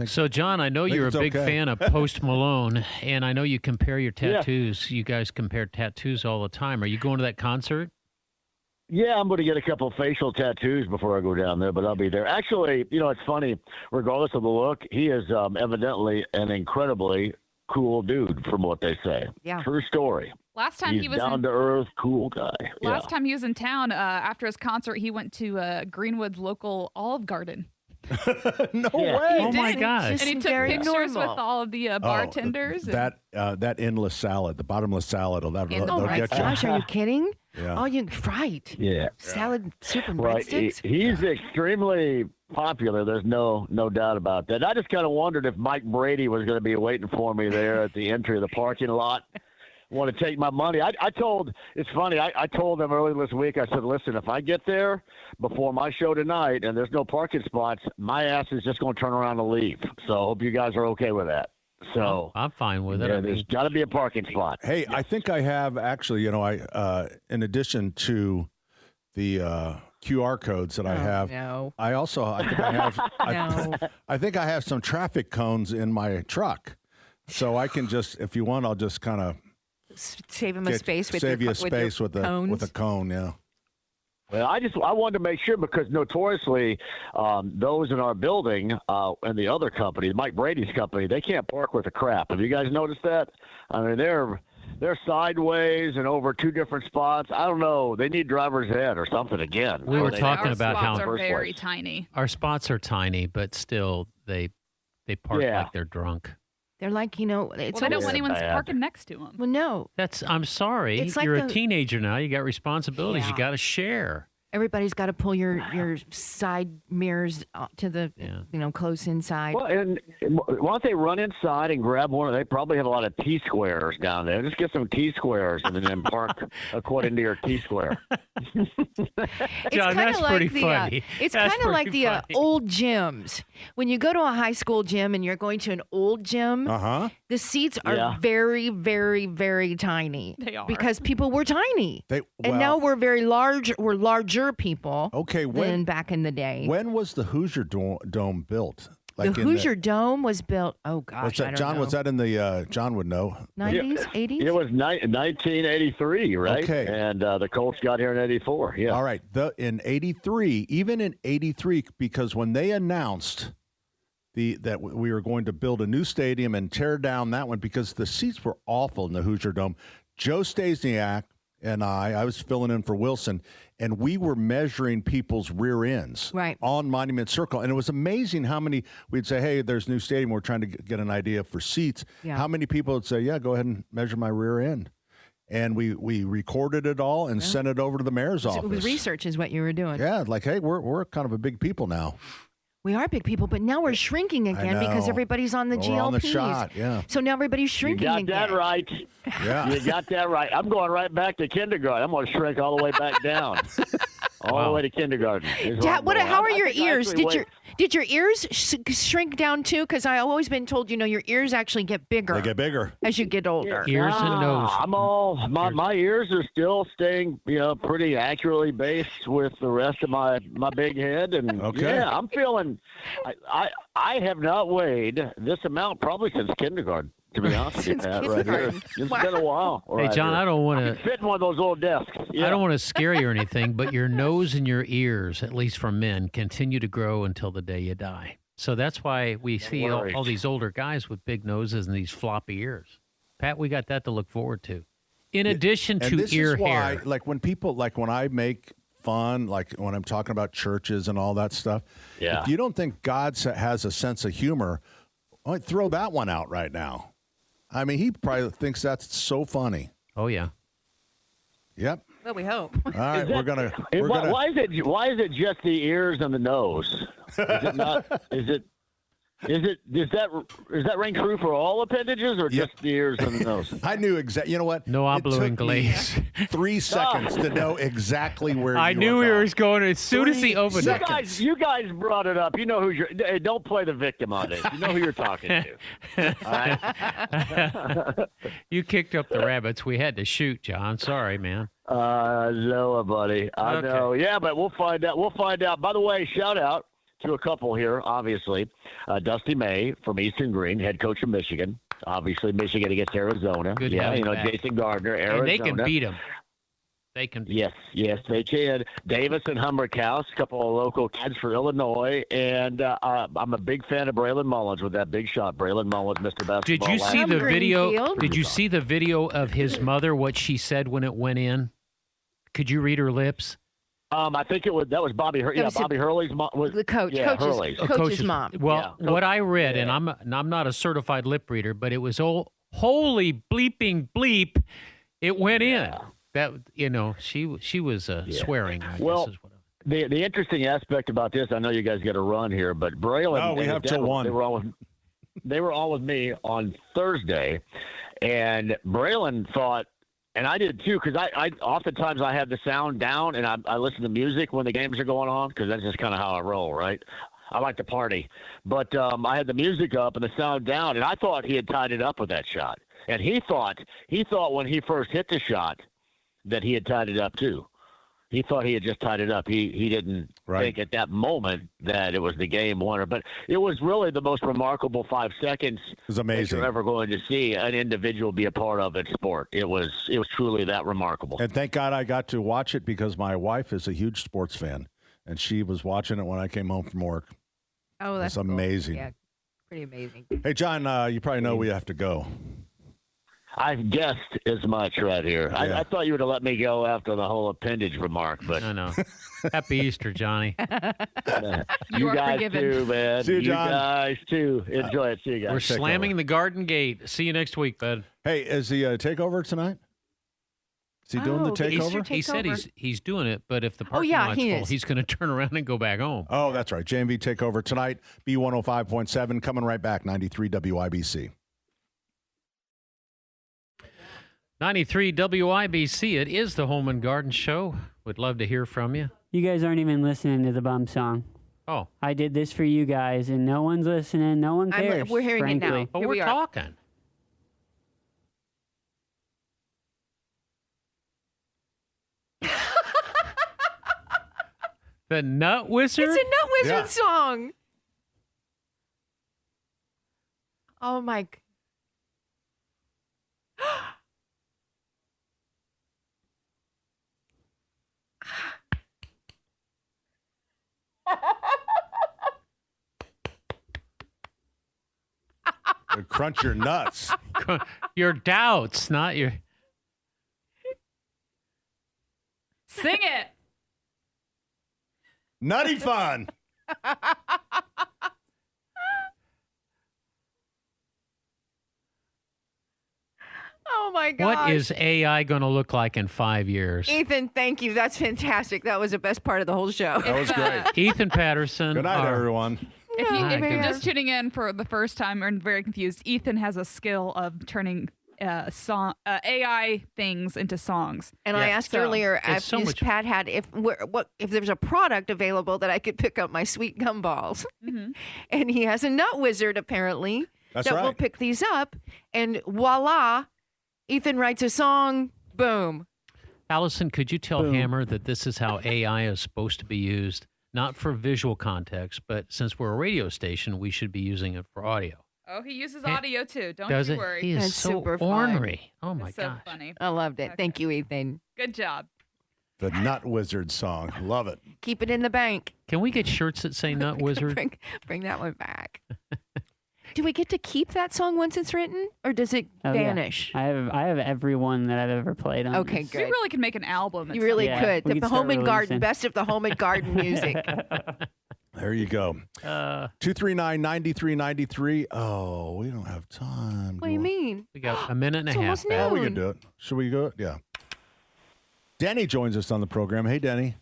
So, John, I know think you're a it's big okay. fan of Post Malone, and I know you compare your tattoos. You guys compare tattoos all the time. Are you going to that concert? Yeah, I'm going to get a couple facial tattoos before I go down there, but I'll be there. Actually, it's funny. Regardless of the look, he is evidently an incredibly cool dude, from what they say. Yeah. True story. Last time He's he was down in, to earth, cool guy. last time he was in town after his concert, he went to Greenwood's local Olive Garden. No Yeah. way. Oh, my did. gosh. And he took Very pictures normal. with all of the bartenders. and- That endless salad, the bottomless salad, Oh they'll my get you. gosh, are you kidding? Yeah. Oh, you right. Yeah. Salad, soup, and Right. breadsticks. He's extremely popular. There's no doubt about that. I just kind of wondered if Mike Brady was going to be waiting for me there at the entry of the parking lot. Want to take my money. It's funny. I told them earlier this week, I said, listen, if I get there before my show tonight and there's no parking spots, my ass is just going to turn around and leave. So I hope you guys are okay with that. So I'm fine with it. Yeah, I there's mean, got to be a parking spot. Hey, I think I have actually, in addition to the QR codes that I have, no. I think I have, No. I think I have some traffic cones in my truck. So I can just, if you want, I'll just kind of Save him a space with save your, you a space with cones. a cone, yeah. Well, I wanted to make sure because notoriously, those in our building and the other company, Mike Brady's company, they can't park with a crap. Have you guys noticed that? I mean, they're sideways and over two different spots. I don't know. They need driver's ed or something again. We were They- talking Our about spots how are very tiny. our spots are tiny, but still they park Yeah. like they're drunk. They're like, it's Well, they don't almost- want anyone bad. parking next to them. Well, no. I'm sorry. It's like You're a the- teenager now. You got responsibilities. Yeah. You got to share. Everybody's got to pull your side mirrors to the close inside. Well, and why don't they run inside and grab one? They probably have a lot of T-squares down there. Just get some T-squares and then park according to your T-square. It's John, kind that's of like pretty the funny. it's That's kind of like pretty the funny. old gyms. When you go to a high school gym and you're going to an old gym, the seats are Yeah. very, very, very tiny. They are. Because people were tiny. They, And now we're very large. We're larger people okay, than back in the day. when was the Hoosier Dome built? The in Hoosier Dome was built. Oh gosh, what's I that, don't John? know. Was that in the John would know? 90s, 80s? It was 1983, right? Okay. And the Colts got here in '84. Yeah. All right. In '83, even in '83, because when they announced that we were going to build a new stadium and tear down that one because the seats were awful in the Hoosier Dome, Joe Stasiak and I was filling in for Wilson, and we were measuring people's rear ends on Monument Circle. And it was amazing how many we'd say, hey, there's a new stadium. We're trying to get an idea for seats. Yeah. How many people would say, yeah, go ahead and measure my rear end. And we recorded it all and sent it over to the mayor's office. It was research is what you were doing. Yeah, like, hey, we're kind of a big people now. We are big people, but now we're shrinking again because know. everybody's on the We're GLPs. on the shot, yeah. So now everybody's You shrinking got again. that right. Yeah. You got that right. I'm going right back to kindergarten. I'm going to shrink all the way back down. All the way to kindergarten. is where Dad, I'm going. how are I your think I ears? actually Did your ears shrink down too? Because I've always been told, your ears actually get bigger. They get bigger. As you get older. Ears and nose. My ears are still staying, pretty accurately based with the rest of my big head, and yeah, I'm feeling. I have not weighed this amount probably since kindergarten. To be honest with you, Pat, right here. It's been a while. Hey, right John, here. I don't want to. Fit in one of those little desks. Yeah. I don't want to scare you or anything, but your nose and your ears, at least for men, continue to grow until the day you die. So that's why we see all these older guys with big noses and these floppy ears. Pat, we got that to look forward to. In addition And to this ear is why, hair. like when I make fun, like when I'm talking about churches and all that stuff, Yeah. if you don't think God has a sense of humor, well, throw that one out right now. I mean, he probably thinks that's so funny. Oh, yeah. Yep. Well, we hope. All right, we're gonna. Why is it just the ears and the nose? Is it not? Does that ring true for all appendages or just the ears and the nose? I knew exactly. You know what? No It hablo took me inglés. 3 seconds to know exactly where I you knew were he going. was going as soon as he opened it. You guys brought it up. You know who you're. Hey, don't play the victim on it. You know who you're talking to. All right? You kicked up the rabbits. We had to shoot, John. Sorry, man. No, buddy. I Okay. know. Yeah, but we'll find out. We'll find out. By the way, shout out to a couple here, obviously. Dusty May from Eastern Green, head coach of Michigan. Obviously, Michigan against Arizona. Good to yeah, have him back. Jason Gardner, Arizona. And they can beat him. They can beat Yes, they can. Davis and Humberkaus, a couple of local kids for Illinois. And I'm a big fan of Braylon Mullins with that big shot. Braylon Mullins, Mr. Basketball. Did you see last the year. video? Did you see the video of his mother, what she said when it went in? Could you read her lips? I think that was Bobby. Bobby Hurley's mom. The coach, Yeah, coach's, Hurley's. coach's mom. Well, Yeah. what I read, and I'm not a certified lip reader, but it was holy bleeping bleep, it went in. That she was swearing. I Well, guess is what the interesting aspect about this, I know you guys got to run here, but Braylon. No, we and have his till dad, 1. They were all with me on Thursday, and Braylon thought. And I did too, because I oftentimes I have the sound down and I listen to music when the games are going on, because that's just kind of how I roll, right? I like to party. But I had the music up and the sound down, and I thought he had tied it up with that shot. And he thought when he first hit the shot that he had tied it up too. He thought he had just tied it up. He didn't think at that moment that it was the game winner. But it was really the most remarkable 5 seconds It was amazing. that you're ever going to see an individual be a part of in sport. It was truly that remarkable. And thank God I got to watch it because my wife is a huge sports fan, and she was watching it when I came home from work. Oh, that's It's amazing. Cool. Yeah, pretty amazing. Hey, John, you probably know we have to go. I've guessed as much right here. Yeah. I thought you would have let me go after the whole appendage remark, but I know. Happy Easter, Johnny. you are guys forgiven. too, man. See you, John. Guys too. Enjoy it. See you guys. We're Take slamming over. the Garden Gate. See you next week, bud. Hey, is the takeover tonight? Is he doing the the Easter takeover? He said he's doing it, but if the parking yeah, lot's he full, is. he's going to turn around and go back home. Oh, that's right. JMV takeover tonight. B105.7 coming right back. 93 WIBC. 93 WIBC. It is the Home and Garden Show. Would love to hear from you. You guys aren't even listening to the bum song. Oh, I did this for you guys, and no one's listening. No one cares. We're hearing it frankly. now. but Here we're we are. talking. The Nut Wizard? It's a Nut Wizard Yeah. song. Oh my. Crunch your nuts. Your doubts, not your. Sing it. Nutty fun. Oh my God. What is AI going to look like in 5 years? Ethan, thank you. That's fantastic. That was the best part of the whole show. That was great. Ethan Patterson. Good night, everyone. If My you're goodness. just tuning in for the first time or very confused, Ethan has a skill of turning AI things into songs. And I asked So, earlier it's so if much- Pat had if there's a product available that I could pick up my sweet gumballs, and he has a Nut Wizard apparently That's that will right. pick these up, and voila, Ethan writes a song. Boom. Allison, could you tell Boom. Hammer that this is how AI is supposed to be used? Not for visual context, but since we're a radio station, we should be using it for audio. Oh, he uses Hey, audio too. Don't Does you it? worry. He is That's so super fun. ornery. Oh my It's so gosh. funny. I loved it. Thank you, Ethan. Good job. The Nut Wizard song. Love it. Keep it in the bank. Can we get shirts that say Nut Wizard? Bring that one back. Do we get to keep that song once it's written, or does it Oh, yeah. vanish? I have every one that I've ever played on. Okay, this. We good. really could make an album. You really Yeah, could. we The could Home start and Garden, releasing. best of the Home and Garden music. There you go. Uh, 239-9393. Oh, we don't have time. What do you mean? we got a minute and a It's half. almost back. Oh, we noon. can do it. Should we go? Yeah. Danny joins us on the program. Hey, Danny.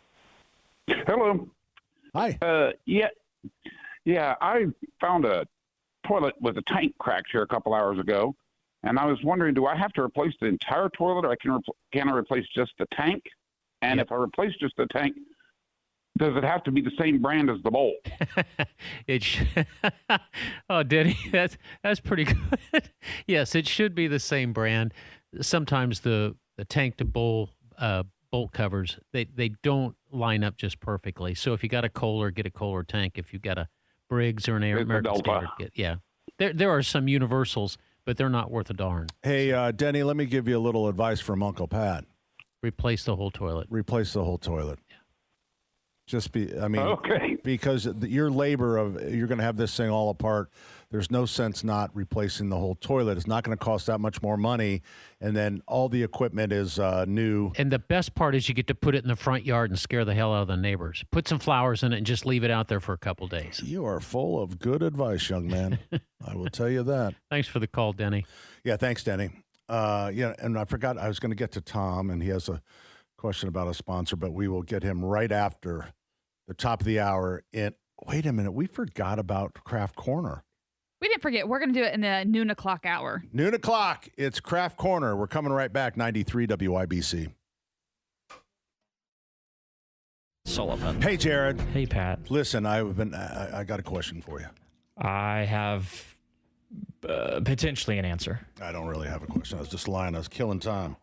Hello. Hi. Yeah. I found a toilet with a tank cracked here a couple hours ago, and I was wondering, do I have to replace the entire toilet, or can I replace just the tank? And if I replace just the tank, does it have to be the same brand as the bowl? Oh, Denny, that's pretty good. Yes, it should be the same brand. Sometimes the tank to bowl bolt covers they don't line up just perfectly. So if you got a Kohler, get a Kohler tank. If you got a Briggs or an American Delta. Standard, there are some universals, but they're not worth a darn. Hey, Denny, let me give you a little advice from Uncle Pat. Replace the whole toilet. Replace the whole toilet. Okay. Because your labor you're going to have this thing all apart. There's no sense not replacing the whole toilet. It's not going to cost that much more money, and then all the equipment is new. And the best part is you get to put it in the front yard and scare the hell out of the neighbors. Put some flowers in it and just leave it out there for a couple days. You are full of good advice, young man. I will tell you that. Thanks for the call, Denny. Yeah, thanks, Denny. And I forgot I was going to get to Tom, and he has a question about a sponsor, but we will get him right after the top of the hour. Wait a minute, we forgot about Craft Corner. We didn't forget. We're going to do it in the noon o'clock hour. Noon o'clock, it's Craft Corner. We're coming right back, 93 WIBC. Sullivan. Hey, Jared. Hey, Pat. Listen, I got a question for you. I have potentially an answer. I don't really have a question. I was just lying. I was killing time.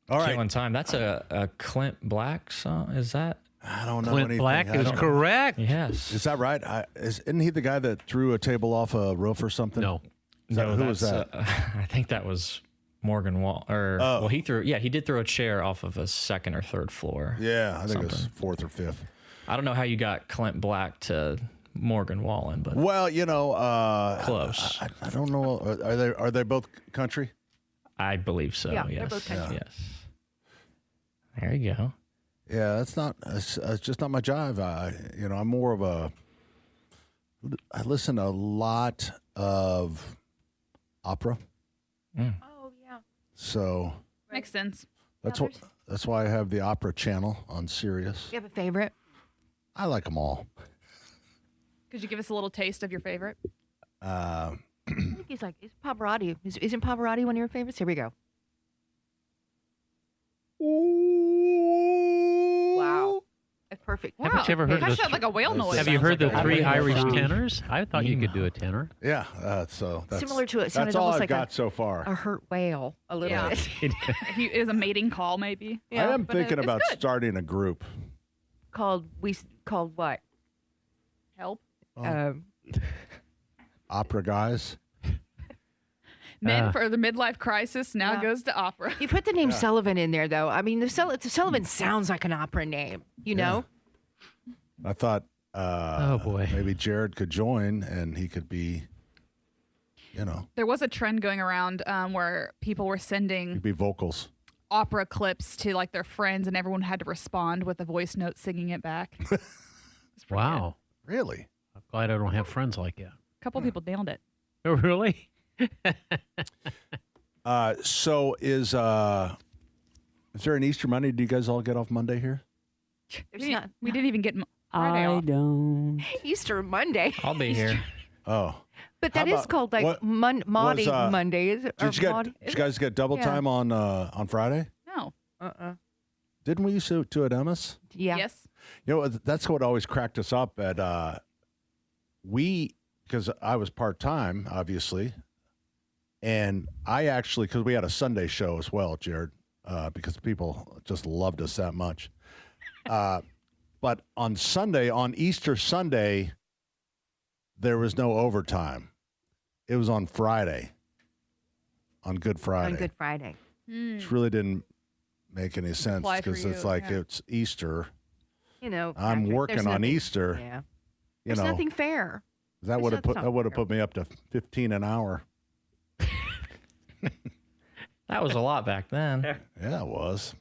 All right. Killing time. That's a Clint Black song. Is that? I don't know Clint anything. Black I is don't- correct. Yes. Is that right? Isn't he the guy that threw a table off a roof or something? No. Who was that's, that? I think that was Morgan Wall. Well, he did throw a chair off of a second or third floor. Yeah, I think it was fourth or fifth. I don't know how you got Clint Black to Morgan Wallen, but Well, close. I don't know. Are they both country? I believe so. Yeah, yes. they're both country. Yes. There you go. Yeah, that's not. It's just not my jive. I'm more of a. I listen to a lot of opera, Oh, yeah. so Makes sense. that's why I have the opera channel on Sirius. You have a favorite? I like them all. Could you give us a little taste of your favorite? I think is Pavarotti. Isn't Pavarotti one of your favorites? Here we go. Wow. That's perfect. Haven't you ever heard Gosh, of that like a whale noise. Have you heard the like a three radio Irish song. tenors? I thought you could do a tenor. Yeah, so that's Similar to it. That's Sounded all almost I've like got so far. a hurt whale a little Yeah. bit. It was a mating call, maybe. I am but thinking it's about good. starting a group. called what? Help. Opera guys. Men for the midlife crisis now goes to opera. You put the name Sullivan in there, though. I mean, the Sullivan sounds like an opera name. You know. I thought, Oh, boy. maybe Jared could join and he could be, There was a trend going around where people were sending he'd be vocals. opera clips to like their friends, and everyone had to respond with a voice note singing it back. Wow. Really? I'm glad I don't have friends like that. A couple people nailed it. Oh, really? So is there an Easter Monday? Do you guys all get off Monday here? We didn't even get Friday I off. don't. Easter Monday. I'll be here. Oh. But that How is about- called like what Maudie was, Monday, is it? Did you guys get double Yeah. time on Friday? No. Didn't we used to at Emma's? Yeah. Yes. That's what always cracked us up at because I was part-time, obviously, and I actually, because we had a Sunday show as well, Jared, because people just loved us that much. But on Easter Sunday, there was no overtime. It was on Friday, on Good Friday. On Good Friday. Which really didn't make any sense Apply for because it's you, like yeah. it's Easter. You know, I'm Patrick, working there's on nothing- Easter. Yeah. You There's know, nothing fair. that would have There's put me up to 15 an hour. That was a lot back then. Yeah, it was.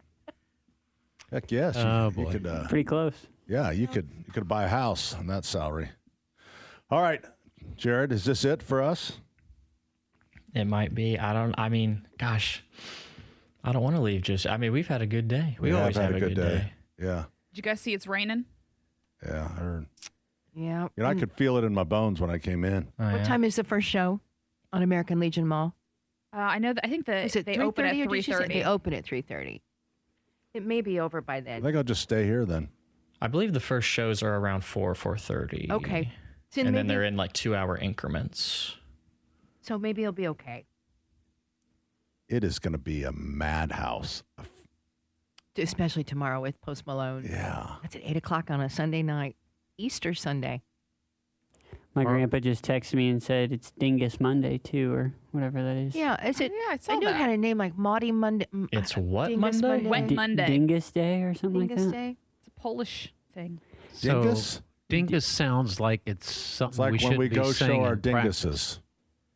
Heck yes. Oh, you boy. could, Pretty close. yeah, you could buy a house on that salary. All right, Jared, is this it for us? It might be. I mean, gosh, I don't want to leave we've had a good day. We always have a good day. Yeah, Did you guys see it's raining? yeah. I heard. Yeah. I could feel it in my bones when I came in. Oh, What yeah. time is the first show on American Legion Mall? I know that. I think that Is it they open at 3:30 or did you say 3:30. They open at 3:30. It may be over by I then. think I'll just stay here then. I believe the first shows are around 4:30. Okay. So And then maybe- they're in like 2-hour increments. So maybe it'll be okay. It is going to be a madhouse. Especially tomorrow with Post Malone. Yeah. That's at 8 o'clock on a Sunday night. Easter Sunday. My grandpa just texted me and said it's Dingus Monday too, or whatever that is. Yeah, is it? Yeah, I saw I knew it that. had a name like Maudie Monday. It's what Dingus Monday? Wet Monday. Dingus Day or something Dingus like that. Day. It's a Polish thing. So, Dingus? Dingus sounds like it's something It's like we when should we be go saying show our in practice. dinguses.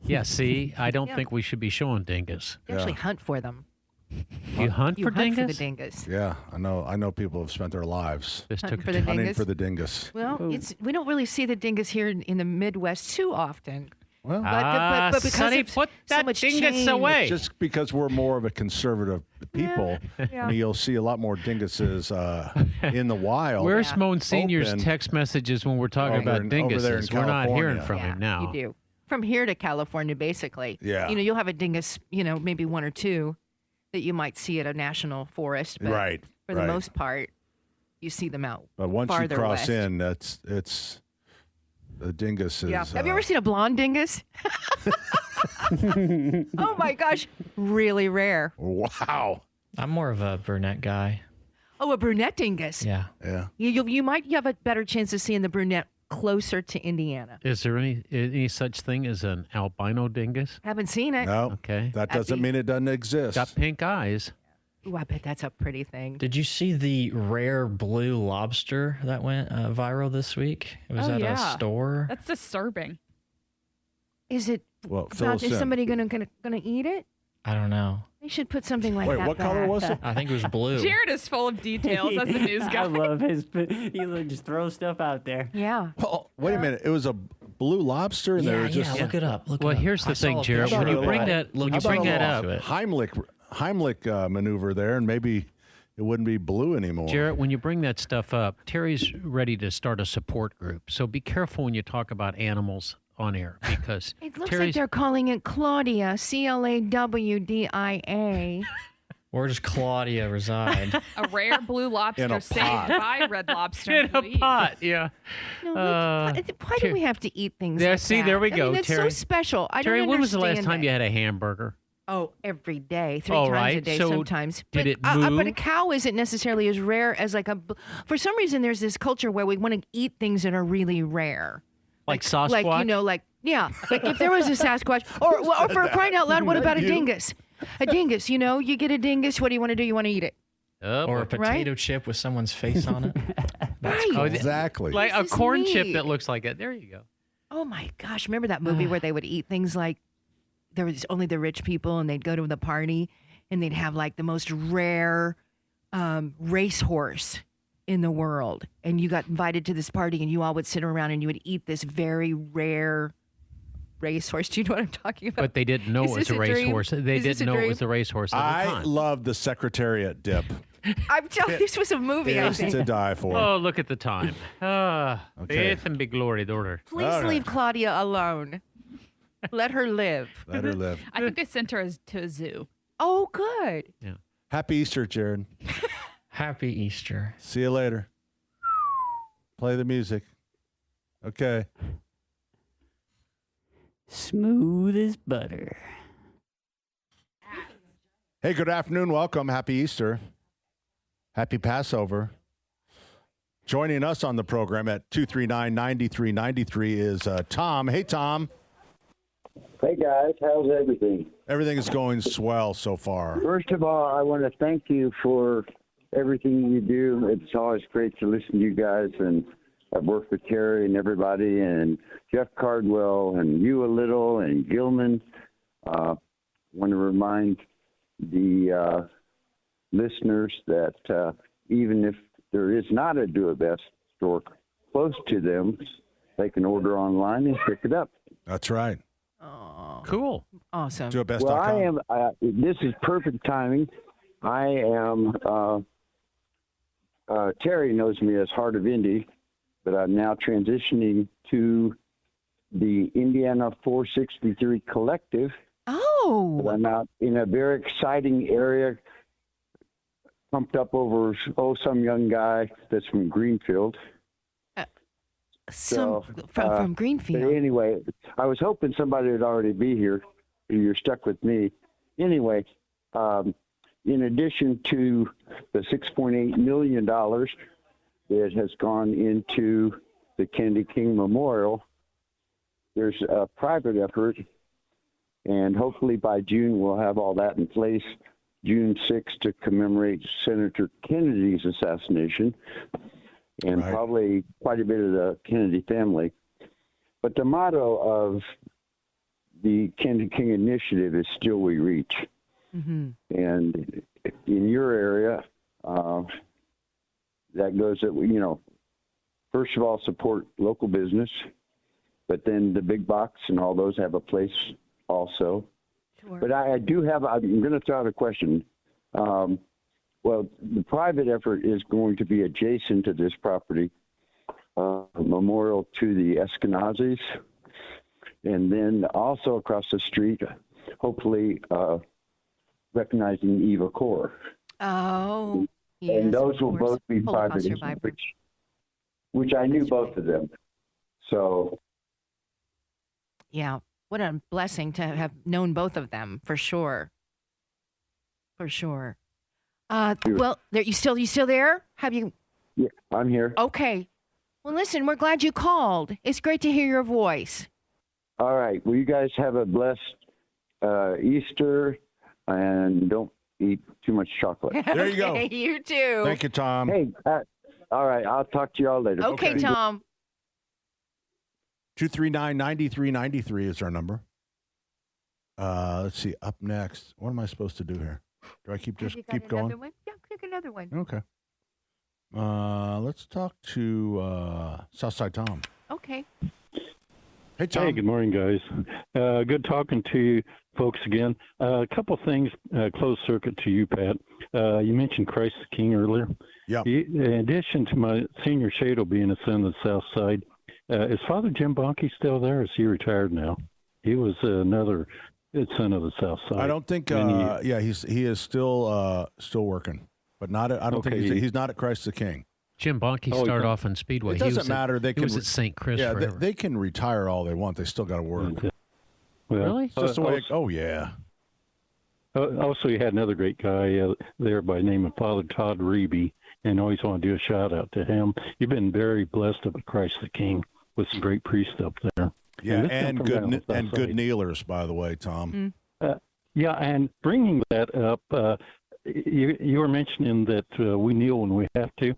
Yeah, see, I don't Yeah. think we should be showing dingus. You actually hunt for them. You hunt You for hunt dingus? for the dingus. Yeah, I know people have spent their lives Just Hunting took for a the hunting dingus. for the dingus. Well, we don't really see the dingus here in the Midwest too often. Well, but because Sonny, of put so that much dingus change. away. just because we're more of a conservative people, I mean, you'll see a lot more dinguses in the wild. Where's Monsignor's Open. text messages when we're talking Over about over there in dinguses? We're not hearing California. from him now. You do. From here to California, basically. Yeah. You know, you'll have a dingus, maybe one or two that you might see at a national forest. But Right, For the right. most part, you see them out. But once you farther cross west. in, it's the dingus is. Yeah. Have you ever seen a blonde dingus? Oh my gosh, really rare. Wow. I'm more of a brunette guy. Oh, a brunette dingus. Yeah. Yeah. You might have a better chance of seeing the brunette closer to Indiana. Is there any such thing as an albino dingus? Haven't seen it. No. Okay. That doesn't mean it doesn't exist. Got pink eyes. Ooh, I bet that's a pretty thing. Did you see the rare blue lobster that went viral this week? It was at a store. That's disturbing. Is it? Well, fill Not, us is in. somebody gonna eat it? I don't know. They should put something like Wait, that. what color back. was it? I think it was blue. Jared is full of details as the news guy. I love his. He just throws stuff out there. Yeah. Oh, wait a minute. It was a blue lobster, and they were just. Look it up. Look Well, it up. here's the I saw thing, a Jared. picture When you of bring it. that, when you How about bring a that little up, Heimlich maneuver there, and maybe it wouldn't be blue anymore. Jarrett, when you bring that stuff up, Terry's ready to start a support group. So be careful when you talk about animals on air because It looks like Terry's they're calling it Claudia, CLAWDIA. Where does Claudia reside? A rare blue In lobster a saved pot. by Red Lobster in a employees. pot. Yeah. No, why do we have to eat things There, like see, that? there we I go, mean, it's Terry. so special. I Terry, don't when was the last understand time it. you had a hamburger? Oh, every day, 3 All times a right, day so sometimes. did but, it but move? a cow isn't necessarily as rare as like a. For some reason, there's this culture where we want to eat things that are really rare. Like Sasquatch? Like, you know, like if there was a Sasquatch, or for crying out loud, what about a dingus? A dingus, you know, you get a dingus. What do you want to do? You want to eat it. Or a potato chip with someone's face on it. That's Right. cool. Exactly. Like This a is corn chip neat. that looks like it. There you go. Oh my gosh! Remember that movie where they would eat things like there was only the rich people, and they'd go to the party, and they'd have like the most rare racehorse in the world, and you got invited to this party, and you all would sit around and you would eat this very rare racehorse. Do you know what I'm talking about? But they didn't know Is it was this a a dream? racehorse. They Is this didn't a know it dream? was a racehorse at the I time. love the Secretariat dip. I'm telling you, this was a movie. I It's think. to die for. Oh, look at the time. Okay. Faith and big glory, daughter. Please All right. leave Claudia alone. Let her live. Let her live. I think they sent her to a zoo. Oh, good. Happy Easter, Jared. Happy Easter. See you later. Play the music. Okay. Smooth as butter. Hey, good afternoon. Welcome. Happy Easter. Happy Passover. Joining us on the program at 239-9393 is Tom. Hey, Tom. Hey, guys. How's everything? Everything is going swell so far. First of all, I want to thank you for everything you do. It's always great to listen to you guys, and I've worked with Terry and everybody, and Jeff Cardwell, and you a little, and Gilman. Want to remind the listeners that even if there is not a Do-It-Best store close to them, they can order online and pick it up. That's right. Cool. Awesome. Do-It-Best.com. Well, I am. This is perfect timing. I am. Terry knows me as Heart of Indy, but I'm now transitioning to the Indiana 463 Collective. Oh. I'm out in a very exciting area, pumped up over some young guy that's from Greenfield. From Greenfield. But anyway, I was hoping somebody would already be here. You're stuck with me. Anyway, in addition to the $6.8 million that has gone into the Kennedy King Memorial, there's a private effort, and hopefully by June we'll have all that in place. June 6th to commemorate Senator Kennedy's assassination, and probably quite a bit of the Kennedy family. But the motto of the Kennedy King Initiative is Still We Reach. Mm-hmm. And in your area, that goes that we, first of all, support local business, but then the big box and all those have a place also. Sure. But I'm going to throw out a question. Well, the private effort is going to be adjacent to this property, a memorial to the Eskenazis, and then also across the street, hopefully recognizing Eva Kor. Oh. and those will both be Holocaust private, survivor. which I knew both of them. So Yeah, what a blessing to have known both of them, for sure. For sure. Well, you still there? Have you? yeah, I'm here. Okay. Well, listen, we're glad you called. It's great to hear your voice. All right. Well, you guys have a blessed Easter, and don't eat too much chocolate. There you go. Okay, you too. Thank you, Tom. Hey, all right. I'll talk to y'all later. Okay, Tom. 239-9393 is our number. Let's see. Up next, what am I supposed to do here? Do I keep going? One? Yeah, click another one. Okay. Let's talk to Southside Tom. Okay. Hey, Tom. Hey, good morning, guys. Good talking to you folks again. A couple things, closed circuit to you, Pat. You mentioned Christ the King earlier. Yeah. In addition to my senior Shado being a son of the South Side, is Father Jim Bonke still there? Or is he retired now? He was another son of the South Side. I don't think. He is still working, but not. I don't think he's not at Christ the King. Jim Bonke started off in Speedway. It doesn't matter. He was at St. Chris forever. They can retire all they want. They still got to work. Well, really? It's just the way. Yeah. Also, you had another great guy there by the name of Father Todd Reeby, and I always want to do a shout out to him. You've been very blessed up at Christ the King with some great priests up there. Yeah, and good kneelers, by the way, Tom. Yeah, and bringing that up, you were mentioning that we kneel when we have to.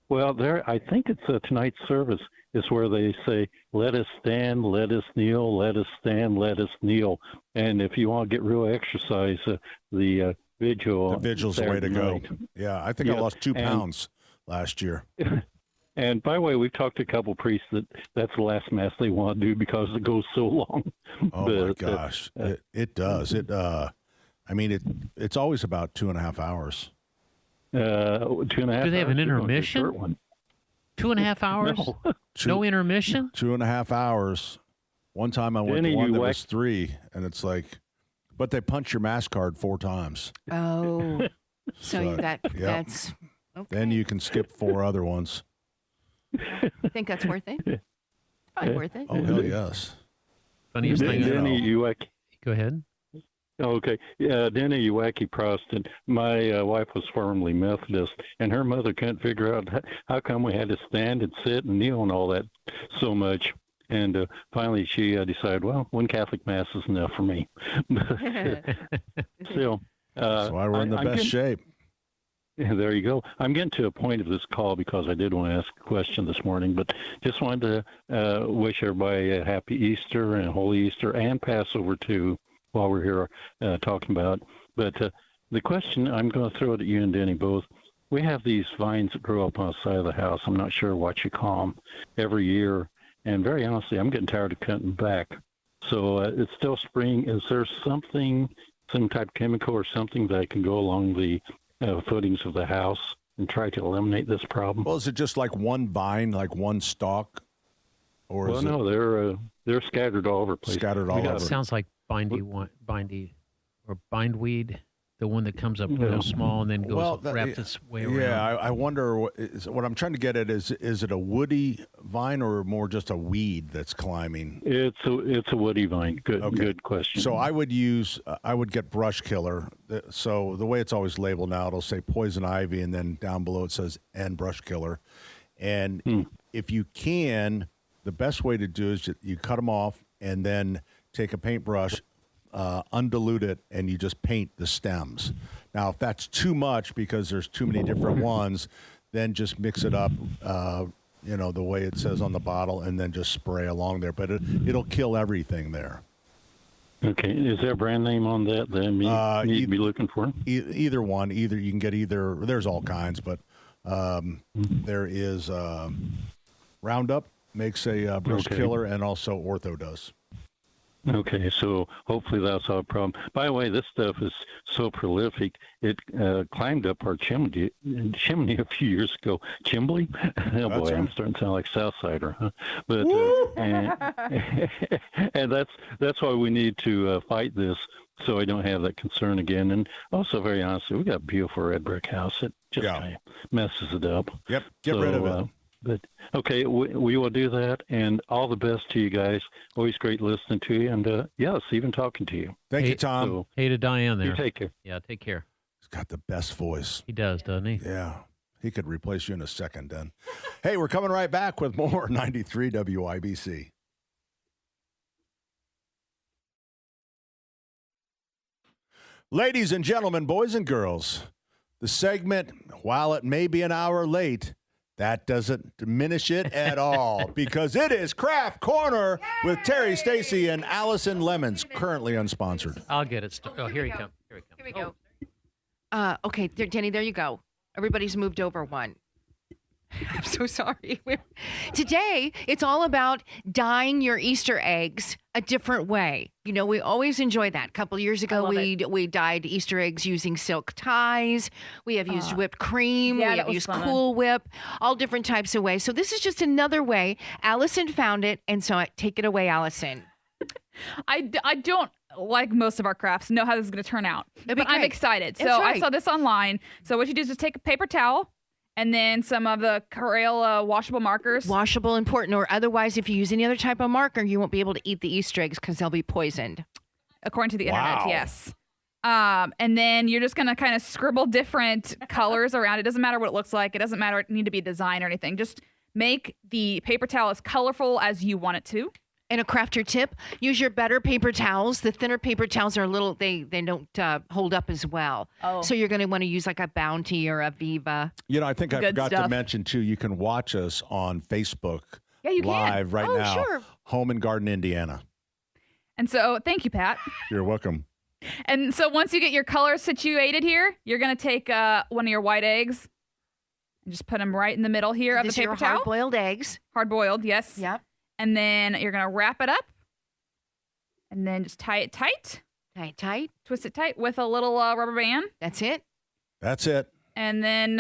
Well, I think it's tonight's service is where they say, "Let us stand, let us kneel, let us stand, let us kneel." And if you want to get real exercise, the vigil. The vigil's the way to go. Yeah, I think I lost 2 pounds last year. And by the way, we've talked to a couple of priests that's the last mass they want to do because it goes so long. Oh my gosh, it does. It's always about 2.5 hours. 2.5. Do they have an intermission? 2.5 hours? No intermission? 2.5 hours. One time I went to one that was 3, and it's like, but they punch your mass card 4 times. Oh, so that's okay. Then you can skip 4 other ones. I think that's worth it. Probably worth it. Oh, hell yes. Funniest thing. Go ahead. Okay. Yeah, Denny, you wacky Protestant. My wife was formerly Methodist, and her mother couldn't figure out how come we had to stand and sit and kneel and all that so much. And finally she decided, well, one Catholic Mass is enough for me. Still. That's why we're in the best shape. Yeah, there you go. I'm getting to a point of this call because I did want to ask a question this morning, but just wanted to wish everybody a happy Easter and Holy Easter and Passover too while we're here talking about. But the question, I'm going to throw it at you and Denny both. We have these vines that grow up on the side of the house. I'm not sure what you call them every year. And very honestly, I'm getting tired of cutting back. So it's still spring. Is there some type of chemical or something that can go along the footings of the house and try to eliminate this problem? Well, is it just like one vine, like one stalk? Or well, no, they're scattered all over the place. Scattered all over. It sounds like bindweed, the one that comes up real small and then goes wraps its way around. Yeah, I wonder what I'm trying to get at is it a woody vine or more just a weed that's climbing? It's a woody vine. Good question. So I would get brush killer. So the way it's always labeled now, it'll say poison ivy, and then down below it says and brush killer. And if you can, the best way to do is you cut them off and then take a paintbrush, undilute it, and you just paint the stems. Now, if that's too much because there's too many different ones, then just mix it up, the way it says on the bottle, and then just spray along there. But it'll kill everything there. Okay. Is there a brand name on that you need to be looking for? Either one. You can get either. There's all kinds, but there is Roundup makes a brush killer, and also Ortho does. Okay, so hopefully that's not a problem. By the way, this stuff is so prolific, it climbed up our chimney a few years ago. Chimbley? Oh, boy, I'm starting to sound like Southsider, huh? But and that's why we need to fight this so I don't have that concern again. And also, very honestly, we got a beautiful red brick house. It just kind of messes it up. Yep, get rid of it. But okay, we will do that, and all the best to you guys. Always great listening to you, and it's even talking to you. Thank you, Tom. So, Hey to Diane there. you take care. Yeah, take care. He's got the best voice. He does, doesn't he? Yeah. He could replace you in a second then. Hey, we're coming right back with more 93 WIBC. Ladies and gentlemen, boys and girls, the segment, while it may be an hour late, that doesn't diminish it at all because it is Craft Corner with Terry Stacy and Allison Lemons, currently unsponsored. I'll get it. Here he comes. Here we go. Okay, Jenny, there you go. Everybody's moved over one. I'm so sorry. Today, it's all about dyeing your Easter eggs a different way. You know, we always enjoy that. A couple years ago, we dyed Easter eggs using silk ties. We have used whipped cream. Yeah, we have used Cool Whip, all different types of ways. So this is just another way. Allison found it, and so take it away, Allison. I don't, like most of our crafts, know how this is going to turn out. But I'm excited. So That's right. I saw this online. So what you do is just take a paper towel and then some of the Crayola washable markers. Washable, important, or otherwise, if you use any other type of marker, you won't be able to eat the Easter eggs because they'll be poisoned. According to the internet, yes. And then you're just going to kind of scribble different colors around. It doesn't matter what it looks like. It doesn't matter. It need to be design or anything. Just make the paper towel as colorful as you want it to. And a crafter tip, use your better paper towels. The thinner paper towels are a little, they don't hold up as well. Oh. So you're going to want to use like a Bounty or a Viva. You know, I think I Good forgot to stuff. mention, too, you can watch us on Facebook Yeah, you live can. right Oh, now. sure. Home and Garden, Indiana. And so, thank you, Pat. You're welcome. And so once you get your colors situated here, you're going to take one of your white eggs and just put them right in the middle here of the These are paper your towel. hard-boiled eggs. Hard-boiled, yes. Yep. And then you're going to wrap it up and then just tie it tight. Tie it tight. Twist it tight with a little rubber band. That's it. That's it. And then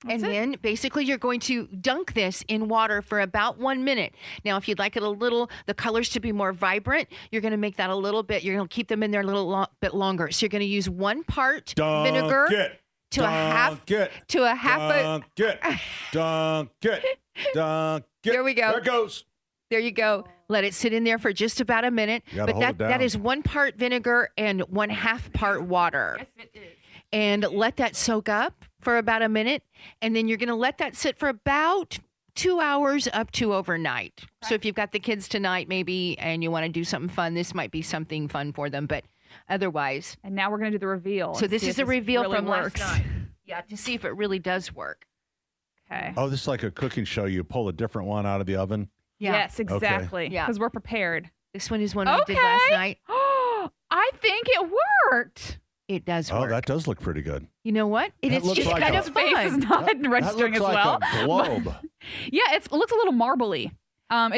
then basically you're going to dunk this in water for about 1 minute. Now, if you'd like it the colors to be more vibrant, you're going to make that a little bit, you're going to keep them in there a little bit longer. So you're going to use 1 part vinegar to a half There we go. There it goes. There you go. Let it sit in there for just about a minute. You gotta But hold it that down. is 1 part vinegar and 1/2 part water. Yes, it is. And let that soak up for about a minute. And then you're going to let that sit for about 2 hours up to overnight. So if you've got the kids tonight maybe and you want to do something fun, this might be something fun for them. But otherwise. And now we're going to do the reveal. So and this see is if the reveal really from works. last night. Yeah, to see if it really does work. Okay. Oh, this is like a cooking show. You pull a different one out of the oven. Yeah. Yes, exactly. Yeah. Because we're prepared. This one is one we did last night. I think it worked. It does Oh, work. that does look pretty good. You know what? That It's looks just like kind a- of Face is fun. not That registering looks as like well. a globe. Yeah, it looks a little marbly.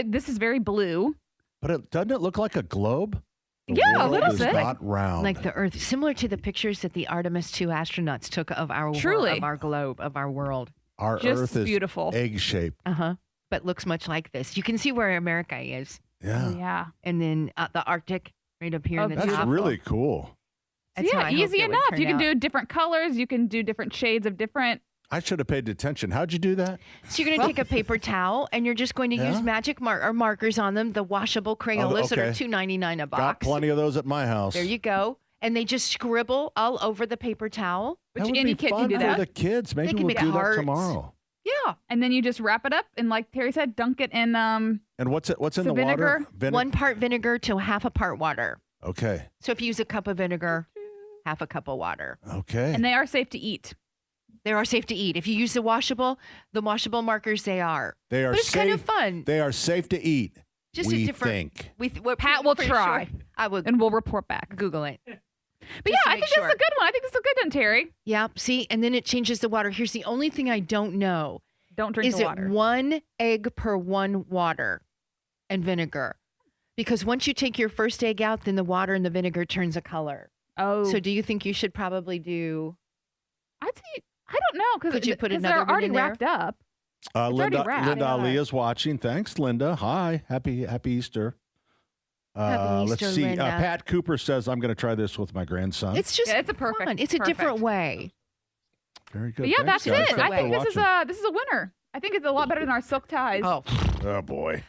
This is very blue. But doesn't it look like a globe? The Yeah, a world little is bit. not round. Like the Earth, similar to the pictures that the Artemis 2 astronauts took of our Truly. of our globe, of our world. Our just Earth is beautiful. egg-shaped. But looks much like this. You can see where America is. Yeah. Yeah. And then the Arctic right up here in the That's top. really cool. That's how Yeah, I hoped easy it would enough. turn You can out. do different colors. You can do different shades of different. I should have paid attention. How'd you do that? So you're going to take a paper towel and you're just going to use Yeah? magic markers on them, the washable Crayolas that are okay. $2.99 a box. Got plenty of those at my house. There you go. And they just scribble all over the paper towel. That Which would any be kid fun can do for that. the kids. Maybe can we'll make do hearts. that tomorrow. Yeah. And then you just wrap it up and, like Terry said, dunk it in. And what's in So the vinegar? water? 1 part vinegar to 1/2 part water. Okay. So if you use a cup of vinegar, 1/2 cup of water. Okay. And they are safe to eat. They are safe to eat. If you use the washable markers, they are. They are But it's safe. kind of fun. They are safe to eat. Just we a different. think. Pat will try. Sure. I will And we'll report back. Google it. But yeah, to I make think sure. this is a good one. I think this is a good one, Terry. Yeah. See, and then it changes the water. Here's the only thing I don't know. Don't drink Is the it water. 1 egg per 1 water and vinegar? Because once you take your first egg out, then the water and the vinegar turns a color. Oh. So do you think you should probably do? I'd say, I don't know. Because Could you put they're another one already in there? wrapped up. already Linda wrapped. Linda Yeah. Ali is watching. Thanks, Linda. Hi. Happy Easter. Happy Let's Easter, see. Linda. Pat Cooper says, I'm going to try this with my grandson. It's just it's a perfect. fun. It's a different way. Very good. But yeah, Thanks, that's guys. it. Thanks I think for watching. this is a winner. I think it's a lot better than our silk ties. Oh, boy.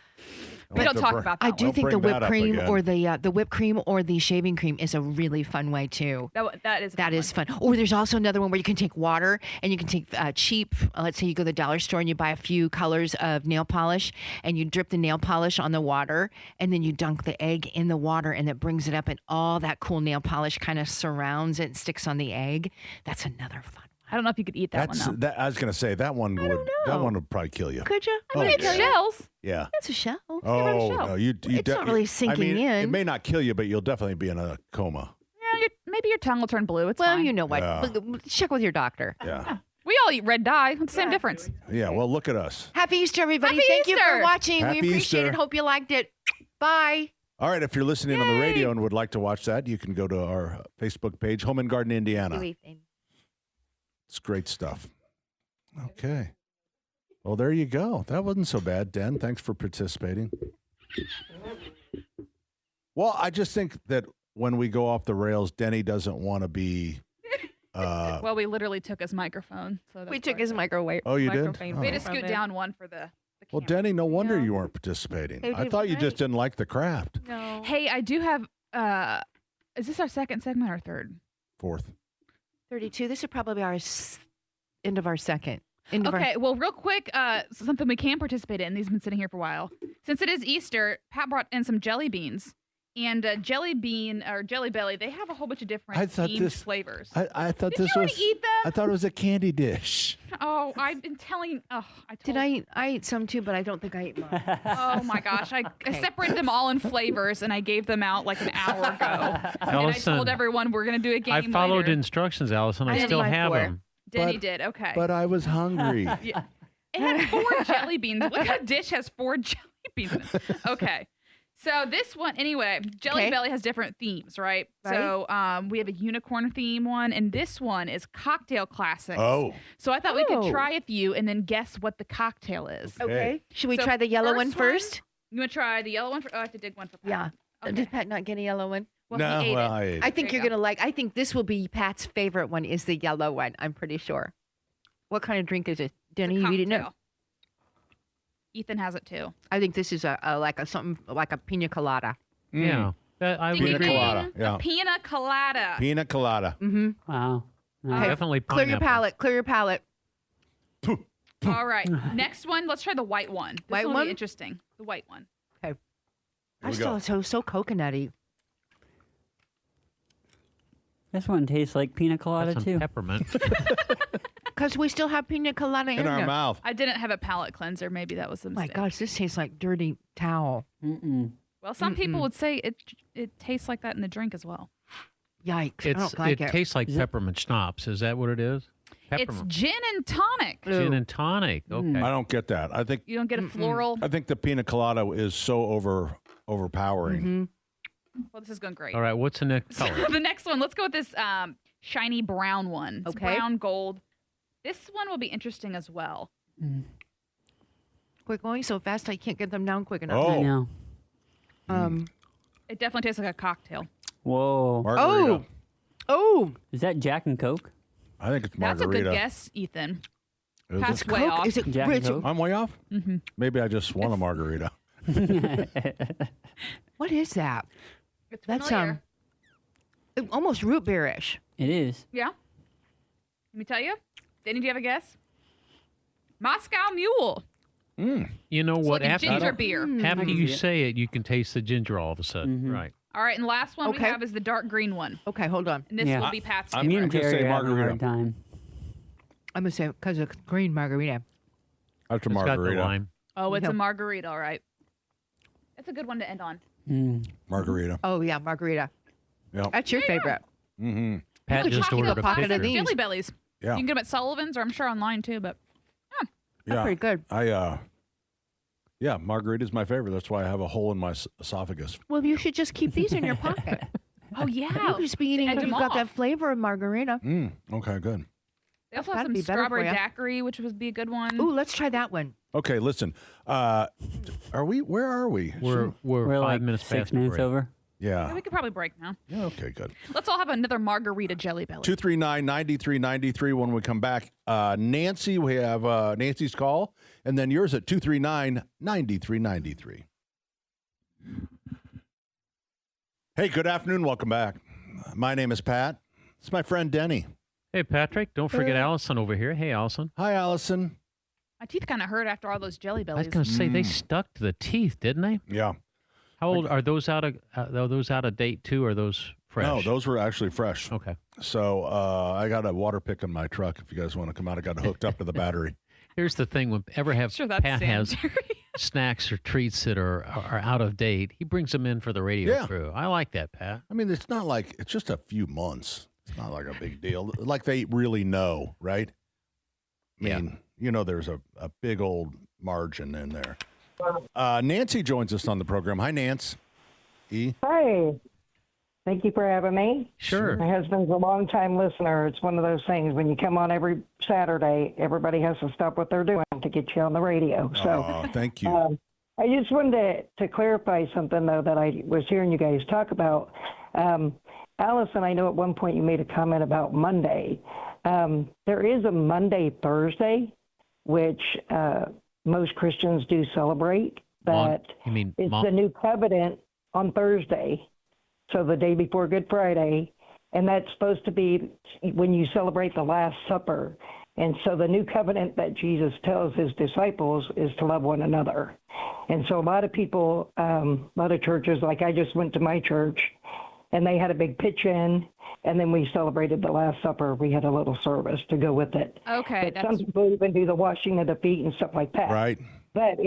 We don't talk about that. I do one. think the bring that whipped up cream again. or the whipped cream or the shaving cream is a really fun way too. That is fun. Or there's also another one where you can take water and you can take cheap. Let's say you go to the dollar store and you buy a few colors of nail polish and you drip the nail polish on the water and then you dunk the egg in the water and it brings it up and all that cool nail polish kind of surrounds it and sticks on the egg. That's another fun. I don't know if you could eat that one though. I was going to say that one would probably kill you. Could you? I mean, it's shells. Yeah. It's a shell. Oh no, you It's not really sinking in. It may not kill you, but you'll definitely be in a coma. Yeah, maybe your tongue will turn blue. It's well, fine. you know what? Yeah. Check with your doctor. Yeah. We all eat red dye. What's the same difference? Yeah. Well, look at us. Happy Easter, everybody! Happy Thank you Easter. for watching. Happy We appreciate Easter. it. Hope you liked it. Bye. All right. If you're listening on the radio and would like to watch that, you can go to our Facebook page, Home and Garden Indiana. It's great stuff. Okay. Well, there you go. That wasn't so bad, Den. Thanks for participating. Well, I just think that when we go off the rails, Denny doesn't want to be. Well, we literally took his microphone. So We took his microwave. Oh, you did? microphone We had to from scoot it. down one for the. Well, Denny, no wonder you weren't participating. Hey, I Dave, thought you right. just didn't like the craft. No. Hey, I do have. Is this our second segment or third? Fourth. 32. This is probably our end of our second. End of Okay, our, well, real quick, something we can participate in. These have been sitting here for a while. Since it is Easter, Pat brought in some jelly beans. And Jelly Bean or Jelly Belly, they have a whole bunch of different themed flavors. I thought Did this you was. already eat them? I thought it was a candy dish. Oh, I've been telling. Oh, I told. Did I ate some too, but I don't think I ate mine. Oh my gosh! I separated them all in flavors and I gave them out like an hour ago. And I Allison, told everyone we're gonna do a game. I followed later. instructions, Allison. I Denny still went have for it. them. Denny did. Okay. But I was hungry. Yeah. It had 4 jelly beans. What kind of dish has 4 jelly beans in it? Okay. So this one, anyway, Jelly Belly has different themes, right? So we have a unicorn theme one, and this one is cocktail classics. Oh. So I thought we could try a few and then guess what the cocktail is. Okay. Should we try the yellow one first? You want to try the yellow one? Oh, I have to dig one for Pat. Yeah. Did Pat not get a yellow one? Well, No, he ate well, it. I ate I it. think There you're you going to like, I think this will be Pat's favorite one is the yellow one. I'm pretty sure. What kind of drink is it? Denny, you didn't know? cocktail. Ethan has it too. I think this is something like a pina colada. Yeah. I would Ding, agree. ding, colada, ding. yeah. A pina colada. Pina colada. Mm-hmm. Wow. Definitely Clear your pineapple. palate. Clear your palate. All right. Next one. Let's try the white one. This White will one? be interesting. The white one. Okay. Here I we go. still so coconutty. This one tastes like pina colada That's some too. peppermint. Because we still have pina colada In our there. mouth. I didn't have a palate cleanser. Maybe that was a My mistake. gosh, this tastes like dirty towel. Mm-mm. Well, some people would say it tastes like that in the drink as well. Yikes! I It's, don't like it. tastes like peppermint schnapps. Is that what it is? It's Peppermint. gin and tonic. Gin and tonic. Okay. I don't get that. I think You don't get a floral. I think the pina colada is so overpowering. Mm-hmm. Well, this is going great. All right. What's the next color? The next one. Let's go with this shiny brown one. It's Okay. brown gold. This one will be interesting as well. We're going so fast, I can't get them down quick enough. Oh. I know. It definitely tastes like a cocktail. Whoa. Margarita. Oh, Is that Jack and Coke? I think it's That's a margarita. good guess, Ethan. Is Pat's it? way Coke? off. Is it Jack rich? and Coke? I'm way off? Mhm. Maybe I just want a margarita. What is that? It's That's familiar. almost root beerish. It is. Yeah. Let me tell you. Danny, do you have a guess? Moscow Mule. You know It's what? like a After, ginger beer. after I can you see it. say it, you can taste the ginger all of a sudden. Mhm. Right. All right, and the last one we Okay. have is the dark green one. Okay, hold on. And this Yeah. will be Pat's I'm Me favorite. and gonna Terry say are having a hard margarita. time. I'm gonna say because of green margarita. After It's got the margarita. lime. Oh, it's Yeah. a margarita, all right. That's a good one to end on. Margarita. Oh yeah, margarita. Yep. That's your favorite. Mm-hmm. Pat could just keep a ordered a pocket of picture. these. Jelly Bellies. Yeah. You can get them at Sullivan's or I'm sure online too, but That's Yeah. pretty good. Yeah, margarita's my favorite. That's why I have a hole in my esophagus. Well, you should just keep these in your pocket. oh yeah. You could just be eating Edge if them you've got off. that flavor of margarita. Okay, good. They also That'd have some be better for strawberry ya. daiquiri, which would be a good one. Ooh, let's try that one. Okay, listen. Are we? Where are we? We're 5 like minutes 6 past the minutes break. over. Yeah. We could probably break now. Yeah. Okay. Good. Let's all have another margarita Jelly Belly. 239-9393 when we come back. Nancy, we have Nancy's call, and then yours at 239-9393. Hey, good afternoon. Welcome back. My name is Pat. It's my friend Denny. Hey, Patrick. Don't forget Allison over here. Hey, Allison. Hi, Allison. My teeth kind of hurt after all those Jelly I Bellies. was going to say they stuck to the teeth, didn't they? Yeah. How old are those out of date too? Or are those fresh? No, those were actually fresh. Okay. So I got a water pick in my truck. If you guys want to come out, I got it hooked up to the battery. Here's the thing: whenever Sure, that's Pat has sanitary. snacks or treats that are out of date, he brings them in for the radio Yeah. crew. I like that, Pat. I mean, it's not like it's just a few months. It's not like a big deal. Like they really know, right? I mean, there's a big old margin in there. Nancy joins us on the program. Hi, Nance. E. Hi. Thank you for having me. Sure. My husband's a longtime listener. It's one of those things when you come on every Saturday, everybody has to stop what they're doing to get you on the radio. So, thank you. I just wanted to clarify something, though, that I was hearing you guys talk about. Allison, I know at one point you made a comment about Monday. There is a Monday, Thursday, which most Christians do celebrate. That You mean it's the new covenant on Thursday, so the day before Good Friday, and that's supposed to be when you celebrate the Last Supper. And so the new covenant that Jesus tells his disciples is to love one another. And so a lot of people, a lot of churches, like I just went to my church, and they had a big pitch-in, and then we celebrated the Last Supper. We had a little service to go with it. Okay. But some people even do the washing of the feet and stuff like that. Right. But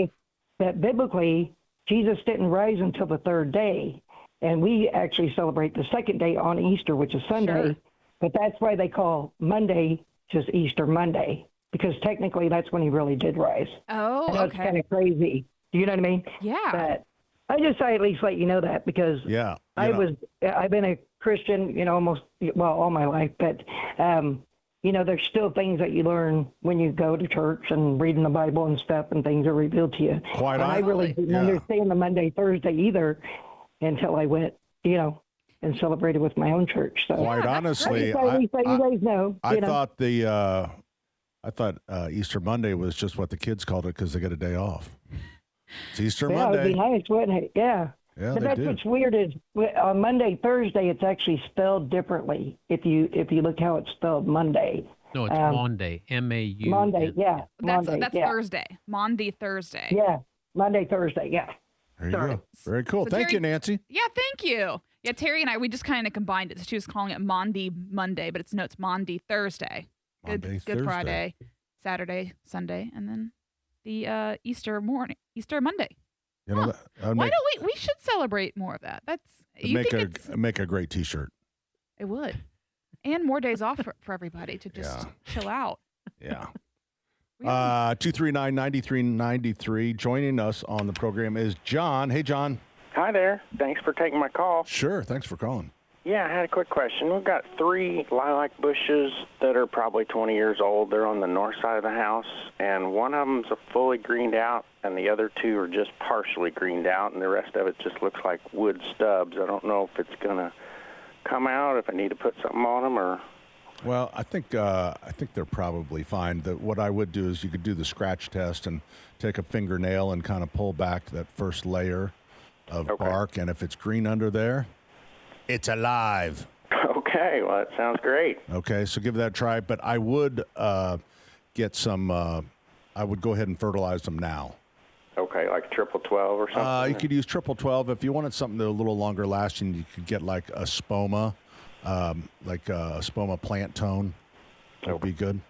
biblically, Jesus didn't rise until the third day, and we actually celebrate the second day on Easter, which is Sunday. Sure. But that's why they call Monday just Easter Monday, because technically that's when he really did rise. Oh, I know it's kind of crazy. Do you know what I mean? Yeah. But I just thought I'd at least let you know that, because I've been a Christian, almost all my life, but there's still things that you learn when you go to church and reading the Bible and stuff, and things are revealed to you. Quite I really didn't understand the Monday, Thursday either until I went, and celebrated with my own church. So Quite honestly, you guys know. I thought Easter Monday was just what the kids called it because they get a day off. It's Easter Monday. It would be nice, wouldn't it? Yeah. Yeah, but they that's do. what's weird is on Monday, Thursday, it's actually spelled differently. If you look how it's spelled Monday. No, it's Monday. M-A-U. Monday, yeah. That's Monday, yeah. Thursday. Monday, Thursday. Yeah. Monday, Thursday, yeah. There you go. Very cool. So Thank Terry- you, Nancy. Yeah, thank you. Yeah, Terry and I, we just kind of combined it. So she was calling it Monday, Monday, but it's Monday, Thursday. Monday, Good Thursday. Friday, Saturday, Sunday, and then the Easter Monday. Why Why don't we should celebrate more of that. That's make a great T-shirt. it would. And more days off for everybody to just chill out. Yeah. 239-9393. Joining us on the program is John. Hey, John. Hi there. Thanks for taking my call. Sure. Thanks for calling. Yeah, I had a quick question. We've got 3 lilac bushes that are probably 20 years old. They're on the north side of the house, and one of them's fully greened out, and the other 2 are just partially greened out, and the rest of it just looks like wood stubs. I don't know if it's going to come out, if I need to put something on them, or... Well, I think they're probably fine. What I would do is you could do the scratch test and take a fingernail and kind of pull back that first layer of bark, and if it's green under there, it's alive. Okay, well, that sounds great. Okay, so give that a try. But I would get some. I would go ahead and fertilize them now. Okay, like triple 12 or something? You could use triple 12 if you wanted something that a little longer lasting. You could get like a spoma, spoma plant tone. That would be good.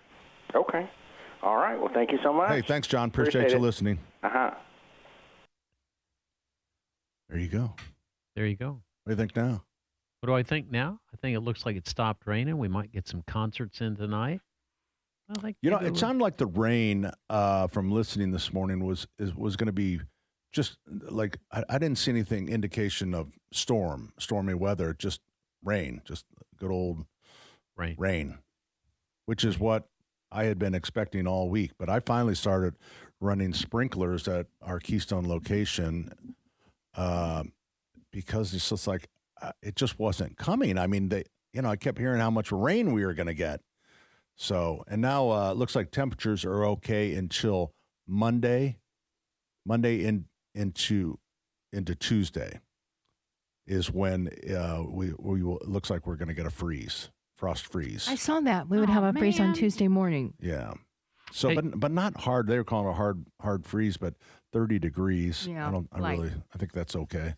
Okay. All right. Well, thank you so much. Hey, thanks, John. Appreciate you listening. Uh-huh. There you go. There you go. What do you think now? What do I think now? I think it looks like it stopped raining. We might get some concerts in tonight. I think it sounded like the rain from listening this morning was going to be just like I didn't see anything indication of stormy weather, just rain, just good old rain, which is what I had been expecting all week. But I finally started running sprinklers at our Keystone location because it's just like it just wasn't coming. I mean, I kept hearing how much rain we were going to get. So, and now it looks like temperatures are okay until Monday into Tuesday is when we will, it looks like we're going to get a frost freeze. I saw that. We would have a freeze on Tuesday morning. Yeah. So, but not hard. They were calling it a hard freeze, but 30 degrees. Yeah, I think that's okay.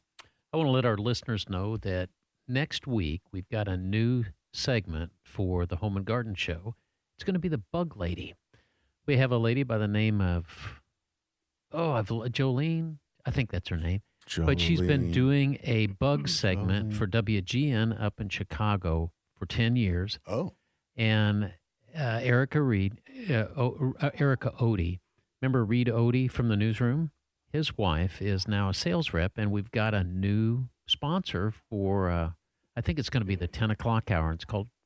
I want to let our listeners know that next week we've got a new segment for the Home and Garden Show. It's going to be the Bug Lady. We have a lady by the name of Jolene. I think that's her name. Jolene. But she's been doing a bug segment for WGN up in Chicago for 10 years. Oh. And Erica Odie. Remember Reed Odie from the newsroom? His wife is now a sales rep, and we've got a new sponsor for, I think it's going to be the 10 o'clock hour. It's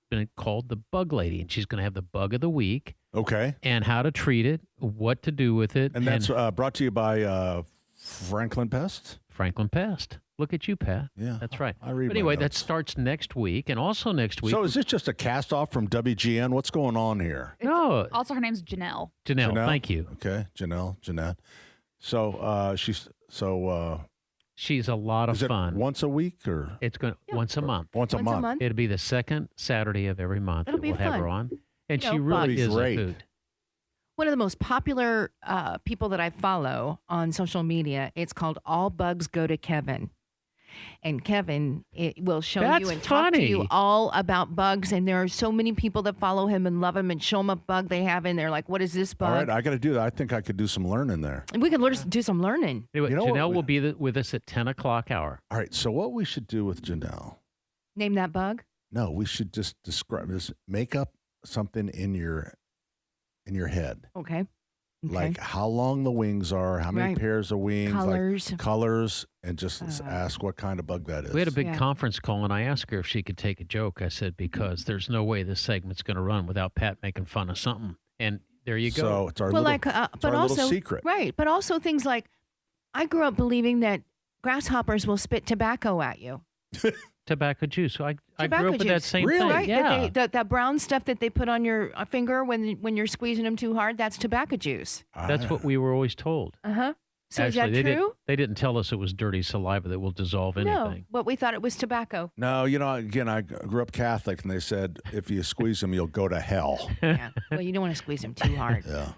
been called the Bug Lady, and she's going to have the bug of the week. Okay. And how to treat it, what to do with it. And that's brought to you by Franklin Pest? Franklin Pest. Look at you, Pat. Yeah. That's right. I read But anyway, my that notes. starts next week, and also next week. So is this just a cast off from WGN? What's going on here? No. Also, her name's Janelle. Janelle, thank you. Okay, Jeanette. So she's a lot of is it fun. Once a week or It's going once a month. Once a month. It'll be the second Saturday of every month It'll that be we'll have her fun. on, and You she know, really bugs. is Great. a hoot. One of the most popular people that I follow on social media, it's called All Bugs Go to Kevin. And Kevin will show That's you and talk to you funny. all about bugs. And there are so many people that follow him and love him and show him a bug they have. And they're like, what is this bug? All right, I got to do that. I think I could do some learning there. And we can do some learning. Anyway, You know what Janelle we- will be with us at 10 o'clock hour. All right, so what we should do with Janelle? Name that bug. No, we should just make up something in your head. Okay. Like how long the wings are, how many Right. pairs of wings, Colors. like colors, and just ask what kind of bug that is. We had a big conference call, and I asked her if she could take a joke. I said, because there's no way this segment's going to run without Pat making fun of something. And there you go. So it's our Well, little, like, it's but our also little secret. right. But also things like, I grew up believing that grasshoppers will spit tobacco at you. Tobacco juice. I Tobacco grew up with that juice. same Really? thing. Right? Yeah. That brown stuff that they put on your finger when you're squeezing them too hard, that's tobacco juice. That's what we were always told. Uh-huh. So Actually, is that true? They didn't tell us it was dirty saliva that will dissolve anything. No, but we thought it was tobacco. No, again, I grew up Catholic, and they said if you squeeze them, you'll go to hell. Yeah. Well, you don't want to squeeze them too hard. Yeah.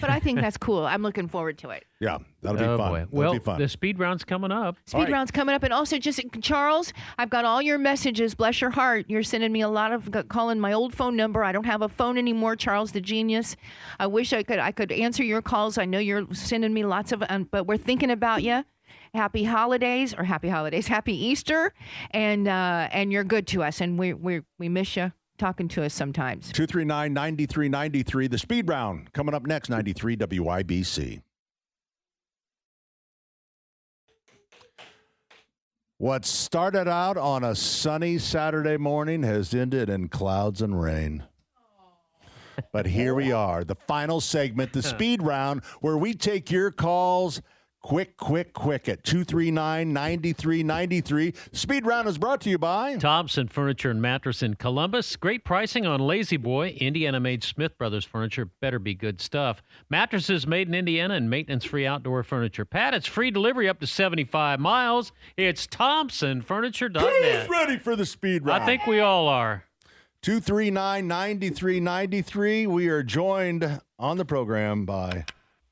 But I think that's cool. I'm looking forward to it. Yeah, that'll be Oh, fun. boy. That'll Well, be fun. the speed round's coming up. Speed round's coming up. And also, just Charles, I've got all your messages. Bless your heart. You're sending me a lot of calling my old phone number. I don't have a phone anymore, Charles the genius. I wish I could answer your calls. I know you're sending me lots of, but we're thinking about you. Happy holidays, happy Easter, and you're good to us, and we miss you talking to us sometimes. 239-9393, the speed round coming up next, 93 WIBC. What started out on a sunny Saturday morning has ended in clouds and rain. But here we are, the final segment, the speed round, where we take your calls quick at 239-9393. Speed round is brought to you by Thompson Furniture and Mattress in Columbus. Great pricing on Lazy Boy. Indiana-made Smith Brothers furniture. Better be good stuff. Mattresses made in Indiana and maintenance-free outdoor furniture. Pat, it's free delivery up to 75 miles. It's ThompsonFurniture.net. Who's ready for the speed round? I think we all are. 239-9393. We are joined on the program by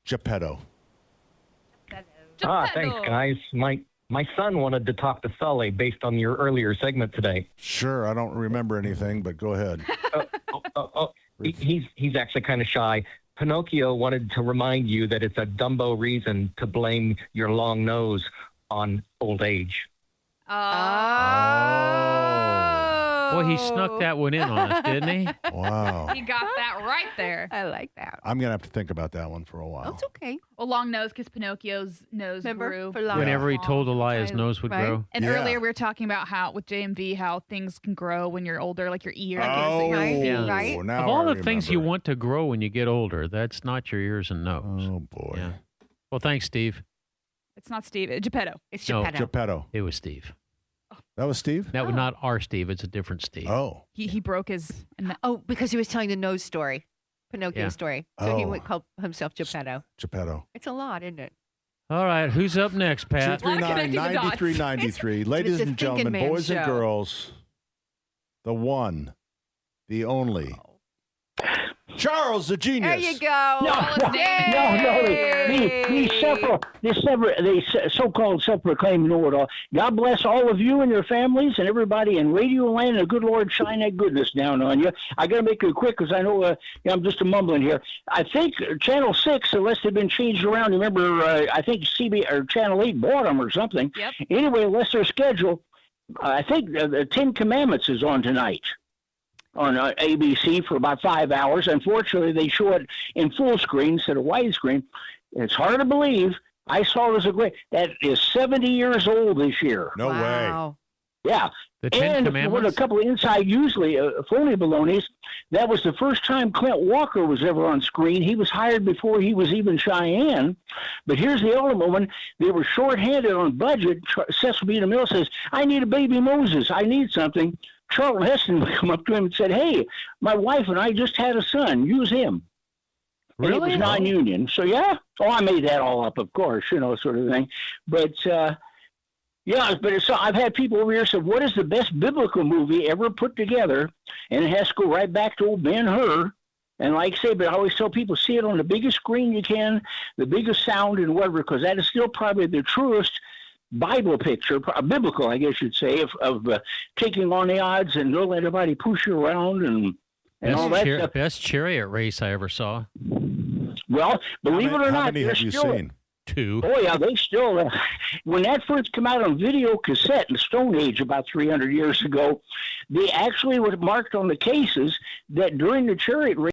Geppetto. Thanks, guys. My son wanted to talk to Sully based on your earlier segment today. Sure, I don't remember anything, but go ahead. He's actually kind of shy. Pinocchio wanted to remind you that it's a Dumbo reason to blame your long nose on old age. Boy, Boy, he snuck that one in on us, didn't he? Wow. You got that right there. I like that. I'm going to have to think about that one for a while. That's okay. Well, long nose because Pinocchio's nose grew. For long Whenever he long. told a lie, his nose would Right. grow. And Yeah. earlier we were talking about how with JMV how things can grow when you're older, like your ear. Oh, Right, Yeah. right. now Of all I the things you remember. want to grow when you get older, that's not your ears and nose. Oh, boy. Yeah. Well, thanks, Steve. It's not Steve. Geppetto. It's No. Geppetto. Geppetto. It was Steve. That was Steve? That was not our Steve. It's a different Steve. Oh. He broke his. Oh, because he was telling the nose story, Pinocchio Yeah. story. So he Oh. would call himself Geppetto. Geppetto. It's a lot, isn't it? All right. Who's up next, Pat? 239-9393. Ladies It's a and gentlemen, thinking boys man's and show. girls, the one, the only, Charles the Genius. There you go. No, The so-called self-proclaimed know-it-all. God bless all of you and your families and everybody in Radio Land, and the good Lord shine that goodness down on you. I got to make it quick because I know I'm just a mumbling here. I think Channel 6, unless they've been changed around, remember, I think CB or Channel 8 bought them or something. Yep. Anyway, unless they're scheduled, I think the Ten Commandments is on tonight on ABC for about 5 hours. Unfortunately, they show it in full screen instead of widescreen. It's hard to believe. I saw it as a great. That is 70 years old this year. No Wow. Yeah. The Ten And with a Commandments? couple of inside, usually phony balonies, that was the first time Clint Walker was ever on screen. He was hired before he was even Cheyenne. But here's the ultimate one. They were short-handed on budget. Cecil B. DeMille says, I need a baby Moses. I need something. Charlton Heston would come up to him and said, hey, my wife and I just had a son. Use him. And it Really? was non-union. So, yeah. Oh, I made that all up, of course, sort of thing. But, yeah, but I've had people over here say, what is the best biblical movie ever put together? And it has to go right back to old Ben-Hur. And like I say, but I always tell people, see it on the biggest screen you can, the biggest sound and whatever, because that is still probably the truest Bible picture, biblical, I guess you'd say, of taking on the odds and don't let everybody push you around and all that stuff. Best chariot race I ever saw. Well, believe it or How not, many they're have you still, seen? 2. Oh, yeah, they still, when that first came out on video cassette in the Stone Age about 300 years ago, they actually were marked on the cases that during the chariot race,